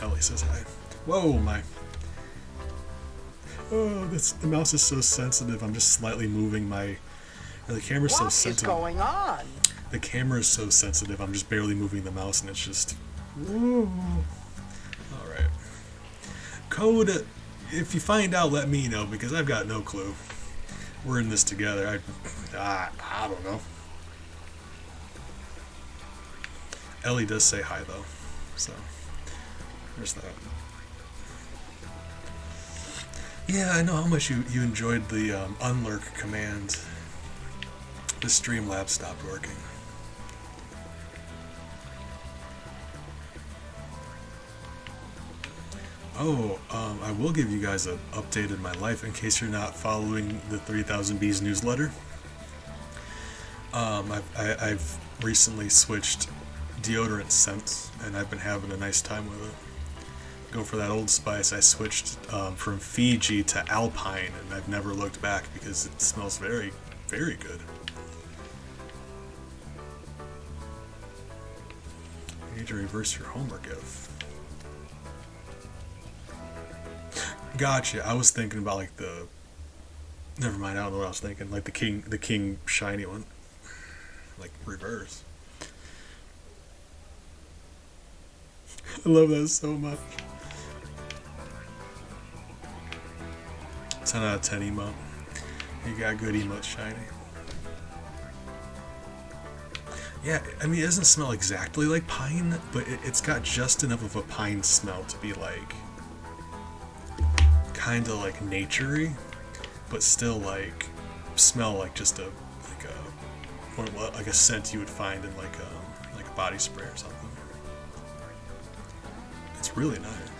Ellie says hi. Whoa, my. Oh, the mouse is so sensitive. I'm just slightly moving my. The camera's so sensitive. What is going on? The camera is so sensitive. I'm just barely moving the mouse, and it's just. Whoa. All right. Code. If you find out, let me know because I've got no clue. We're in this together. I don't know. Ellie does say hi though, so there's that. Yeah, I know how much you enjoyed the unlurk command. The Streamlabs stopped working. Oh, I will give you guys an update in my life in case you're not following the 3000 Bees newsletter. I've recently switched deodorant scents, and I've been having a nice time with it. Go for that Old Spice. I switched from Fiji to Alpine, and I've never looked back because it smells very, very good. You need to reverse your homework if. Gotcha. I was thinking about like the. Never mind. I don't know what I was thinking. Like the king shiny one. Like reverse. I love that so much. 10 out of 10 emote. You got good emotes, shiny. Yeah, I mean, it doesn't smell exactly like pine, but it's got just enough of a pine smell to be like kind of like naturey, but still like smell like just like a scent you would find in like a body spray or something. It's really nice.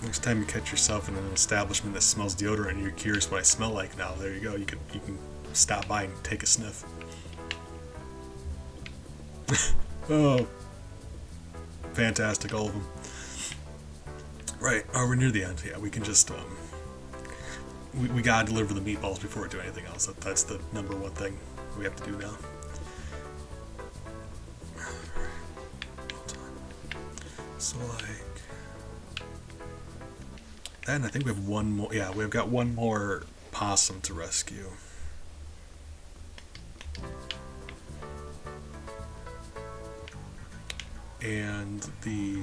Next time you catch yourself in an establishment that smells deodorant and you're curious what I smell like now, there you go. You can stop by and take a sniff. Oh, fantastic, all of them. Right, we're near the end. Yeah, we can just we gotta deliver the meatballs before we do anything else. That's the number one thing we have to do now. So like that, and I think we have one more. Yeah, we've got one more possum to rescue. And the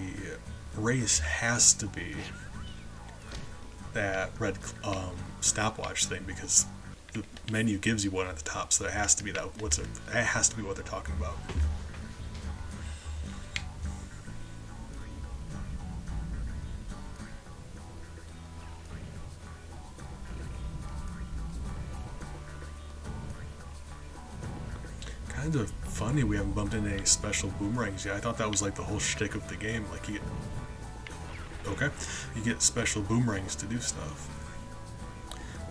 race has to be that red stopwatch thing because the menu gives you one at the top, so there has to be that. It has to be what they're talking about. Kind of funny we haven't bumped into any special boomerangs yet. I thought that was like the whole shtick of the game. Like you get special boomerangs to do stuff.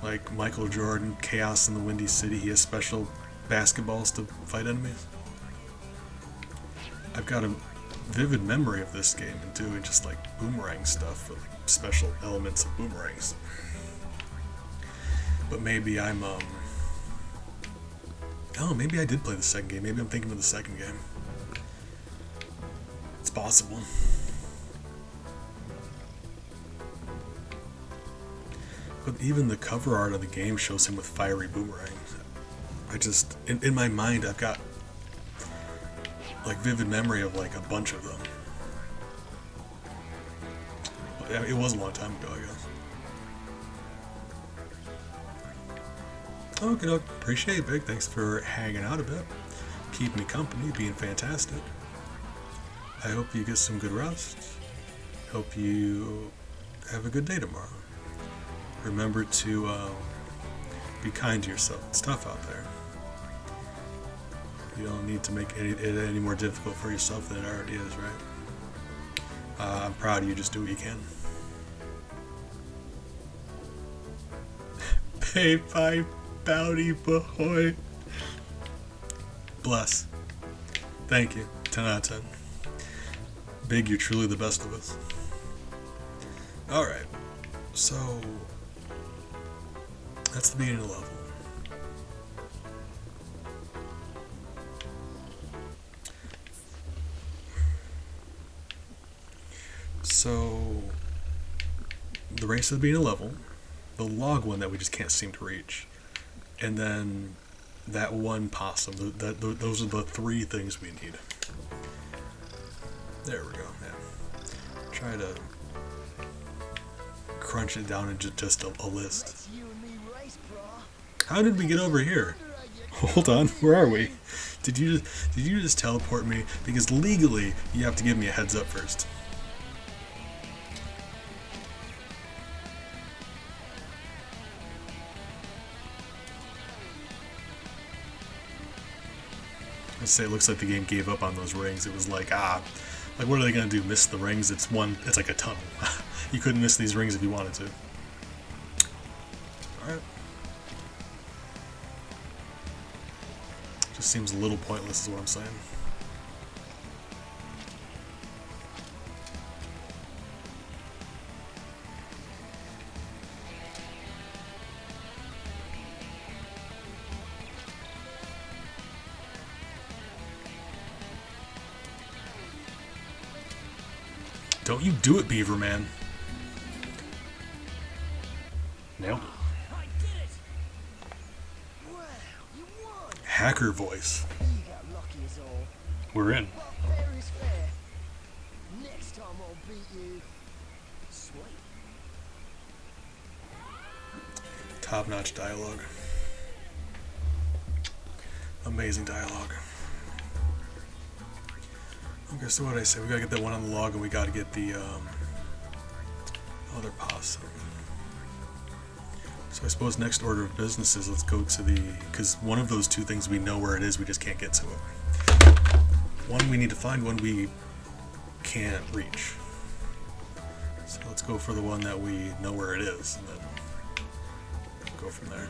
Like Michael Jordan, Chaos in the Windy City, he has special basketballs to fight enemies. I've got a vivid memory of this game and doing just like boomerang stuff with like, special elements of boomerangs. But maybe I'm oh, maybe I did play the second game. Maybe I'm thinking of the second game. It's possible. But even the cover art of the game shows him with fiery boomerangs. I just, in my mind, I've got like vivid memory of like a bunch of them. But, yeah, it was a long time ago, I guess. Okay, appreciate it, Big. Thanks for hanging out a bit. Keeping me company, being fantastic. I hope you get some good rest. Hope you have a good day tomorrow. Remember to be kind to yourself. It's tough out there. You don't need to make it any more difficult for yourself than it already is, right? I'm proud of you. Just do what you can. Hey, bye, Bowdy boy. Bless. Thank you. 10 out of 10. Big, you're truly the best of us. Alright. So, that's the beginning of the level. So, the race at the beginning of the level, the log one that we just can't seem to reach, and then that one possum. Those are the three things we need. There we go. Yeah. Try to crunch it down into just a list. How did we get over here? Hold on, where are we? Did you just teleport me? Because legally, you have to give me a heads up first. I'd say it looks like the game gave up on those rings. It was like, like what are they gonna do? Miss the rings? It's like a tunnel. You couldn't miss these rings if you wanted to. Alright. Just seems a little pointless is what I'm saying. Don't you do it, Beaver Man. Nailed it. I did it! Wow, you won! Hacker voice. You got lucky as all. We're in. But fair is fair. Next time I'll beat you. Sweet. Top-notch dialogue. Amazing dialogue. Okay, so what did I say? We gotta get that one on the log, and we gotta get the other possum. So I suppose next order of business is let's go to the, because one of those two things we know where it is, we just can't get to it. One we need to find, one we can't reach. So let's go for the one that we know where it is, and then go from there.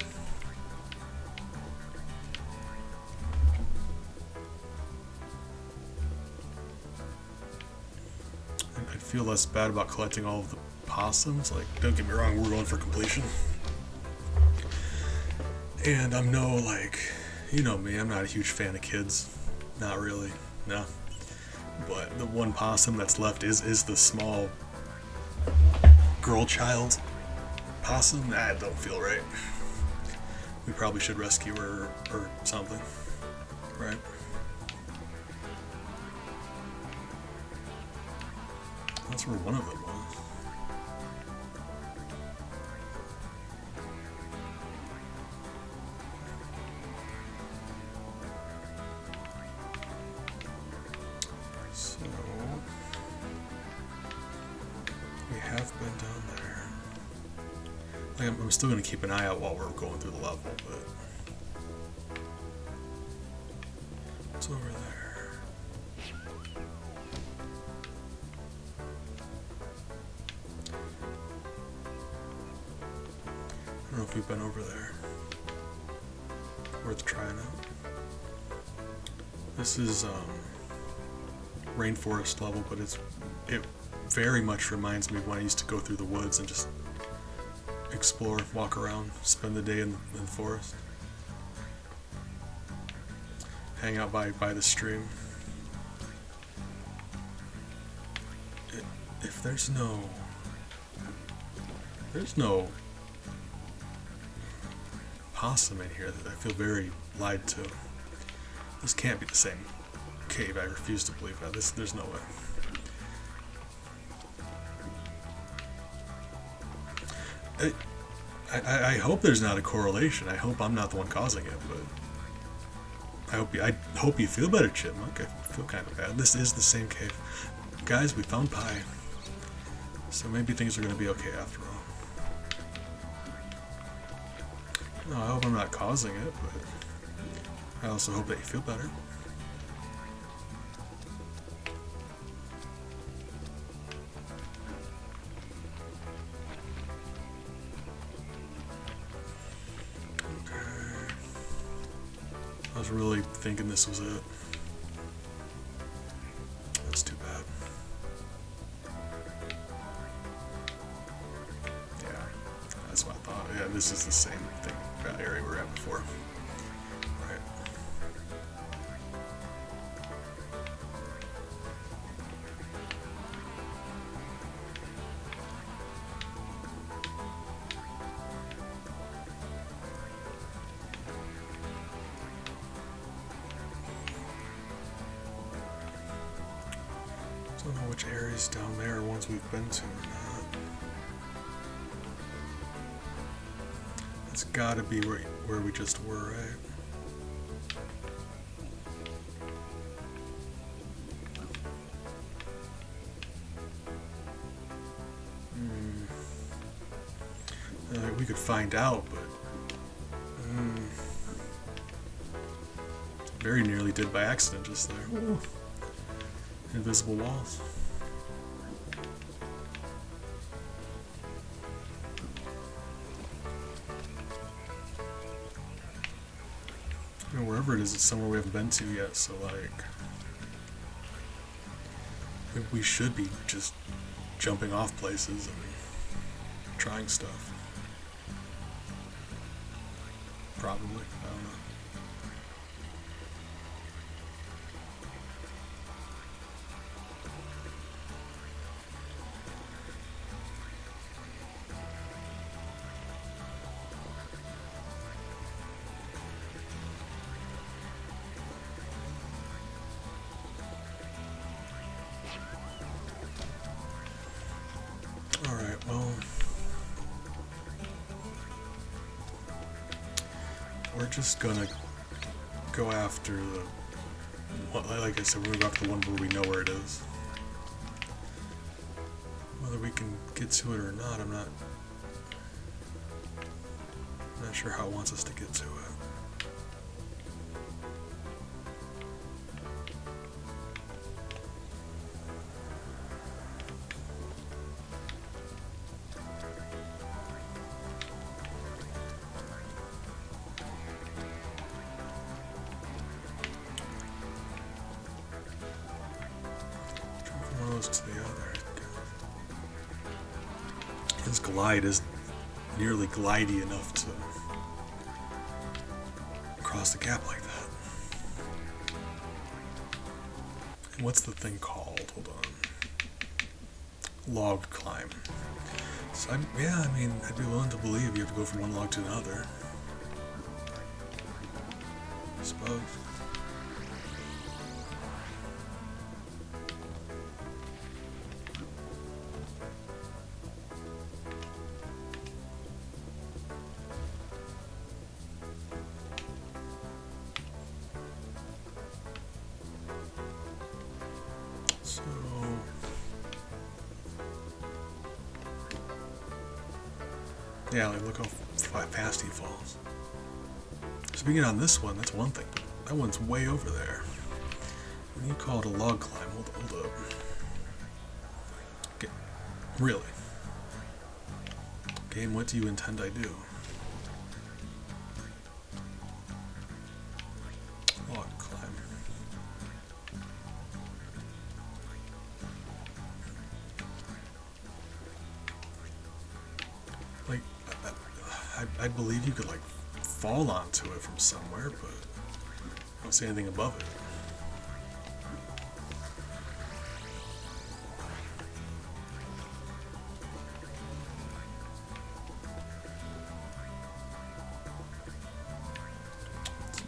I feel less bad about collecting all of the possums. Like, don't get me wrong, we're going for completion. And I'm no, like, you know me, I'm not a huge fan of kids. Not really, no. But the one possum that's left is the small girl child possum. That don't feel right. We probably should rescue her or something, right? That's where one of them was. So we have been down there. Like, I'm still gonna keep an eye out while we're going through the level, but it's over there. I don't know if we've been over there. Worth trying out. This is rainforest level, but it very much reminds me of when I used to go through the woods and just explore, walk around, spend the day in the forest, hang out by the stream. If there's no possum in here, that I feel very lied to. This can't be the same cave. I refuse to believe that. There's no way. I hope there's not a correlation. I hope I'm not the one causing it, but I hope you feel better, Chipmunk. I feel kind of bad. This is the same cave. Guys, we found pie. So maybe things are going to be okay after all. No, I hope I'm not causing it, but I also hope that you feel better. I was really thinking this was it. That's too bad. Yeah, that's what I thought. Yeah, this is the same thing, that area we were at before. Right. I don't know which areas down there are ones we've been to or not. It's gotta be where we just were, right? We could find out, but very nearly did by accident just there. Ooh. Invisible walls. You know, wherever it is, it's somewhere we haven't been to yet, so like we should be just jumping off places and trying stuff. Probably. I don't know. Alright, well, we're just gonna go after the, like I said, we're gonna go after the one where we know where it is. Whether we can get to it or not, I'm not sure how it wants us to get to it. To the other. His glide is nearly glidey enough to cross the gap like that. And what's the thing called? Hold on. Log climb. So yeah, I mean, I'd be willing to believe you have to go from one log to another. I suppose. So, yeah, like look how fast he falls. So if we get on this one, that's one thing. That one's way over there. When you call it a log climb, hold up. Okay. Really? Game, what do you intend I do? Log climb. Like, I believe you could, like, fall onto it from somewhere, but I don't see anything above it.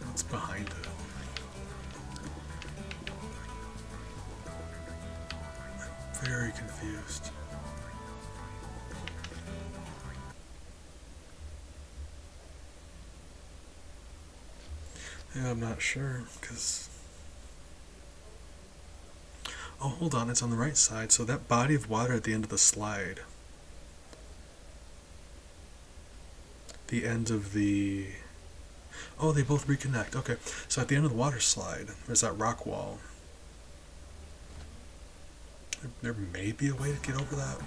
What's behind it? I'm very confused. Yeah, I'm not sure, because... Oh, hold on, it's on the right side. So that body of water at the end of the slide. The end of the... Oh, they both reconnect. Okay, so at the end of the water slide, there's that rock wall. There may be a way to get over that.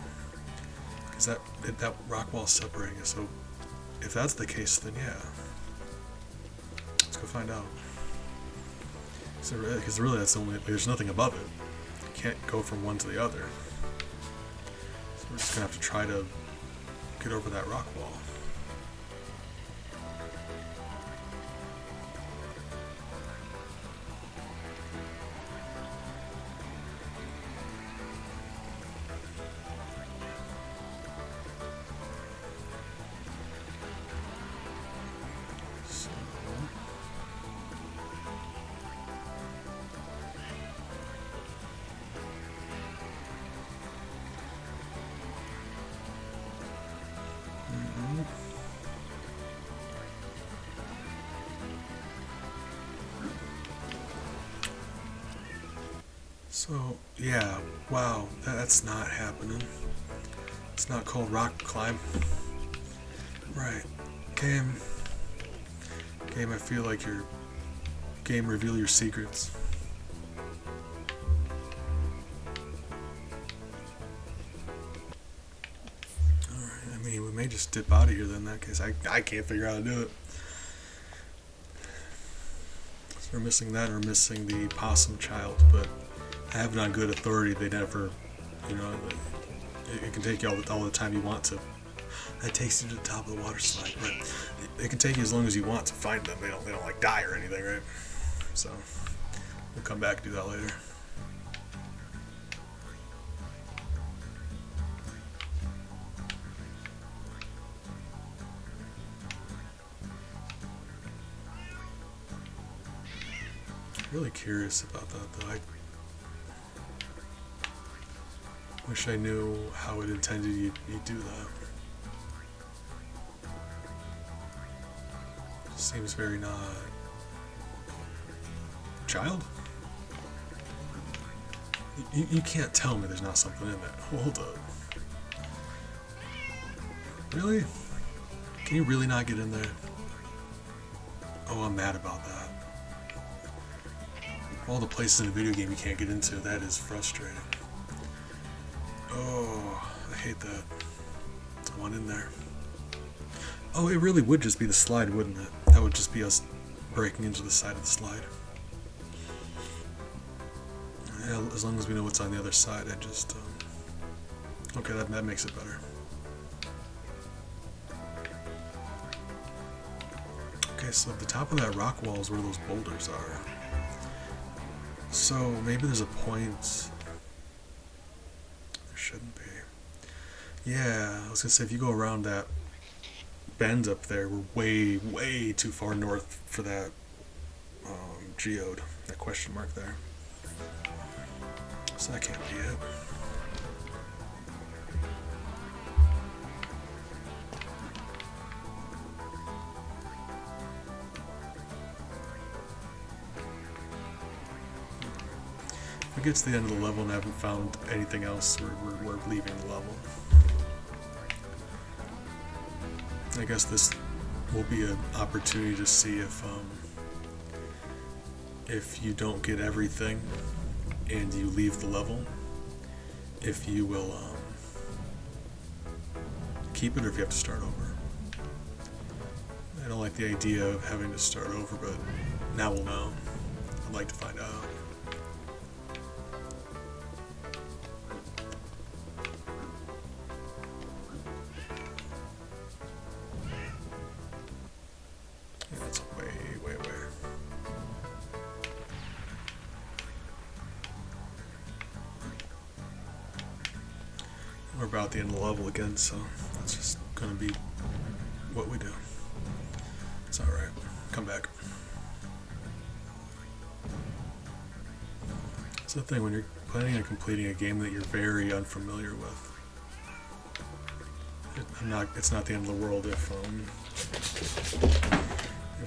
Because that rock wall is separating it. So if that's the case, then yeah. Let's go find out. Because really, that's the only... There's nothing above it. You can't go from one to the other. So we're just going to have to try to get over that rock wall. So, yeah, wow, that's not happening. It's not called rock climb. Right. Game, I feel like your game reveal your secrets. Alright, I mean, we may just dip out of here then in that case. I can't figure out how to do it. So we're missing that, or missing the possum child, but I have it on good authority. They never, you know, it can take you all the time you want to. That takes you to the top of the water slide, right? It can take you as long as you want to find them. They don't like die or anything, right? So we'll come back and do that later. Really curious about that though. I wish I knew how it intended you do that. Seems very not... Child? You can't tell me there's not something in there. Hold up. Really? Can you really not get in there? Oh, I'm mad about that. All the places in a video game you can't get into, that is frustrating. Oh, I hate that. I want in there. Oh, it really would just be the slide, wouldn't it? That would just be us breaking into the side of the slide. Yeah, as long as we know what's on the other side, I just... Okay, that makes it better. Okay, so at the top of that rock wall is where those boulders are. So maybe there's a point... There shouldn't be. Yeah, I was gonna say, if you go around that bend up there, we're way, way too far north for that geode, that question mark there. So that can't be it. If we get to the end of the level and haven't found anything else, we're leaving the level. I guess this will be an opportunity to see if you don't get everything and you leave the level, if you will keep it or if you have to start over. I don't like the idea of having to start over, but now we'll know. I'd like to find out. We're about at the end of the level again, so that's just gonna be what we do. It's alright. Come back. It's the thing when you're planning on completing a game that you're very unfamiliar with. It's not the end of the world if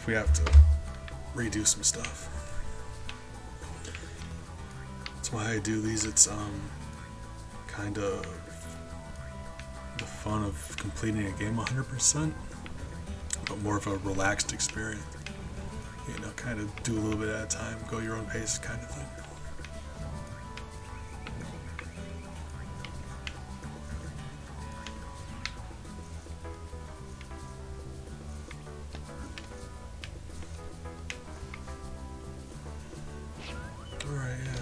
we have to redo some stuff. That's why I do these. It's kind of the fun of completing a game 100%, but more of a relaxed experience. You know, kind of do a little bit at a time, go your own pace kind of thing. Alright, yeah.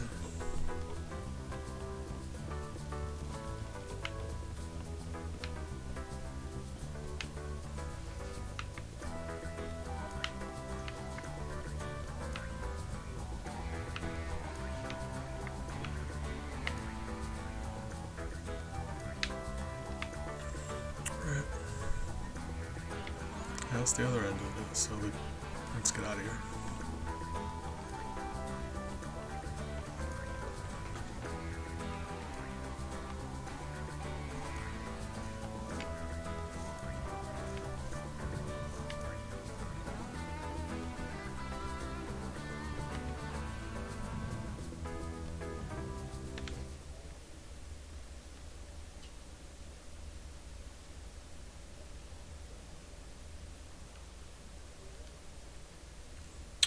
Alright. Yeah, that's the other end of it, so let's get out of here.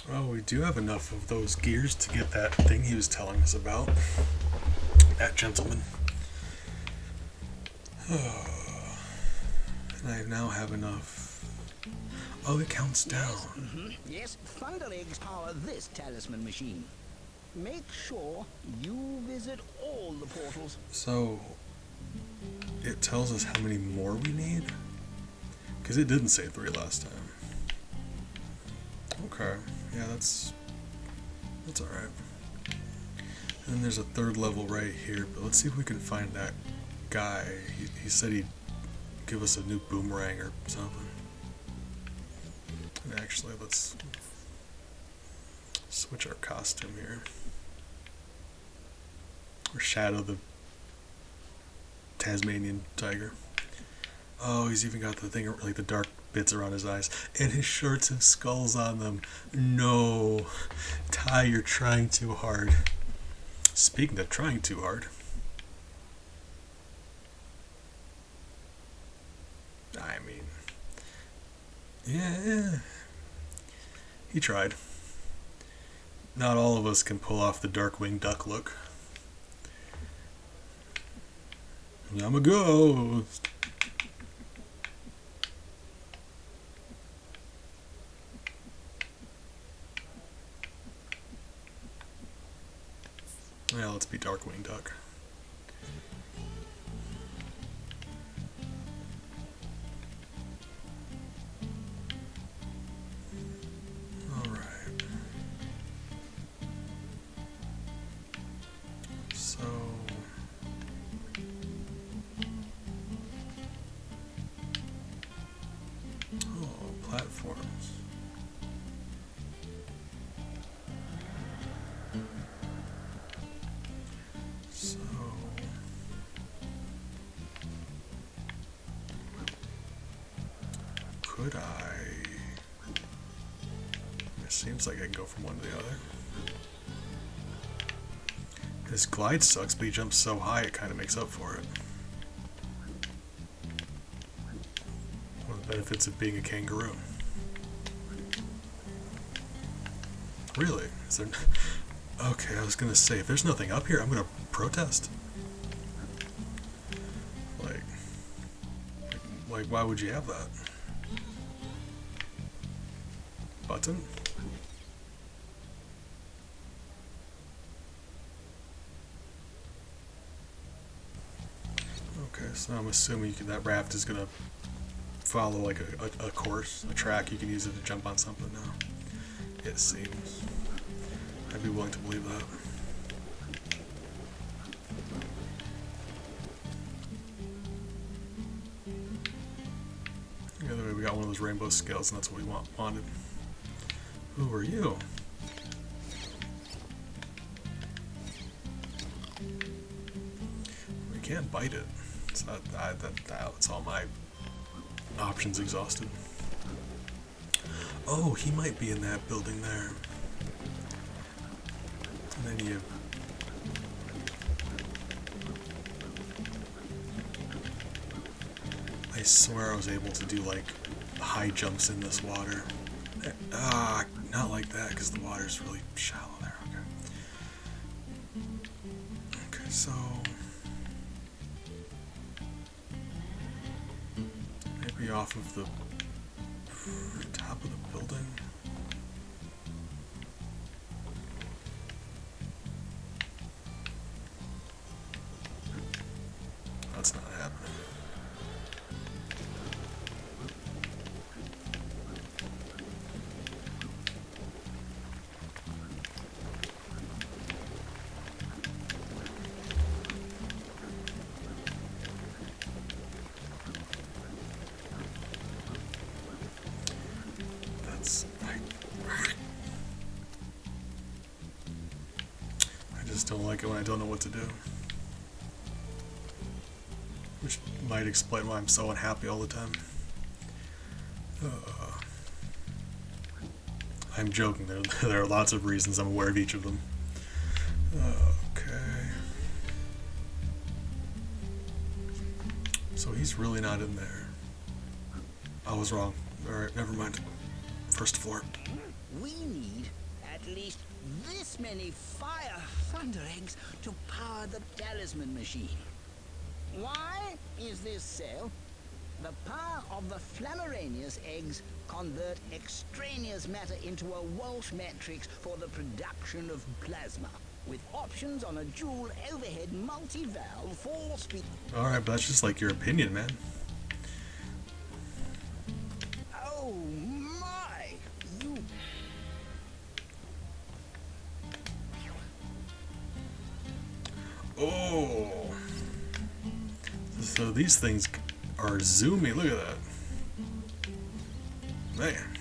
Well, we do have enough of those gears to get that thing he was telling us about. That gentleman. Oh. And I now have enough. Oh, it counts down. Yes, Thunder Eggs power this talisman machine. Make sure you visit all the portals. So, it tells us how many more we need? Because it didn't say 3 last time. Okay, yeah, that's alright. And then there's a 3rd level right here, but let's see if we can find that guy. He said he'd give us a new boomerang or something. And actually, let's switch our costume here. Or shadow the Tasmanian Tiger. Oh, he's even got the thing, like the dark bits around his eyes. And his shorts have skulls on them. No. Ty, you're trying too hard. Speaking of trying too hard. I mean, yeah. He tried. Not all of us can pull off the Darkwing Duck look. I'm a ghost. Yeah, let's be Darkwing Duck. Alright. So... oh, platforms. So... could I... it seems like I can go from one to the other. His glide sucks, but he jumps so high it kind of makes up for it. One of the benefits of being a kangaroo. Really? Is there... okay, I was gonna say, if there's nothing up here, I'm gonna protest. Like, why would you have that? Button? Okay, so I'm assuming that raft is gonna follow like a course, a track. You can use it to jump on something now. It seems. I'd be willing to believe that. Either way, we got one of those rainbow scales, and that's what we wanted. Who are you? We can't bite it. It's not, that's all my options exhausted. Oh, he might be in that building there. And then you... I swear I was able to do like high jumps in this water. Not like that because the water's really shallow there. Okay, so maybe off of the top of the building. That's not happening. I just don't like it when I don't know what to do. Which might explain why I'm so unhappy all the time. I'm joking, there are lots of reasons, I'm aware of each of them. Okay. So he's really not in there. I was wrong. Alright, never mind. First floor. We need at least this many fire thunder eggs to power the talisman machine. Why is this so? The power of the Flammaranius eggs convert extraneous matter into a Walsh matrix for the production of plasma, with options on a dual overhead multi-valve 4-speed. Alright, but that's just like your opinion, man. Oh my! You... Oh! So these things are zoomy, look at that. Man.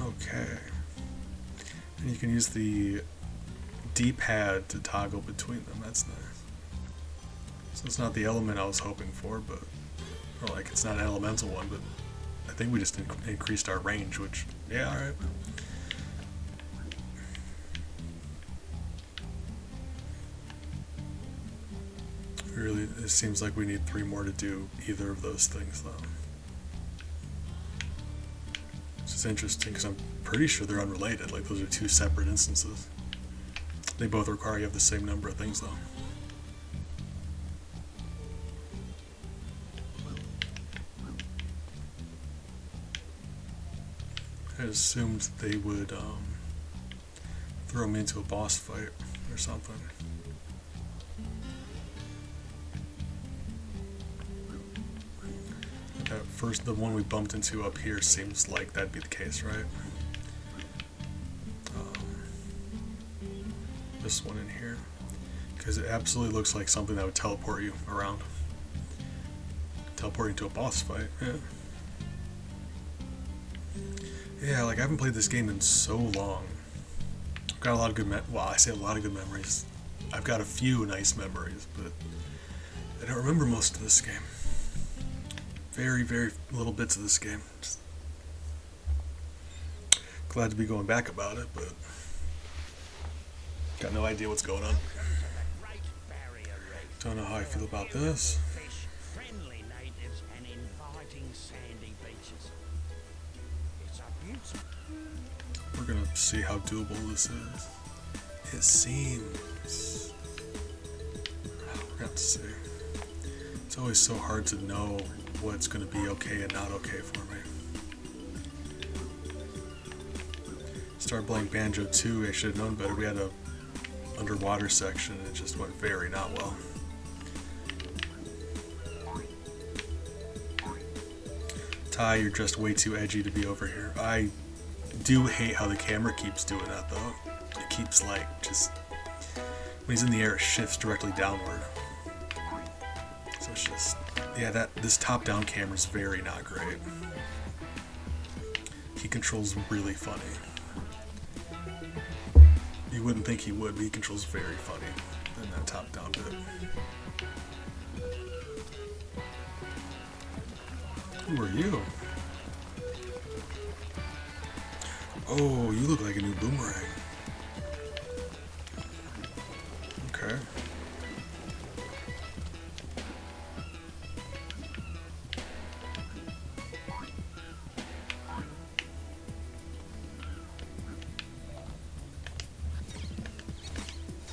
Okay. And you can use the D-pad to toggle between them, that's nice. So it's not the element I was hoping for, but, or like it's not an elemental one, but I think we just increased our range, which, yeah, alright. Really, it seems like we need 3 more to do either of those things, though. Which is interesting, because I'm pretty sure they're unrelated, like those are 2 separate instances. They both require you have the same number of things, though. I assumed they would throw me into a boss fight or something. That first, the one we bumped into up here seems like that'd be the case, right? This one in here, because it absolutely looks like something that would teleport you around. Teleport you into a boss fight, yeah. Yeah, like I haven't played this game in so long. I've got a lot of good well, I say a lot of good memories. I've got a few nice memories, but I don't remember most of this game. Very, very little bits of this game. Just glad to be going back about it, but got no idea what's going on. Don't know how I feel about this. Friendly natives and inviting sandy beaches. It's a beautiful. We're gonna see how doable this is. It seems. We're gonna have to see. It's always so hard to know what's gonna be okay and not okay for me. Started playing Banjo 2, I should have known better. We had a underwater section and it just went very not well. Ty, you're just way too edgy to be over here. I do hate how the camera keeps doing that though. It keeps like just, when he's in the air it shifts directly downward. So it's just, yeah, this top-down camera is very not great. He controls really funny. You wouldn't think he would, but he controls very funny in that top-down bit. Who are you? Oh, you look like a new boomerang. Okay.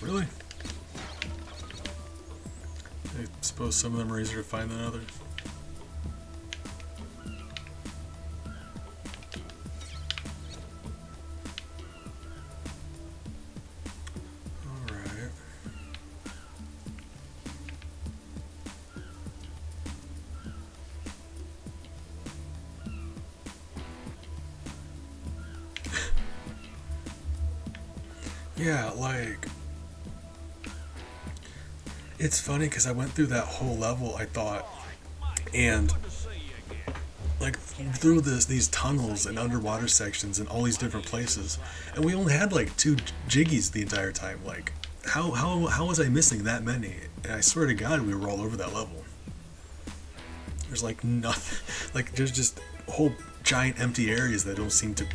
Really? I suppose some of them are easier to find than others. Alright. Yeah, like... It's funny because I went through that whole level, I thought, and like through these tunnels and underwater sections and all these different places, and we only had like 2 jiggies the entire time. Like, how was I missing that many? And I swear to God, we were all over that level. There's like nothing, like there's just whole giant empty areas that don't seem to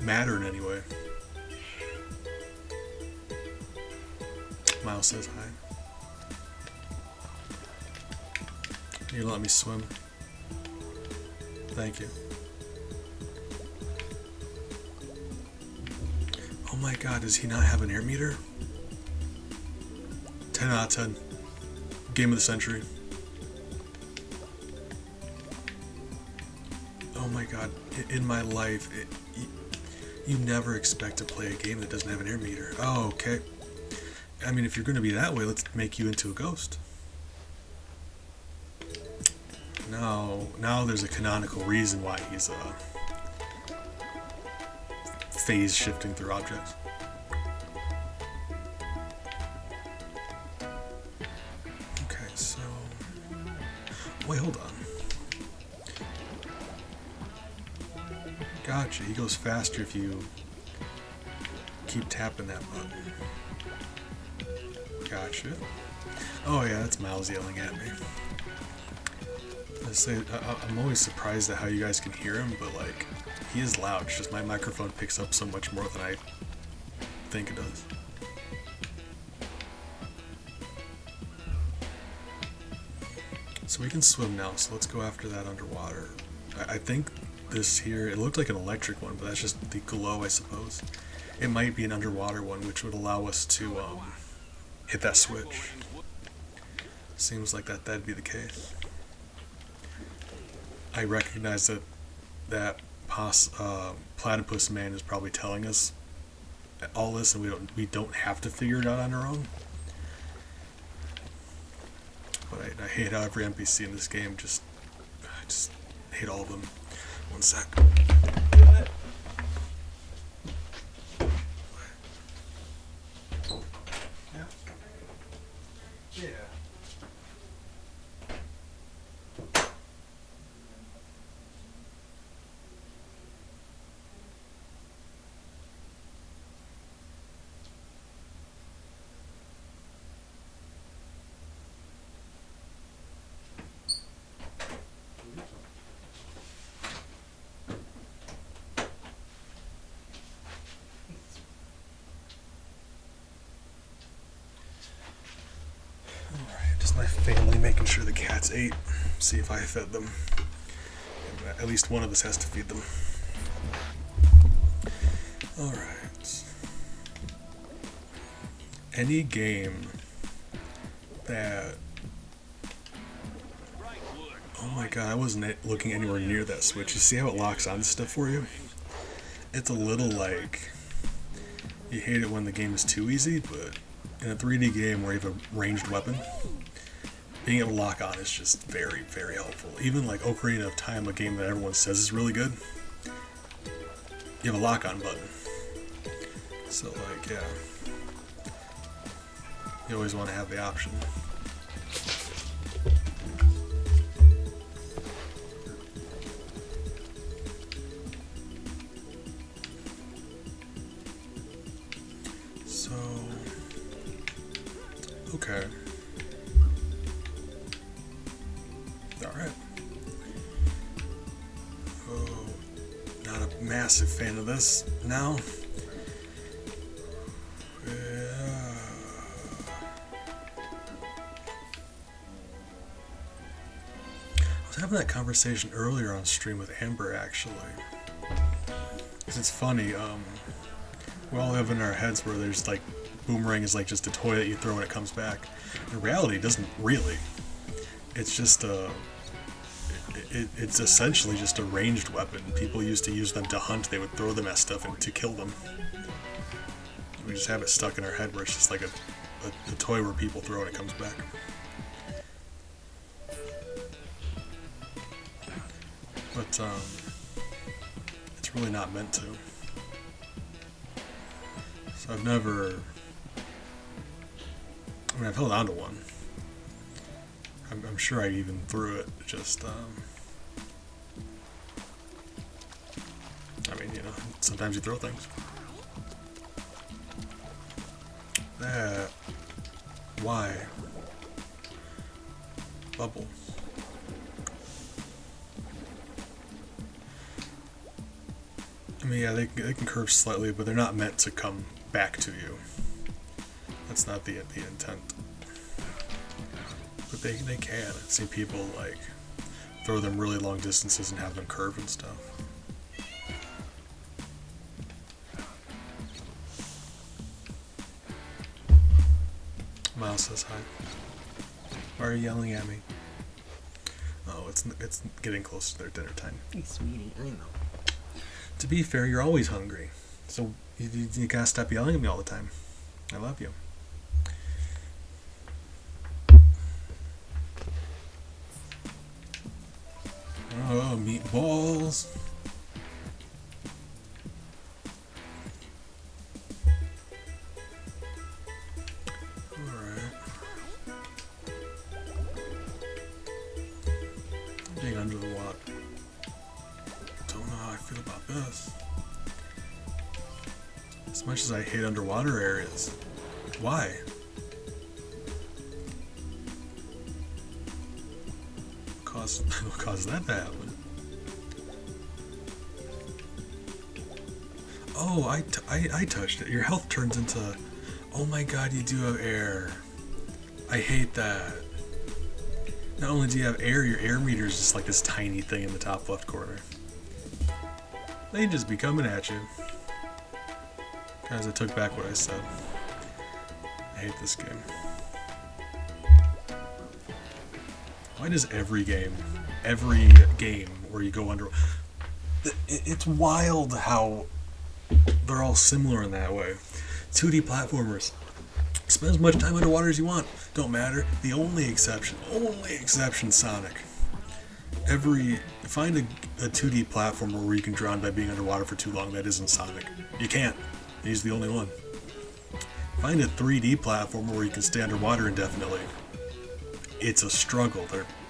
matter in any way. Miles says hi. You let me swim. Thank you. Oh my God, does he not have an air meter? 10 out of 10. Game of the century. Oh my God, in my life, you never expect to play a game that doesn't have an air meter. Oh, okay. I mean, if you're going to be that way, let's make you into a ghost. Now there's a canonical reason why he's phase shifting through objects. Okay, so wait, hold on. Gotcha. He goes faster if you keep tapping that button. Gotcha. Oh yeah, that's Miles yelling at me. I'm always surprised at how you guys can hear him, but like, he is loud. It's just my microphone picks up so much more than I think it does. So we can swim now, so let's go after that underwater. I think this here, it looked like an electric one, but that's just the glow, I suppose. It might be an underwater one, which would allow us to hit that switch. Seems like that'd be the case. I recognize that platypus man is probably telling us all this, and we don't have to figure it out on our own. But I hate how every NPC in this game I just hate all of them. One sec. Yeah. Just my family making sure the cats ate. See if I fed them. At least one of us has to feed them. Alright. Any game that... Oh my God, I wasn't looking anywhere near that switch. You see how it locks on stuff for you? It's a little like... You hate it when the game is too easy, but in a 3D game where you have a ranged weapon, being able to lock on is just very, very helpful. Even like Ocarina of Time, a game that everyone says is really good, you have a lock-on button. So like, yeah, you always want to have the option. So, okay. massive fan of this now. I was having that conversation earlier on stream with Amber, actually. Because it's funny, we all have in our heads where there's like, boomerang is like just a toy that you throw when it comes back. In reality, it doesn't really. It's just it's essentially just a ranged weapon. People used to use them to hunt. They would throw them at stuff and to kill them. We just have it stuck in our head where it's just like a toy where people throw and it comes back. But it's really not meant to. So I've never. I mean, I've held on to one. I'm sure I even threw it. Just I mean, you know, sometimes you throw things. That. Why? Bubble. I mean, yeah, they can curve slightly, but they're not meant to come back to you. That's not the intent. But they can. I've seen people like throw them really long distances and have them curve and stuff. Miles says hi. Why are you yelling at me? Oh, it's getting close to their dinner time. Hey, sweetie, I know. To be fair, you're always hungry, so you gotta stop yelling at me all the time. I love you. Oh, meatballs. Alright. Being under the water. Don't know how I feel about this. As much as I hate underwater areas. Why? What caused that to happen? Oh, I touched it. Your health turns into... Oh my god, you do have air. I hate that. Not only do you have air, your air meter is just like this tiny thing in the top left corner. They just be coming at you. Guys, I took back what I said. I hate this game. Why does every game where you go under... It's wild how they're all similar in that way. 2D platformers. Spend as much time underwater as you want. Don't matter. The only exception, Sonic. Find a 2D platformer where you can drown by being underwater for too long that isn't Sonic. You can't. He's the only one. Find a 3D platformer where you can stay underwater indefinitely. It's a struggle.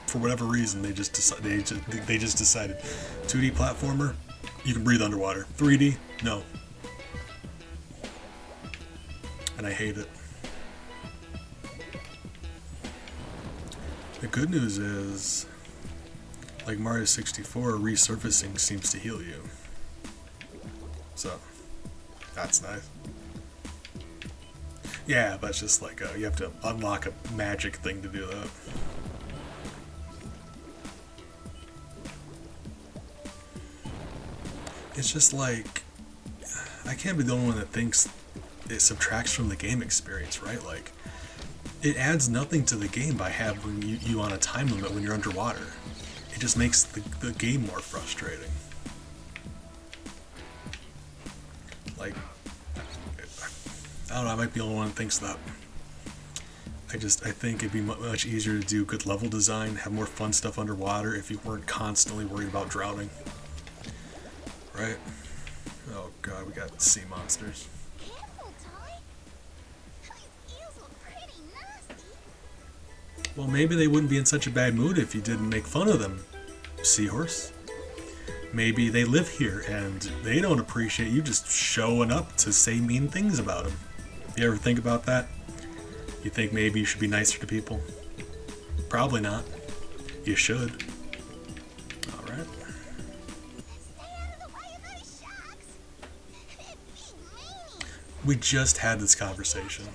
For whatever reason, they just decided 2D platformer, you can breathe underwater. 3D, no. And I hate it. The good news is, like Mario 64, resurfacing seems to heal you. So, that's nice. Yeah, but it's just like, you have to unlock a magic thing to do that. It's just like, I can't be the only one that thinks it subtracts from the game experience, right? Like, it adds nothing to the game by having you on a time limit when you're underwater. It just makes the game more frustrating. Like, I don't know, I might be the only one that thinks that. I think it'd be much easier to do good level design, have more fun stuff underwater if you weren't constantly worried about drowning. Right? Oh god, we got sea monsters. Careful, Ty. Those eels look pretty nasty. Well, maybe they wouldn't be in such a bad mood if you didn't make fun of them, seahorse. Maybe they live here and they don't appreciate you just showing up to say mean things about them. You ever think about that? You think maybe you should be nicer to people? Probably not. You should. Alright. Stay out of the way of those We just had this conversation.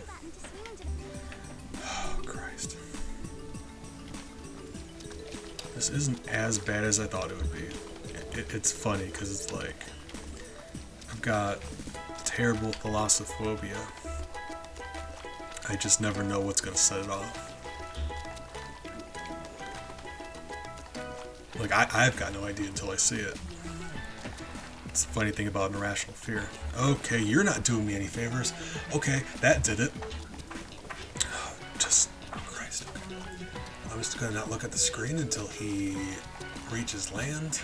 Oh, Christ. This isn't as bad as I thought it would be. It's funny because it's like I've got terrible thalassophobia. I just never know what's going to set it off. Like, I've got no idea until I see it. It's the funny thing about an irrational fear. Okay, you're not doing me any favors. Okay, that did it. Just, oh Christ. I'm just gonna not look at the screen until he reaches land.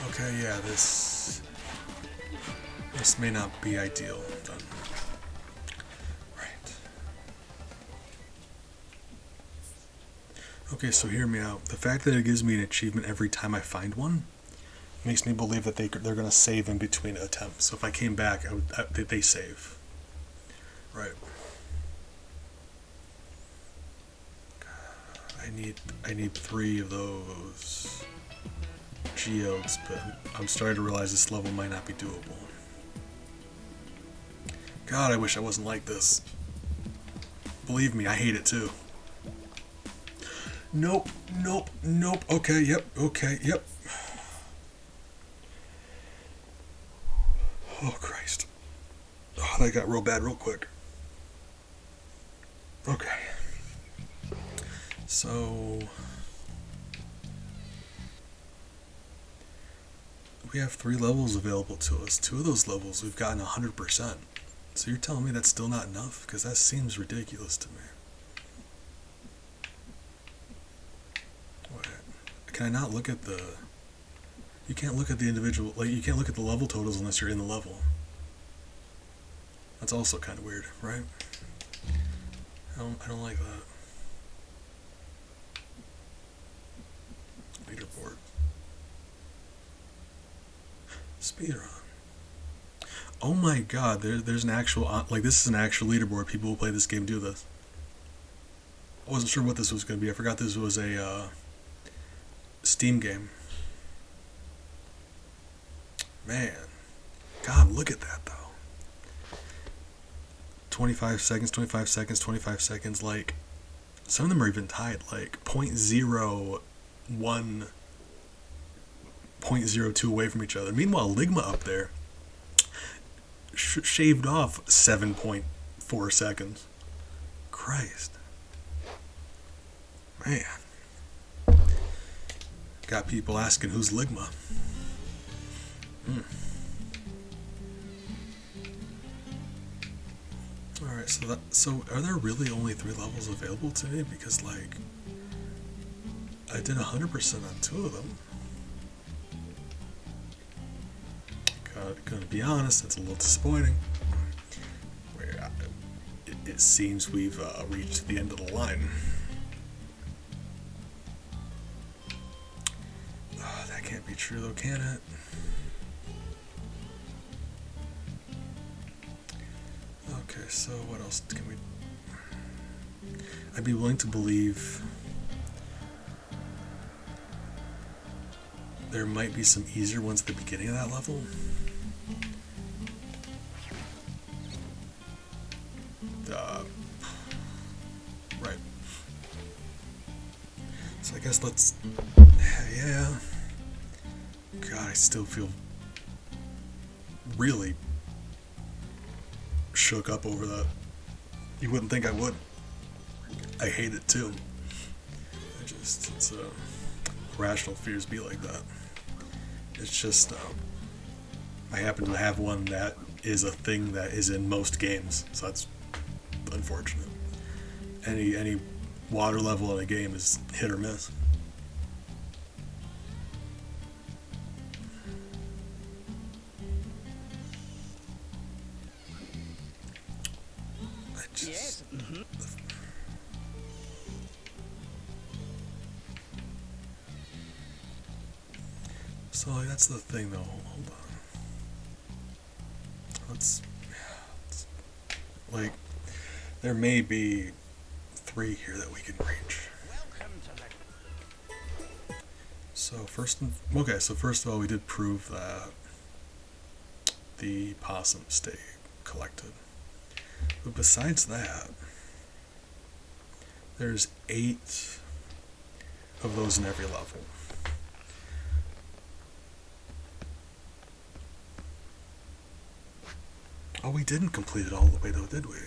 Okay, yeah, this may not be ideal. Then. Right. Okay, so hear me out. The fact that it gives me an achievement every time I find one makes me believe that they're going to save in between attempts. So if I came back, they save. Right. I need 3 of those geodes, but I'm starting to realize this level might not be doable. God, I wish I wasn't like this. Believe me, I hate it too. Nope, nope, nope. Okay, yep, okay, yep. Oh, Christ. Oh, that got real bad real quick. Okay. So... we have 3 levels available to us. 2 of those levels we've gotten 100%. So you're telling me that's still not enough? Because that seems ridiculous to me. Wait, can I not look at the... you can't look at the individual... like, you can't look at the level totals unless you're in the level. That's also kind of weird, right? I don't like that. Leaderboard. Speedrun. Oh my god, there's an actual, like, this is an actual leaderboard. People who play this game do this. I wasn't sure what this was going to be. I forgot this was a Steam game. Man. God, look at that, though. 25 seconds, 25 seconds, 25 seconds. Like, some of them are even tied. Like, 0.01, 0.02 away from each other. Meanwhile, Ligma up there shaved off 7.4 seconds. Christ. Man. Got people asking who's Ligma. Alright, so are there really only 3 levels available to me? Because, like, I did 100% on 2 of them. Gonna be honest, that's a little disappointing. It seems we've reached the end of the line. Oh, that can't be true though, can it? Okay, so what else can we... I'd be willing to believe there might be some easier ones at the beginning of that level. Right. So I guess let's... yeah. God, I still feel really shook up over that. You wouldn't think I would. I hate it too. It's rational fears be like that. It's just, I happen to have one that is a thing that is in most games, so that's unfortunate. Any water level in a game is hit or miss. Yes. So like, that's the thing though. Hold on. Let's like, there may be 3 here that we can reach. So first of all, we did prove that the possums stay collected. But besides that, there's 8 of those in every level. Oh, we didn't complete it all the way though, did we?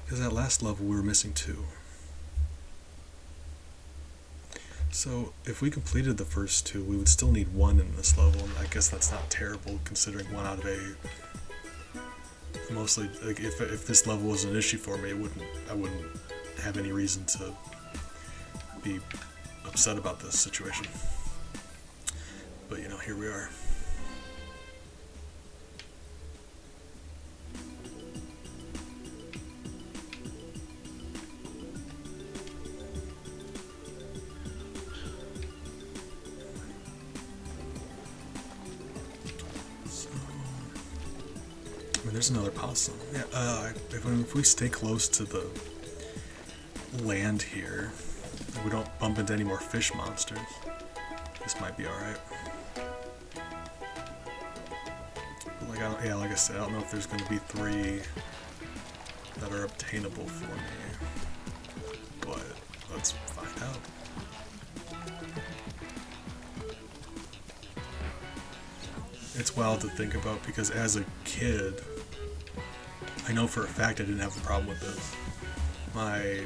Because that last level we were missing 2. So if we completed the first 2, we would still need 1 in this level, and I guess that's not terrible considering 1 out of 8. Mostly, like, if this level was an issue for me, I wouldn't have any reason to be upset about this situation. But you know, here we are. There's another possum. Yeah, if we stay close to the land here, and we don't bump into any more fish monsters, this might be alright. Like I said, I don't know if there's going to be 3 that are obtainable for me, but let's find out. It's wild to think about because as a kid, I know for a fact I didn't have a problem with this. My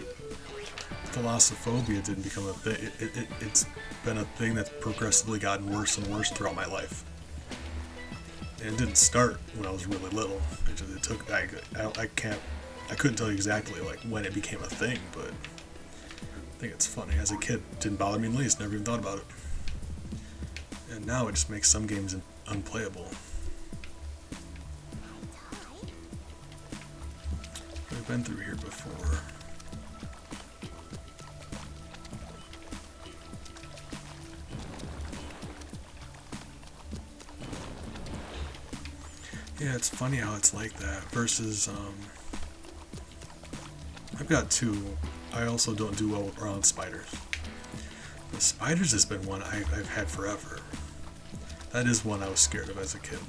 thalassophobia didn't become a thing. It's been a thing that's progressively gotten worse and worse throughout my life. And it didn't start when I was really little. It took. I couldn't tell you exactly like when it became a thing, but I think it's funny. As a kid, it didn't bother me in the least. Never even thought about it. And now it just makes some games unplayable. We've been through here before. Yeah, it's funny how it's like that versus I've got 2. I also don't do well around spiders. The spiders has been one I've had forever. That is one I was scared of as a kid.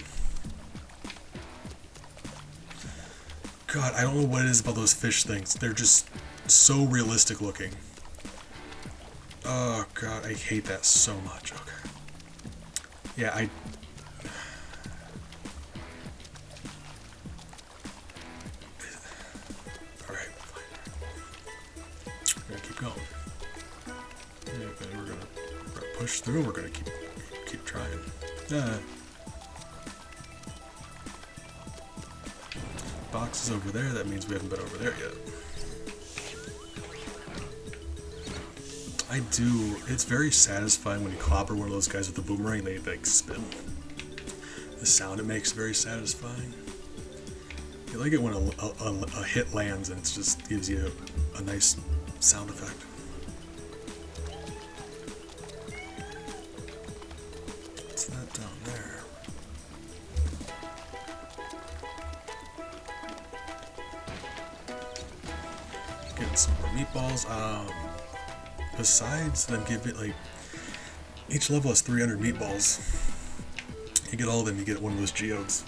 God, I don't know what it is about those fish things. They're just so realistic looking. Oh God, I hate that so much. Okay. Yeah, Alright, fine. We're gonna keep going. Yeah, we're gonna push through, we're gonna keep trying. Box is over there, that means we haven't been over there yet. It's very satisfying when you clobber one of those guys with the boomerang, they like spin. The sound it makes is very satisfying. You like it when a hit lands and it just gives you a nice sound effect. What's that down there? Getting some more meatballs. Besides them like each level has 300 meatballs. You get all of them, you get one of those geodes.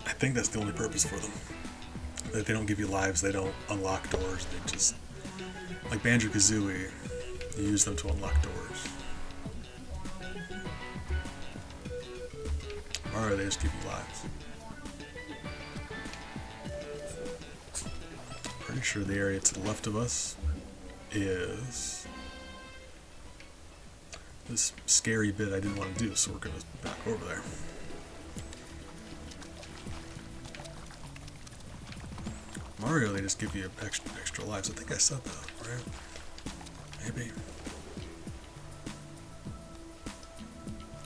I think that's the only purpose for them. That they don't give you lives, they don't unlock doors, they just like Banjo-Kazooie, you use them to unlock doors. Mario, they just give you lives. Pretty sure the area to the left of us is this scary bit I didn't want to do, so we're gonna back over there. Mario, they just give you extra lives. I think I said that, right? Maybe.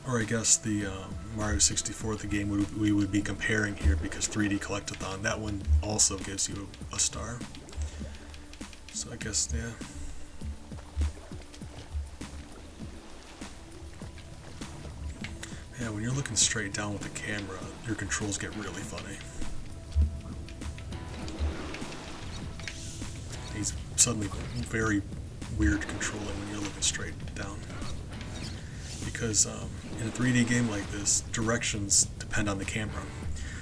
Or I guess the Mario 64, the game we would be comparing here, because 3D Collectathon, that one also gives you a star. So I guess, yeah. Yeah, when you're looking straight down with the camera, your controls get really funny. He's suddenly very weird controlling when you're looking straight down. Because in a 3D game like this, directions depend on the camera.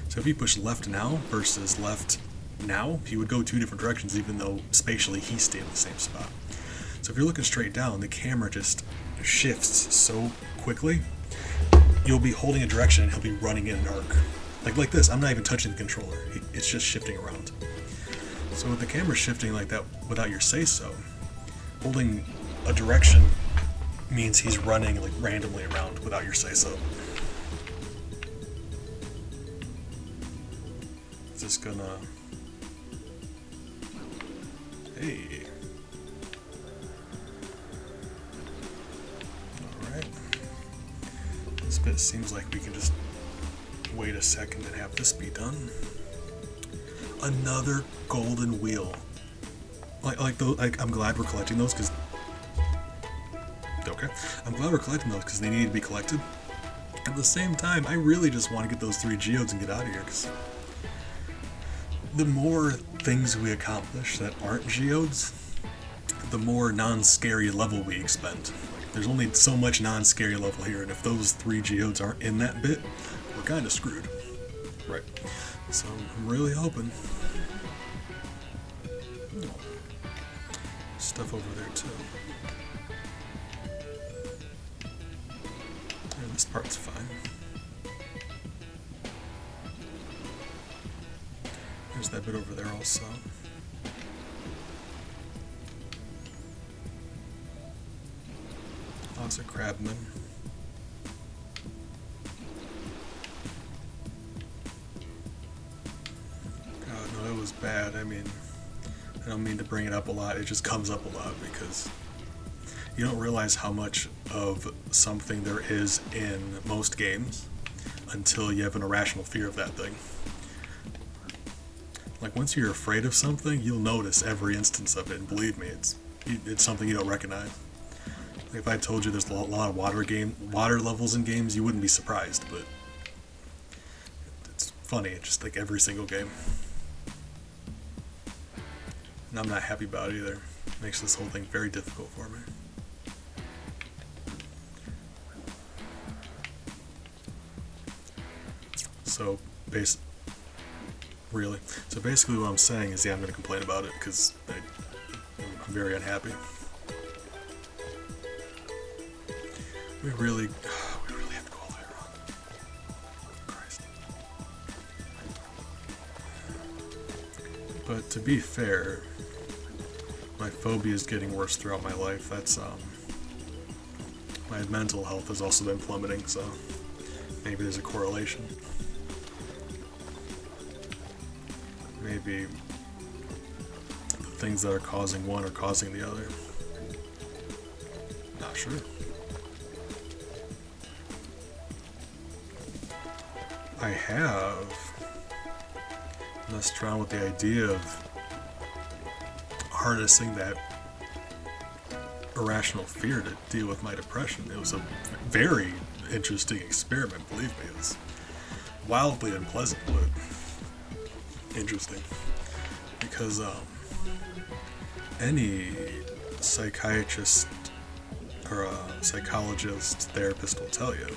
So if you push left now versus left now, he would go 2 different directions even though spatially he stayed in the same spot. So if you're looking straight down, the camera just shifts so quickly. You'll be holding a direction and he'll be running in an arc. Like this, I'm not even touching the controller. It's just shifting around. So with the camera shifting like that without your say-so, holding a direction means he's running like randomly around without your say-so. Just gonna... Hey. Alright. This bit seems like we can just wait a second and have this be done. Another golden wheel. I'm glad we're collecting those because... Okay. I'm glad we're collecting those because they need to be collected. At the same time, I really just want to get those 3 geodes and get out of here because the more things we accomplish that aren't geodes, the more non-scary level we expend. There's only so much non-scary level here, and if those 3 geodes aren't in that bit, we're kind of screwed. Right. So I'm really hoping. Stuff over there too. And this part's fine. There's that bit over there also. Lots of crabmen. God, no, it was bad. I mean, I don't mean to bring it up a lot. It just comes up a lot because you don't realize how much of something there is in most games until you have an irrational fear of that thing. Like, once you're afraid of something, you'll notice every instance of it, and believe me, it's something you don't recognize. Like, if I told you there's a lot of water levels in games, you wouldn't be surprised, but it's funny, it's just like every single game. And I'm not happy about it either. It makes this whole thing very difficult for me. So, really. So basically what I'm saying is, yeah, I'm going to complain about it because I'm very unhappy. We really have to go all the way around. Christ. But to be fair, my phobia is getting worse throughout my life. That's, my mental health has also been plummeting, so maybe there's a correlation. Maybe the things that are causing one are causing the other. Not sure. I have messed around with the idea of harnessing that irrational fear to deal with my depression. It was a very interesting experiment, believe me. It was wildly unpleasant, but interesting, because any psychiatrist or a psychologist, therapist will tell you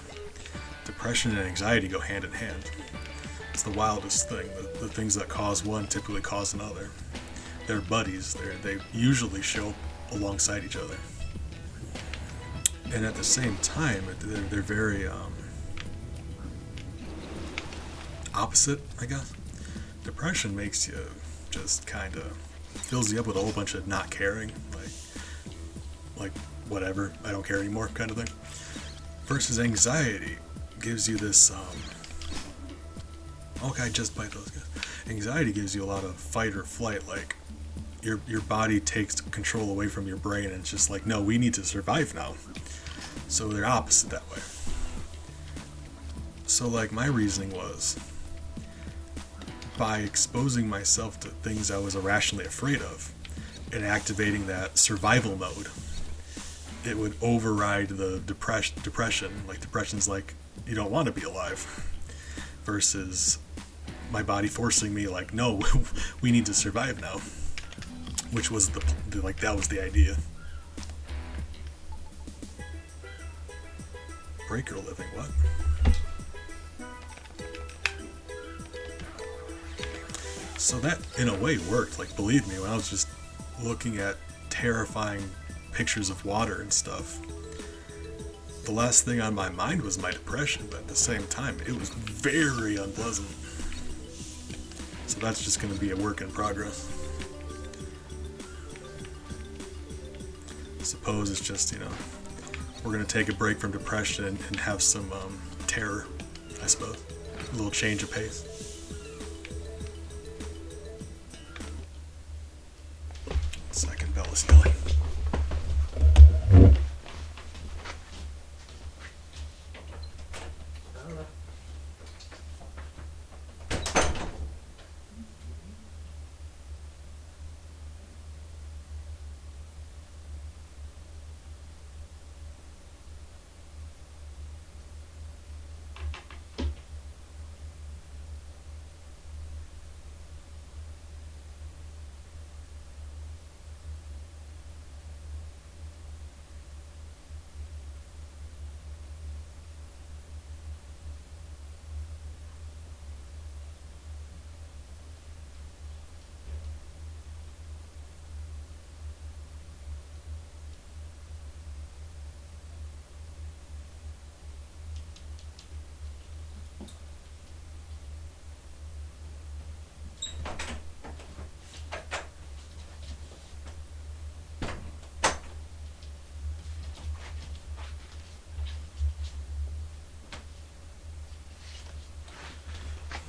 depression and anxiety go hand in hand. It's the wildest thing. The things that cause one typically cause another. They're buddies. They usually show up alongside each other, and at the same time they're very opposite, I guess. Depression makes you just kind of fills you up with a whole bunch of not caring, like whatever, I don't care anymore kind of thing. Versus anxiety gives you this okay, just bite those guys. Anxiety gives you a lot of fight or flight, like your body takes control away from your brain and it's just like, no, we need to survive now. So they're opposite that way. So like my reasoning was, by exposing myself to things I was irrationally afraid of and activating that survival mode, it would override the depression. Like, depression's like, you don't want to be alive, versus my body forcing me like, no, we need to survive now, which was that was the idea. Break your living, what? So that, in a way, worked. Like, believe me, when I was just looking at terrifying pictures of water and stuff, the last thing on my mind was my depression, but at the same time, it was very unpleasant. So that's just going to be a work in progress. I suppose it's just, you know, we're going to take a break from depression and have some terror, I suppose. A little change of pace. Second bell is yelling.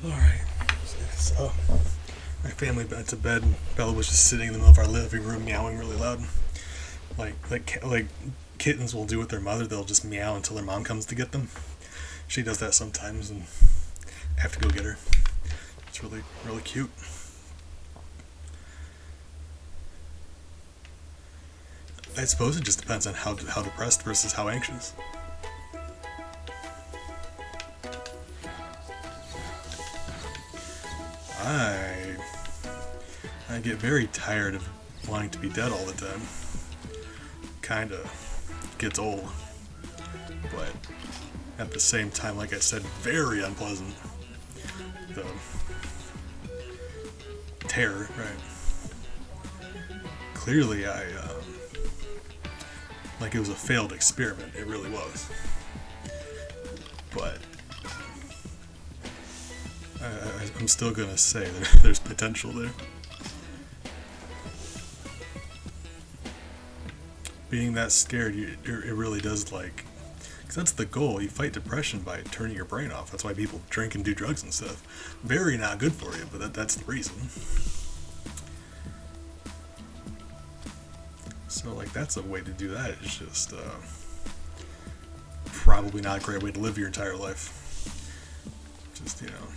Alright, so my family went to bed and Bella was just sitting in the middle of our living room meowing really loud. Like kittens will do with their mother, they'll just meow until their mom comes to get them. She does that sometimes and I have to go get her. It's really, really cute. I suppose it just depends on how depressed versus how anxious. I get very tired of wanting to be dead all the time. Kinda gets old. But at the same time, like I said, very unpleasant. The terror, right? Clearly like it was a failed experiment, it really was. But I'm still gonna say that there's potential there. Being that scared, it really does, like, because that's the goal. You fight depression by turning your brain off. That's why people drink and do drugs and stuff. Very not good for you, but that's the reason. So, like, that's a way to do that. It's just probably not a great way to live your entire life. Just, you know,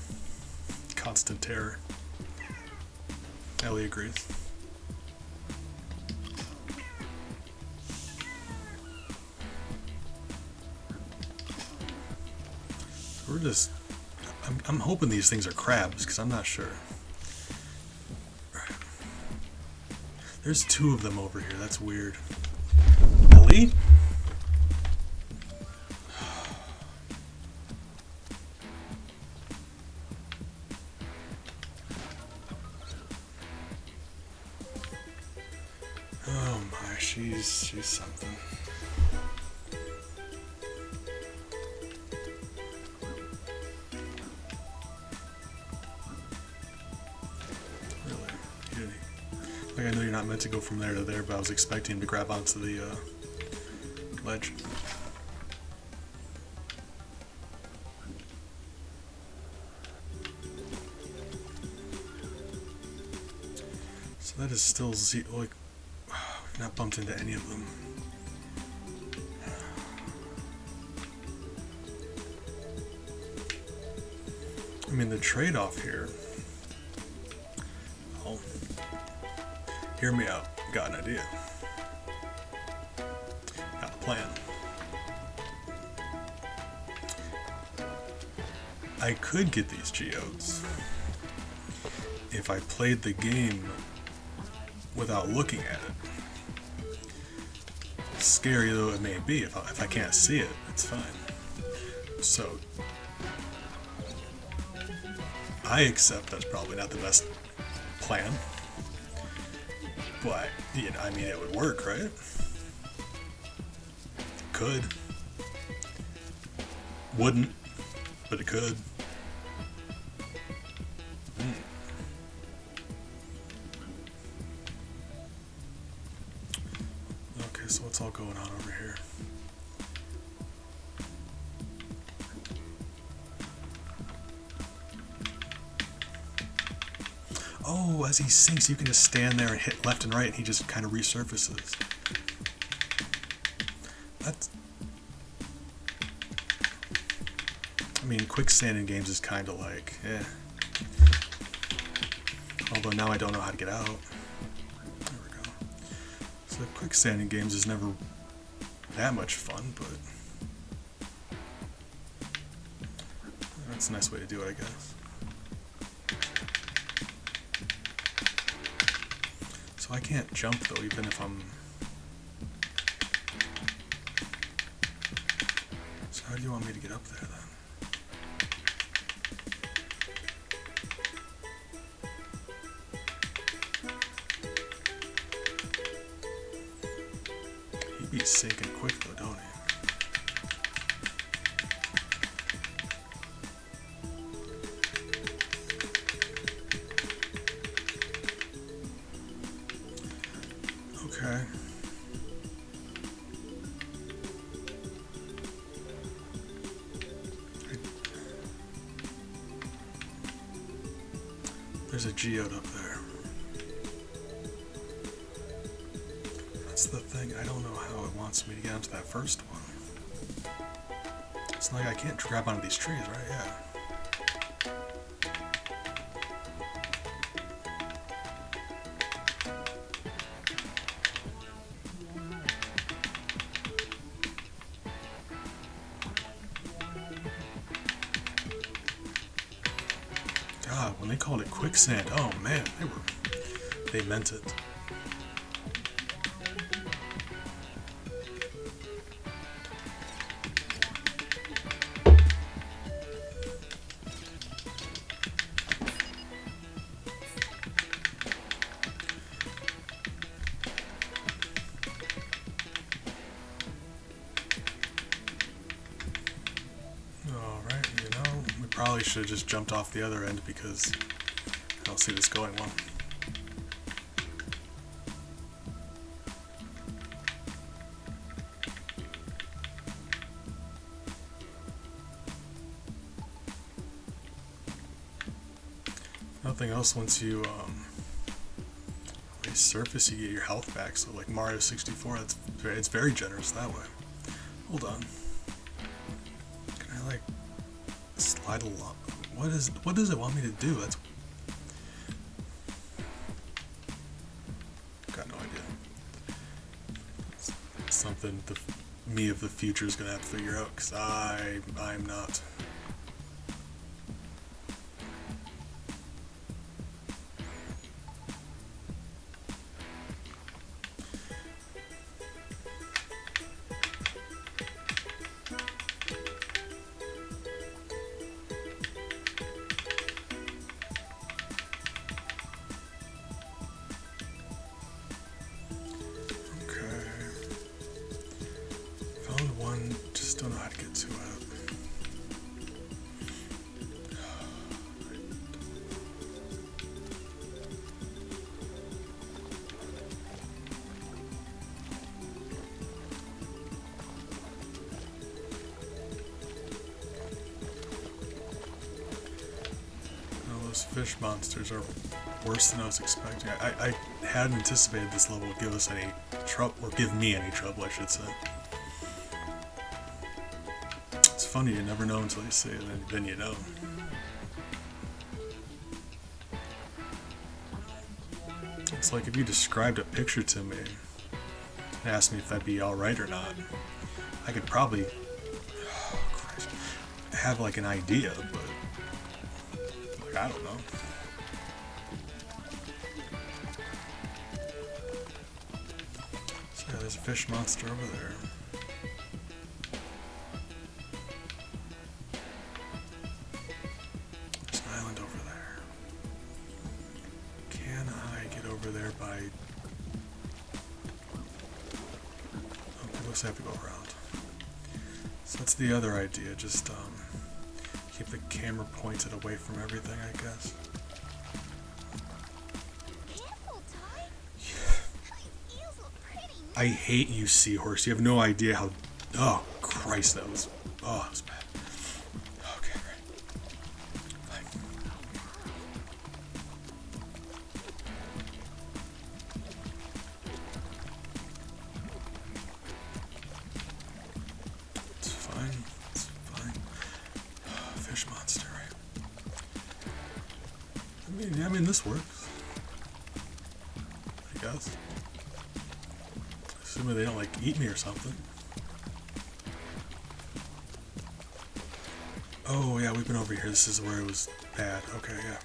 constant terror. Ellie agrees. We're just... I'm hoping these things are crabs, because I'm not sure. Right. There's two of them over here. That's weird. Ellie? Oh my, she's something. Like, I know you're not meant to go from there to there, but I was expecting him to grab onto the ledge. So that is still like, we've not bumped into any of them. I mean, the trade-off here... Oh. Hear me out. Got an idea. Got a plan. I could get these geodes if I played the game without looking at it. Scary though it may be, if I can't see it, it's fine. So I accept that's probably not the best plan. But, you know, I mean, it would work, right? Could. Wouldn't, but it could. Okay, so what's all going on over here? Oh, as he sinks, you can just stand there and hit left and right, and he just kind of resurfaces. That's... I mean, quicksand in games is kind of like, eh. Although now I don't know how to get out. There we go. So quicksand in games is never that much fun, but that's a nice way to do it, I guess. So I can't jump though, even if I'm... So how do you want me to get up there then? He'd be sinking quick though, don't he? Okay. There's a geode up there. That's the thing. I don't know how it wants me to get onto that first one. It's like I can't grab onto these trees, right? Yeah. God, when they called it quicksand, oh man, they meant it. Alright, you know, we probably should have just jumped off the other end because I don't see this going well. Nothing else, once you resurface, you get your health back. So like Mario 64, it's very generous that way. Hold on. Can I like slide along? What does it want me to do? That's got no idea. It's something me of the future is gonna have to figure out, because I'm not. Just don't know how to get to it. Oh, those fish monsters are worse than I was expecting. I hadn't anticipated this level would give us any trouble, or give me any trouble, I should say. It's funny, you never know until you see it, and then you know. It's like if you described a picture to me and asked me if that'd be alright or not, I could probably have like an idea, but like, I don't know. So yeah, there's a fish monster over there. There's an island over there. Can over there by... Okay, looks like I have to go around. So that's the other idea, just keep the camera pointed away from everything, I guess. Careful, Ty. Those eels look pretty nice. I hate you, seahorse. You have no idea how... Oh, Christ, that was... Oh, that was bad. Okay, right. Fine. It's fine. It's fine. Fish monster, right? I mean, this works. I guess. Assuming they don't, like, eat me or something. Oh, yeah, we've been over here. This is where it was bad. Okay, yeah.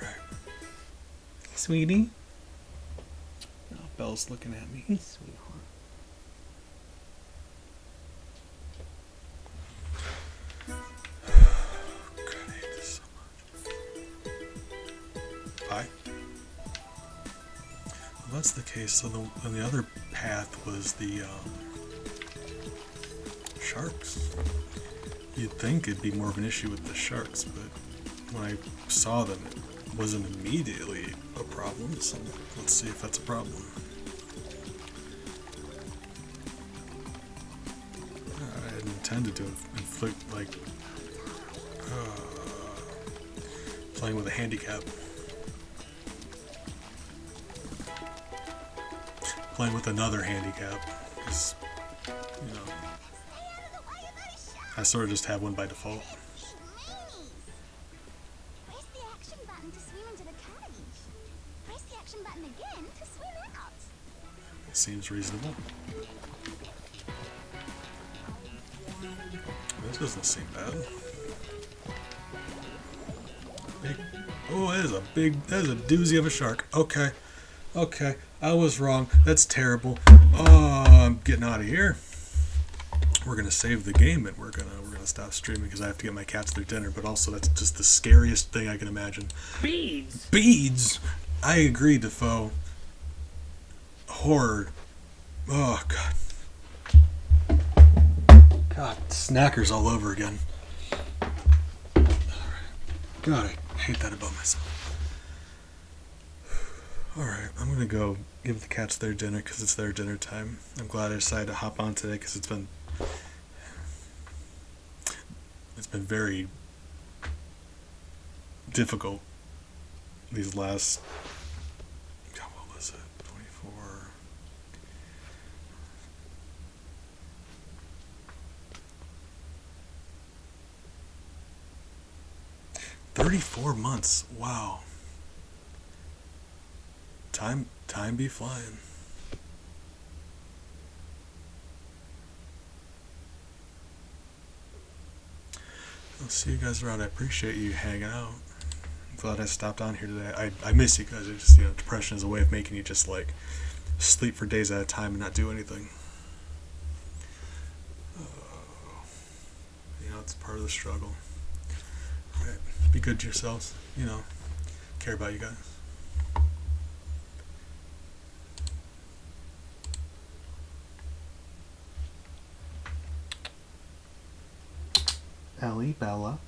Right. Sweetie? Oh, Belle's looking at me. Sweetheart. God, I hate this so much. Bye. Well, that's the case. So the other path was the sharks. You'd think it'd be more of an issue with the sharks, but when I saw them, it wasn't immediately a problem, so let's see if that's a problem. I had intended to inflict, like, playing with a handicap. Playing with another handicap is, you know, I sort of just have one by default. Press the action button to swim into the cage. Press the action button again to swim out. It seems reasonable. This doesn't seem bad. Big. Oh, that is a doozy of a shark. Okay. Okay. I was wrong. That's terrible. Oh, I'm getting out of here. We're gonna save the game and we're gonna stop streaming because I have to get my cats their dinner. But also, that's just the scariest thing I can imagine. Beads! Beads! I agree, Defoe. Horror. Oh God. God, snackers all over again. Alright. God, I hate that about myself. Alright, I'm gonna go give the cats their dinner because it's their dinner time. I'm glad I decided to hop on today because it's been very difficult these last, God, what was it, 24, 34 months. Wow. Time be flying. I'll see you guys around. I appreciate you hanging out. I'm glad I stopped on here today. I miss you guys. It's just, depression is a way of making you just like sleep for days at a time and not do anything. It's part of the struggle. Right. Be good to yourselves. Care about you guys. Ellie, Bella.